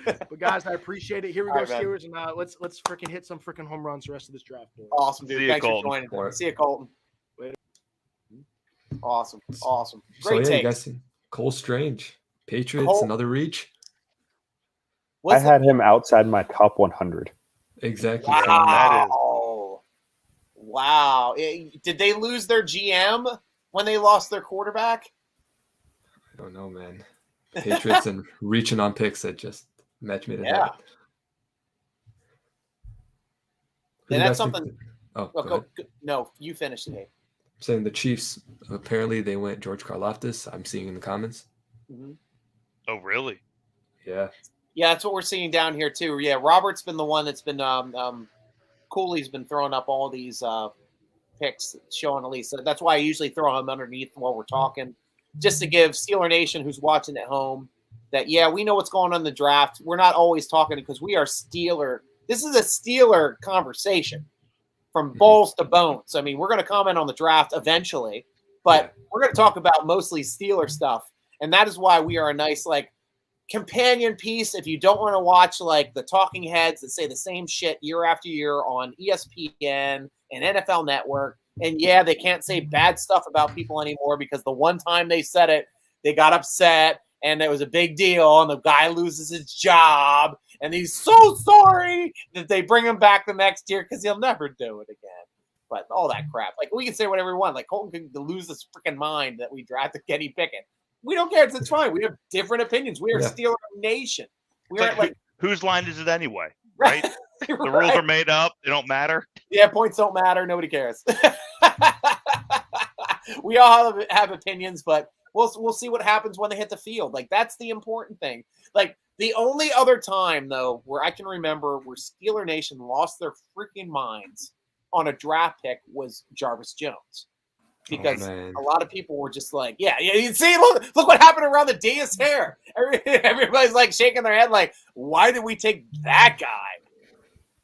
Speaker 4: But guys, I appreciate it. Here we go, Steelers, and let's freaking hit some freaking home runs the rest of this draft. Boys.
Speaker 1: Awesome, dude. Thanks for joining. See you, Colton. Awesome. Great take.
Speaker 6: You guys see Cole Strange, Patriots, another reach.
Speaker 3: I had him outside my top 100.
Speaker 6: Exactly.
Speaker 1: Wow. Did they lose their GM when they lost their quarterback?
Speaker 6: I don't know, man. Patriots and reaching on picks that just match made it happen.
Speaker 1: And that's something.
Speaker 6: No,
Speaker 1: you finish it.
Speaker 6: I'm saying the Chiefs, apparently they went George Karlaftis. I'm seeing in the comments.
Speaker 1: Mm-hmm.
Speaker 2: Oh, really?
Speaker 6: Yeah.
Speaker 1: Yeah, that's what we're seeing down here too. Yeah, Robert's been the one that's been Cooley's been throwing up all these picks, showing at least. So that's why I usually throw him underneath while we're talking, just to give Steeler Nation who's watching at home that we know what's going on in the draft. We're not always talking because we are Steeler. This is a Steeler conversation from balls to bones. I mean, we're going to comment on the draft eventually, but we're going to talk about mostly Steeler stuff, and that is why we are a nice companion piece. If you don't want to watch the talking heads that say the same shit year after year on ESPN and NFL Network, and they can't say bad stuff about people anymore because the one time they said it, they got upset and it was a big deal and the guy loses his job and he's so sorry that they bring him back the next year because he'll never do it again. But all that crap, we can say whatever we want. Colton can lose his freaking mind that we drafted Kenny Pickett. We don't care. It's fine. We have different opinions. We are Steeler Nation. We are
Speaker 2: whose line is it anyway? Right? The
Speaker 1: right.
Speaker 2: rules are made up. They don't matter.
Speaker 1: Yeah, points don't matter. Nobody cares. We all have opinions, but we'll see what happens when they hit the field. That's the important thing. The only other time though where I can remember where Steeler Nation lost their freaking minds on a draft pick was Jarvis Jones. Because a lot of people were just you see, look what happened around the Diaz hair. Everybody's shaking their head why did we take that guy?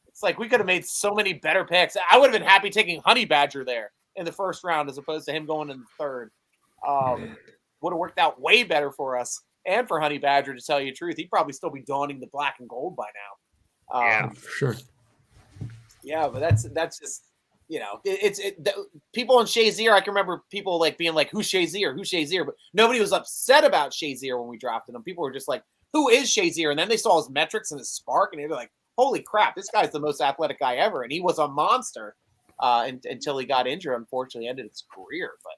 Speaker 1: It's we could have made so many better picks. I would have been happy taking Honey Badger there in the first round as opposed to him going in the third. Would have worked out way better for us and for Honey Badger, to tell you the truth. He'd probably still be donning the black and gold by now.
Speaker 2: Yeah,
Speaker 6: for sure.
Speaker 1: Yeah, but that's just people on Shazier. I can remember people being who's Shazier, but nobody was upset about Shazier when we drafted him. People were just who is Shazier? And then they saw his metrics and his spark, and they were holy crap, this guy's the most athletic guy ever. And he was a monster until he got injured, unfortunately ended his career. But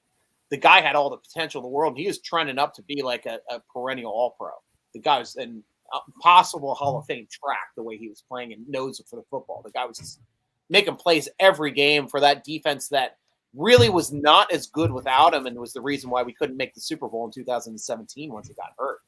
Speaker 1: the guy had all the potential in the world, and he was trending up to be a perennial All-Pro. The guy was in possible Hall of Fame track the way he was playing and knows for the football. The guy was just making plays every game for that defense that really was not as good without him, and was the reason why we couldn't make the Super Bowl in 2017 once he got hurt.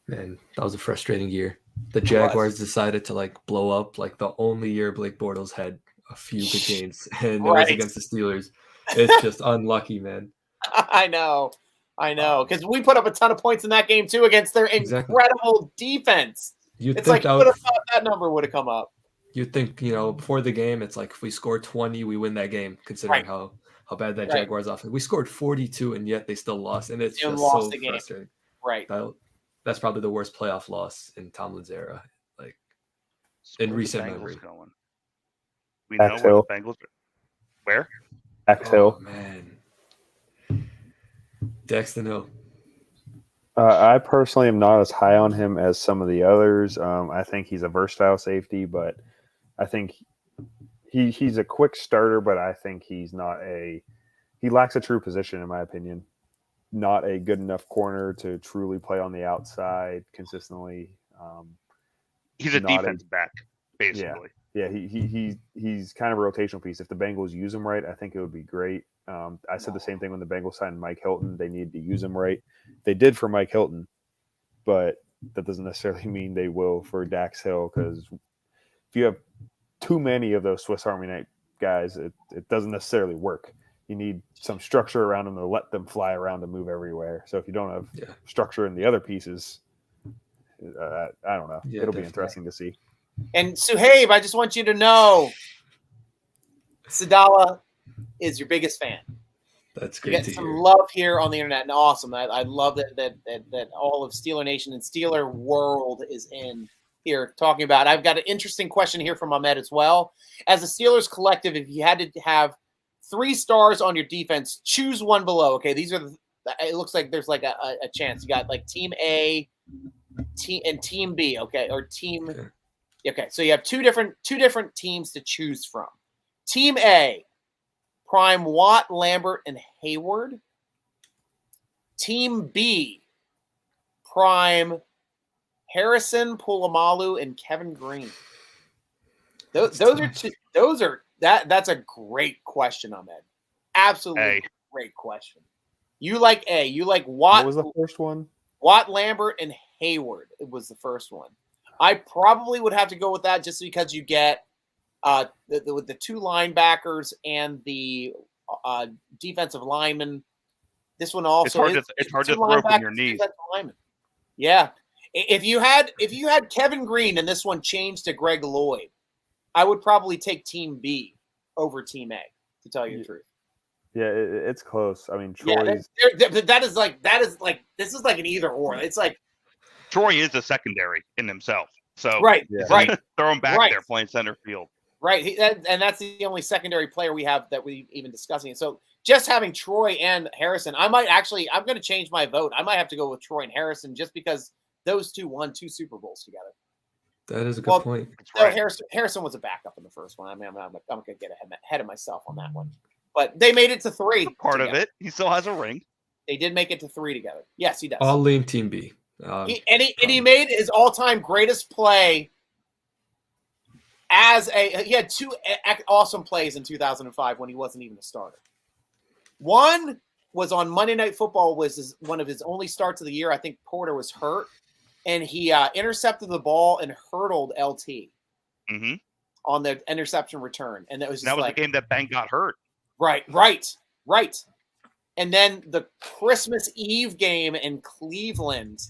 Speaker 6: Man, that was a frustrating year. The Jaguars decided to like blow up like the only year Blake Bortles had a few good games, and it was against the Steelers. It's just unlucky, man.
Speaker 1: I know, because we put up a ton of points in that game too against their incredible defense. It's like you would have thought that number would have come up.
Speaker 6: You'd think, before the game, it's like if we score 20, we win that game, considering how bad that Jaguars offense. We scored 42, and yet they still lost, and it's just so frustrating.
Speaker 1: Right.
Speaker 6: That's probably the worst playoff loss in Tomlin's era, like in recent memory.
Speaker 2: We know where the Bengals are. Where?
Speaker 3: Hill.
Speaker 6: Oh, man. Daxton Hill.
Speaker 3: I personally am not as high on him as some of the others. I think he's a versatile safety, but I think he's a quick starter, but I think he lacks a true position, in my opinion. Not a good enough corner to truly play on the outside consistently.
Speaker 2: He's a defense back, basically.
Speaker 3: Yeah, he's kind of a rotational piece. If the Bengals use him right, I think it would be great. I said the same thing when the Bengals signed Mike Hilton. They needed to use him right. They did for Mike Hilton, but that doesn't necessarily mean they will for Dax Hill, because if you have too many of those Swiss Army knife guys, it doesn't necessarily work. You need some structure around them to let them fly around and move everywhere. So if you don't have structure in the other pieces, I don't know.
Speaker 6: Yeah,
Speaker 3: it'll be interesting to see.
Speaker 1: And Suhaib, I just want you to know, Sadala is your biggest fan.
Speaker 6: That's great
Speaker 1: you get
Speaker 6: to
Speaker 1: some
Speaker 6: hear.
Speaker 1: love here on the internet, and awesome. I love that all of Steeler Nation and Steeler world is in here talking about. I've got an interesting question here from Ahmed as well. As a Steelers collective, if you had to have 3 stars on your defense, choose one below. Okay, these are. It looks like there's like a chance. You got like Team A, and Team B. Okay, or Team. Okay, so you have two different teams to choose from. Team A, prime Watt, Lambert, and Hayward. Team B, prime Harrison, Polamalu, and Kevin Green. Those are two. That's a great question, Ahmed. Absolutely great question. You like A. You like Watt.
Speaker 3: What was the first one?
Speaker 1: Watt, Lambert, and Hayward. It was the first one. I probably would have to go with that just because you get the 2 linebackers and the defensive lineman. This one also
Speaker 2: it's hard to throw from your knees.
Speaker 1: Yeah. If you had Kevin Green and this one changed to Greg Lloyd, I would probably take Team B over Team A, to tell you the truth.
Speaker 3: Yeah, it's close. I mean, Troy's.
Speaker 1: Yeah, that is like this is like an either or. It's like
Speaker 2: Troy is a secondary in himself, so
Speaker 1: right.
Speaker 2: Throw him back there playing center field.
Speaker 1: Right, and that's the only secondary player we have that we even discussing. So just having Troy and Harrison, I'm going to change my vote. I might have to go with Troy and Harrison just because those two won 2 Super Bowls together.
Speaker 6: That is a good point.
Speaker 1: So Harrison was a backup in the first one. I mean, I'm going to get ahead of myself on that one. But they made it to 3.
Speaker 2: Part of it. He still has a ring.
Speaker 1: They did make it to 3 together. Yes, he does.
Speaker 6: I'll lean Team B.
Speaker 1: He made his all-time greatest play he had 2 awesome plays in 2005 when he wasn't even a starter. One was on Monday Night Football, was one of his only starts of the year. I think Porter was hurt, and he intercepted the ball and hurdled LT on the interception return. And that was
Speaker 2: the game that Bank got hurt.
Speaker 1: Right. And then the Christmas Eve game in Cleveland,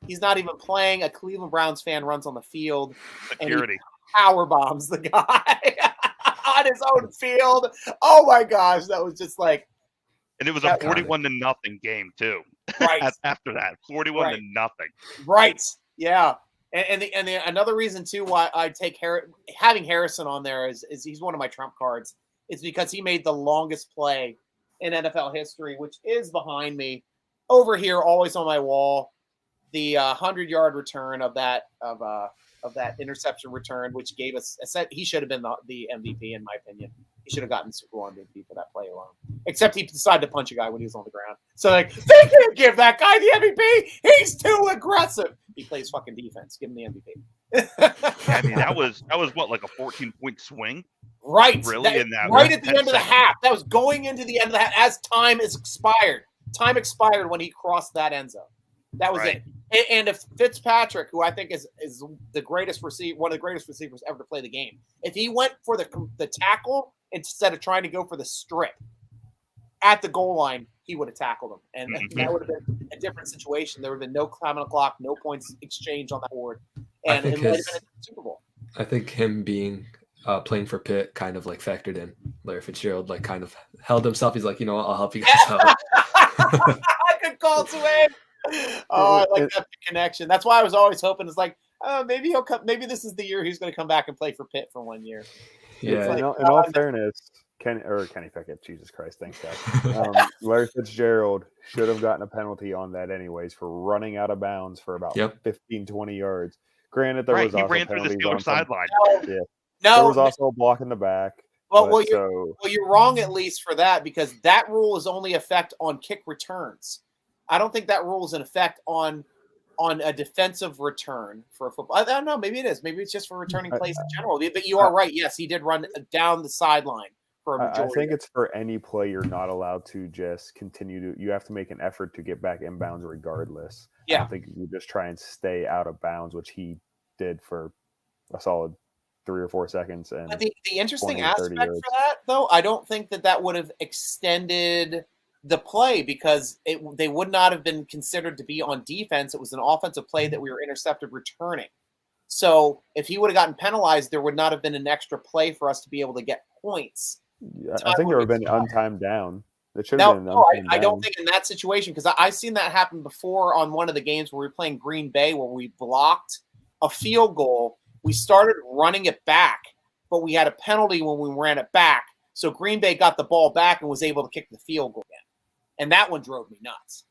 Speaker 1: he's not even playing. A Cleveland Browns fan runs on the field.
Speaker 2: Security.
Speaker 1: Power bombs the guy on his own field. Oh my gosh, that was just like.
Speaker 2: And it was a 41-0 game too.
Speaker 1: Right
Speaker 2: after that, 41-0.
Speaker 1: Right. Yeah. And another reason too why I take having Harrison on there is he's one of my trump cards. It's because he made the longest play in NFL history, which is behind me over here, always on my wall. The 100-yard return of that interception return, which gave us he should have been the MVP in my opinion. He should have gotten Super Bowl MVP for that play alone. Except he decided to punch a guy when he was on the ground. So they can't give that guy the MVP. He's too aggressive. He plays fucking defense. Give him the MVP.
Speaker 2: I mean, that was what, like a 14-point swing?
Speaker 1: Right.
Speaker 2: Really? In that
Speaker 1: right at the
Speaker 2: 10
Speaker 1: end of the
Speaker 2: seconds?
Speaker 1: half. That was going into the end of the half as time is expired. Time expired when he crossed that end zone. That was
Speaker 2: Right.
Speaker 1: it. And if Fitzpatrick, who I think is the greatest receiver, one of the greatest receivers ever to play the game, if he went for the tackle instead of trying to go for the strip at the goal line, he would have tackled him. And that would have been a different situation. There would have been no time on the clock, no points exchanged on that board. And it might have been a Super Bowl.
Speaker 6: I think him being playing for Pitt kind of like factored in. Larry Fitzgerald like kind of held himself. He's like, you know what, I'll help you guys out.
Speaker 1: Good call, Swain. Oh, I like that connection. That's why I was always hoping it's like, maybe he'll come. Maybe this is the year he's going to come back and play for Pitt for 1 year.
Speaker 6: Yeah.
Speaker 3: In all fairness, Kenny Pickett, Jesus Christ, thanks, guys. Larry Fitzgerald should have gotten a penalty on that anyways for running out of bounds for about 15, 20 yards. Granted, there was
Speaker 2: he
Speaker 3: also
Speaker 2: ran through the
Speaker 3: penalties
Speaker 2: Steeler
Speaker 3: on some-
Speaker 2: sideline.
Speaker 3: Yeah.
Speaker 1: No,
Speaker 3: there was also a block in the back.
Speaker 1: Well, you're wrong at least for that because that rule is only effect on kick returns. I don't think that rule is in effect on a defensive return for a football. I don't know. Maybe it is. Maybe it's just for returning plays in general. But you are right. Yes, he did run down the sideline for a majority.
Speaker 3: I think it's for any play you're not allowed to just continue to. You have to make an effort to get back inbounds regardless.
Speaker 1: Yeah.
Speaker 3: I don't think you just try and stay out of bounds, which he did for a solid 3 or 4 seconds. And
Speaker 1: but the interesting
Speaker 3: 20,
Speaker 1: aspect
Speaker 3: 30 yards.
Speaker 1: for that, though, I don't think that would have extended the play because they would not have been considered to be on defense. It was an offensive play that we were intercepted returning. So if he would have gotten penalized, there would not have been an extra play for us to be able to get points.
Speaker 3: Yeah, I think it would have been untimed down. It should have been
Speaker 1: No,
Speaker 3: untimed
Speaker 1: I don't
Speaker 3: down.
Speaker 1: think in that situation because I've seen that happen before on one of the games where we were playing Green Bay where we blocked a field goal. We started running it back, but we had a penalty when we ran it back. So Green Bay got the ball back and was able to kick the field goal again. And that one drove me nuts.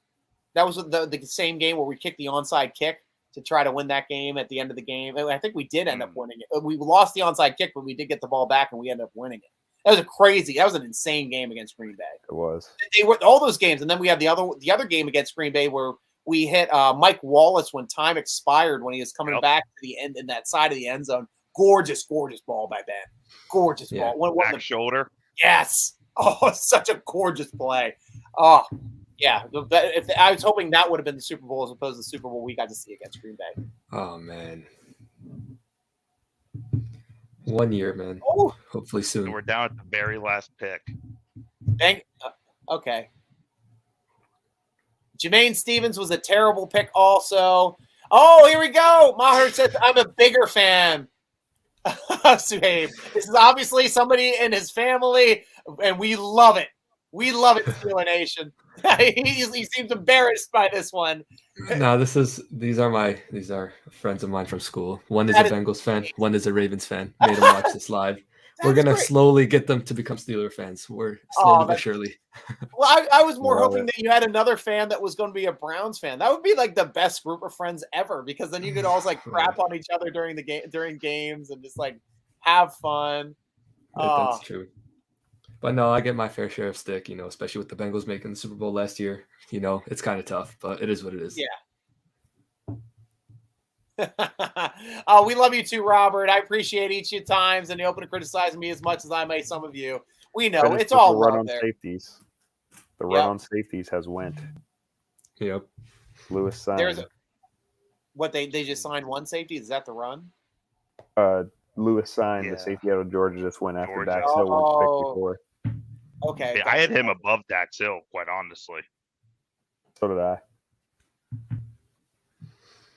Speaker 1: That was the same game where we kicked the onside kick to try to win that game at the end of the game. I think we did end up winning it. We lost the onside kick, but we did get the ball back and we ended up winning it. That was an insane game against Green Bay.
Speaker 3: It was.
Speaker 1: They were all those games, and then we had the other game against Green Bay where we hit Mike Wallace when time expired when he was coming back to the end in that side of the end zone. Gorgeous ball by Ben. Gorgeous ball.
Speaker 2: Back shoulder.
Speaker 1: Yes. Oh, such a gorgeous play. Oh, yeah. If I was hoping that would have been the Super Bowl as opposed to the Super Bowl we got to see against Green Bay.
Speaker 6: Oh man. 1 year, man.
Speaker 1: Oh.
Speaker 6: Hopefully soon.
Speaker 2: And we're down at the very last pick.
Speaker 1: Okay. Jermaine Stevens was a terrible pick also. Oh, here we go. Maher says, I'm a bigger fan of Suhaib. This is obviously somebody in his family, and we love it. We love it, Steeler Nation. he seems embarrassed by this one.
Speaker 6: No, these are friends of mine from school. One is a Bengals fan, one is a Ravens fan. Made them watch this live. We're gonna slowly get them to become Steeler fans. We're slowly but surely.
Speaker 1: Well, I was more hoping that you had another fan that was going to be a Browns fan. That would be like the best group of friends ever because then you could always like crap on each other during games and just like have fun.
Speaker 6: That's true. But no, I get my fair share of stick, especially with the Bengals making the Super Bowl last year. It's kind of tough, but it is what it is.
Speaker 1: Yeah. We love you too, Robert. I appreciate each of your times and the open to criticizing me as much as I may some of you. We know it's all
Speaker 3: run
Speaker 1: love
Speaker 3: on
Speaker 1: there.
Speaker 3: safeties. The run on safeties has went.
Speaker 6: Yep.
Speaker 3: Lewis signed.
Speaker 1: They just signed one safety? Is that the run?
Speaker 3: Lewis signed the safety out of Georgia. Just went after Dax Hill one pick before.
Speaker 1: Okay.
Speaker 2: Yeah, I had him above Dax Hill, quite honestly.
Speaker 3: So did I.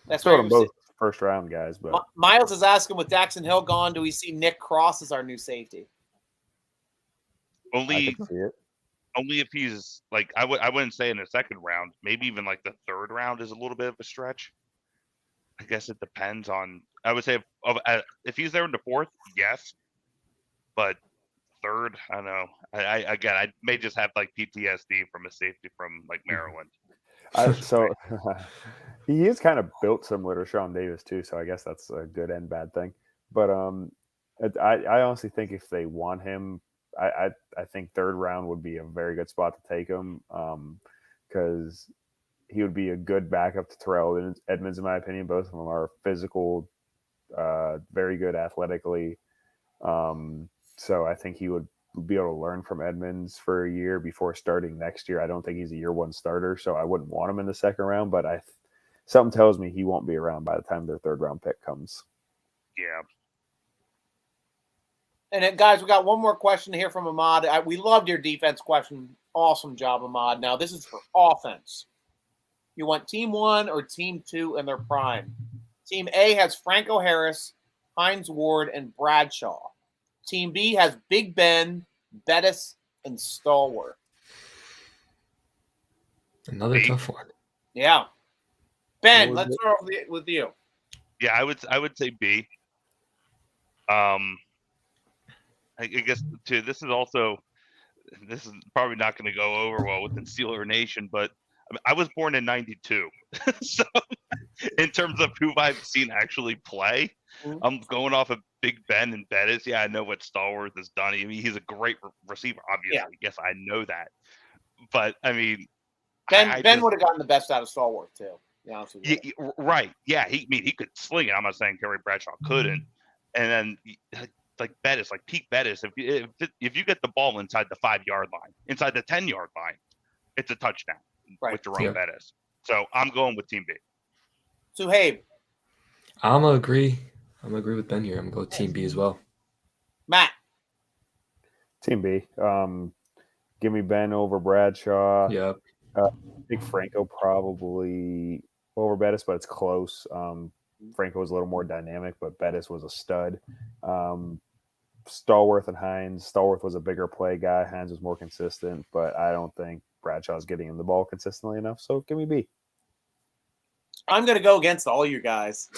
Speaker 1: That's
Speaker 3: so them both first round guys, but
Speaker 1: Miles is asking with Dax and Hill gone, do we see Nick Cross as our new safety?
Speaker 2: Only
Speaker 3: I can see it.
Speaker 2: Only if he's like I wouldn't say in the second round, maybe even like the third round is a little bit of a stretch. I guess it depends on. I would say if he's there in the fourth, yes, but third, I don't know. I may just have like PTSD from a safety from like Maryland.
Speaker 3: So he is kind of built similar to Sean Davis too, so I guess that's a good and bad thing. But I honestly think if they want him, I think third round would be a very good spot to take him because he would be a good backup to Terrell Edmonds, in my opinion. Both of them are physical, very good athletically. So I think he would be able to learn from Edmonds for a year before starting next year. I don't think he's a year one starter, so I wouldn't want him in the second round, but something tells me he won't be around by the time their third round pick comes.
Speaker 2: Yeah.
Speaker 1: And guys, we got one more question here from Ahmad. We loved your defense question. Awesome job, Ahmad. Now, this is for offense. You want team 1 or team 2 in their prime? Team A has Franco Harris, Hines Ward, and Bradshaw. Team B has Big Ben, Bettis, and Stallworth.
Speaker 6: Another tough one.
Speaker 1: Yeah. Ben, let's start off with you.
Speaker 2: Yeah, I would say B. I guess too. This is probably not going to go over well within Steeler Nation, but I was born in '92, so in terms of who I've seen actually play, I'm going off of Big Ben and Bettis. Yeah, I know what Stallworth has done. I mean, he's a great receiver, obviously.
Speaker 1: Yeah.
Speaker 2: Yes, I know that, but I mean,
Speaker 1: Ben would have gotten the best out of Stallworth too. To be honest with you.
Speaker 2: Yeah, right. Yeah, he could sling it. I'm not saying Terry Bradshaw couldn't. And then like Bettis, like peak Bettis, if you get the ball inside the 5-yard line, inside the 10-yard line, it's a touchdown with Jerome Bettis. So I'm going with Team B.
Speaker 1: So hey,
Speaker 6: I'm gonna agree with Ben here. I'm gonna go Team B as well.
Speaker 1: Matt.
Speaker 3: Team B. Give me Ben over Bradshaw.
Speaker 6: Yep.
Speaker 3: I think Franco probably over Bettis, but it's close. Franco was a little more dynamic, but Bettis was a stud. Stallworth and Hines. Stallworth was a bigger play guy. Hines was more consistent, but I don't think Bradshaw's getting him the ball consistently enough. So give me B.
Speaker 1: I'm going to go against all you guys.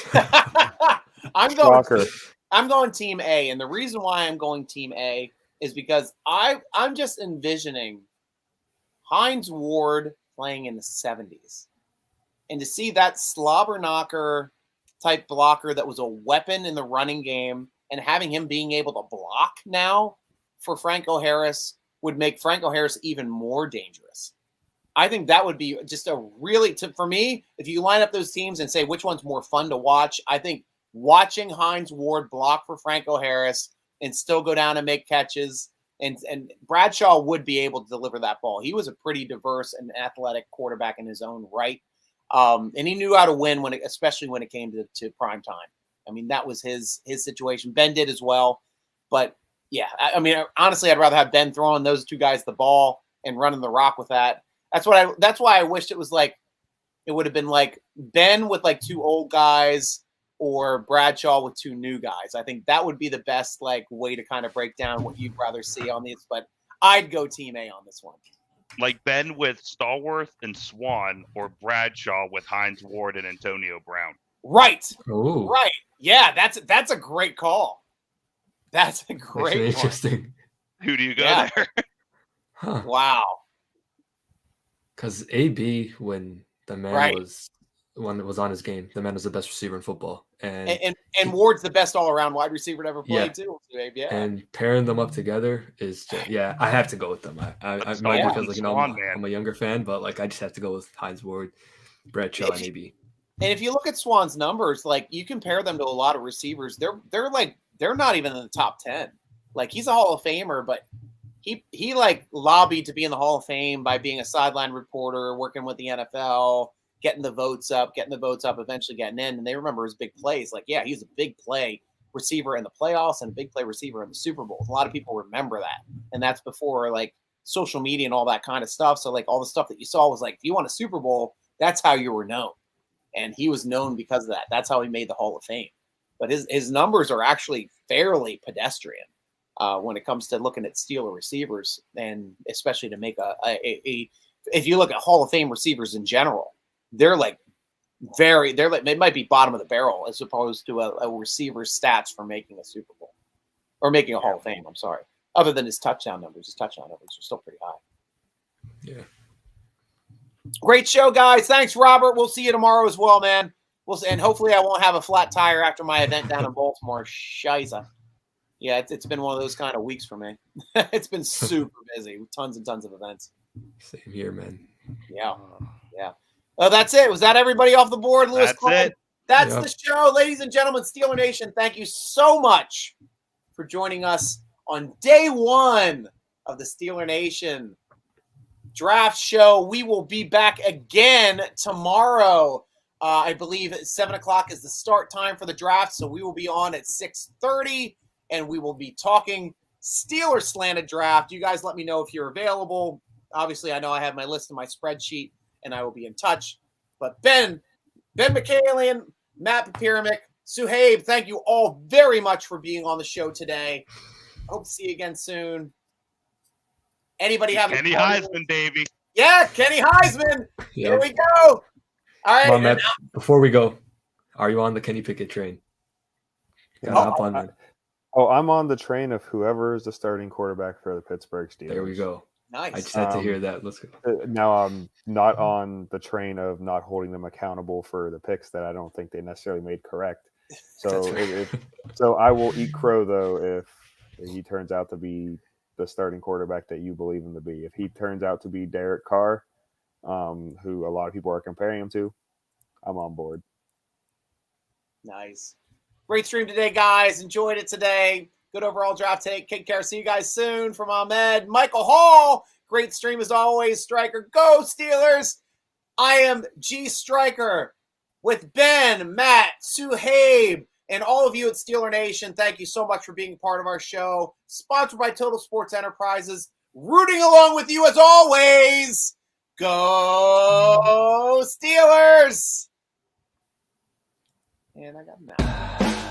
Speaker 1: I'm going Team A, and the reason why I'm going Team A is because I'm just envisioning Hines Ward playing in the 70s, and to see that slobber knocker type blocker that was a weapon in the running game, and having him being able to block now for Franco Harris would make Franco Harris even more dangerous. I think that would be just for me, if you line up those teams and say which one's more fun to watch, I think watching Hines Ward block for Franco Harris and still go down and make catches, and Bradshaw would be able to deliver that ball. He was a pretty diverse and athletic quarterback in his own right. And he knew how to win especially when it came to prime time. I mean, that was his situation. Ben did as well. But yeah, I mean, honestly, I'd rather have Ben throwing those two guys the ball and running the rock with that. That's why I wished it would have been like Ben with like 2 old guys or Bradshaw with 2 new guys. I think that would be the best way to kind of break down what you'd rather see on these. But I'd go Team A on this one.
Speaker 2: Like Ben with Stallworth and Swan, or Bradshaw with Hines Ward and Antonio Brown.
Speaker 1: Right.
Speaker 6: Ooh.
Speaker 1: Right. Yeah, that's a great call. That's a great one.
Speaker 6: Interesting.
Speaker 2: Who do you go there?
Speaker 6: Huh.
Speaker 1: Wow.
Speaker 6: Because AB, when the man was on his game, the man was the best receiver in football. And
Speaker 1: Ward's the best all-around wide receiver to ever play too. Yeah.
Speaker 6: And pairing them up together is just, I have to go with them. I might because I'm a younger fan, but I just have to go with Hines Ward, Bradshaw, and AB.
Speaker 1: And if you look at Swan's numbers, you compare them to a lot of receivers, they're not even in the top 10. He's a Hall of Famer, but he lobbied to be in the Hall of Fame by being a sideline reporter, working with the NFL, getting the votes up, eventually getting in. And they remember his big plays. He's a big play receiver in the playoffs and a big play receiver in the Super Bowl. A lot of people remember that. And that's before social media and all that kind of stuff. So all the stuff that you saw was if you won a Super Bowl, that's how you were known. And he was known because of that. That's how he made the Hall of Fame. But his numbers are actually fairly pedestrian when it comes to looking at Steeler receivers, and especially to make if you look at Hall of Fame receivers in general, they're they might be bottom of the barrel as opposed to a receiver's stats for making a Super Bowl or making a Hall of Fame. I'm sorry. Other than his touchdown numbers are still pretty high.
Speaker 6: Yeah.
Speaker 1: Great show, guys. Thanks, Robert. We'll see you tomorrow as well, man. And hopefully I won't have a flat tire after my event down in Baltimore. Shiza. Yeah, it's been one of those kind of weeks for me. It's been super busy with tons and tons of events.
Speaker 6: Same here, man.
Speaker 1: Yeah. Well, that's it. Was that everybody off the board, Lewis? That's the show, ladies and gentlemen. Steeler Nation, thank you so much for joining us on day one of the Steeler Nation draft show. We will be back again tomorrow. I believe 7 o'clock is the start time for the draft, so we will be on at 6:30, and we will be talking Steeler slanted draft. You guys let me know if you're available. Obviously, I know I have my list in my spreadsheet, and I will be in touch. But Ben McCallion, Matt Papirimic, Suhaib, thank you all very much for being on the show today. Hope to see you again soon. Anybody have
Speaker 2: Kenny Heisman, baby?
Speaker 1: Yeah, Kenny Heisman.
Speaker 6: Yep.
Speaker 1: Here we go. All right.
Speaker 6: Come on, Matt, before we go, are you on the Kenny Pickett train? Gotta hop on that.
Speaker 3: I'm on the train of whoever is the starting quarterback for the Pittsburgh Steelers.
Speaker 6: There we go.
Speaker 1: Nice.
Speaker 6: I just had to hear that. Let's go.
Speaker 3: Now I'm not on the train of not holding them accountable for the picks that I don't think they necessarily made correct. So so I will eat crow though if he turns out to be the starting quarterback that you believe him to be. If he turns out to be Derek Carr, who a lot of people are comparing him to, I'm on board.
Speaker 1: Nice. Great stream today, guys. Enjoyed it today. Good overall draft take. Take care. See you guys soon. From Ahmed, Michael Hall. Great stream as always. Stryker, go Steelers. I am G.Stryker with Ben, Matt, Suhaib, and all of you at Steeler Nation. Thank you so much for being part of our show. Sponsored by Total Sports Enterprises. Rooting along with you as always. Go Steelers! And I got Matt.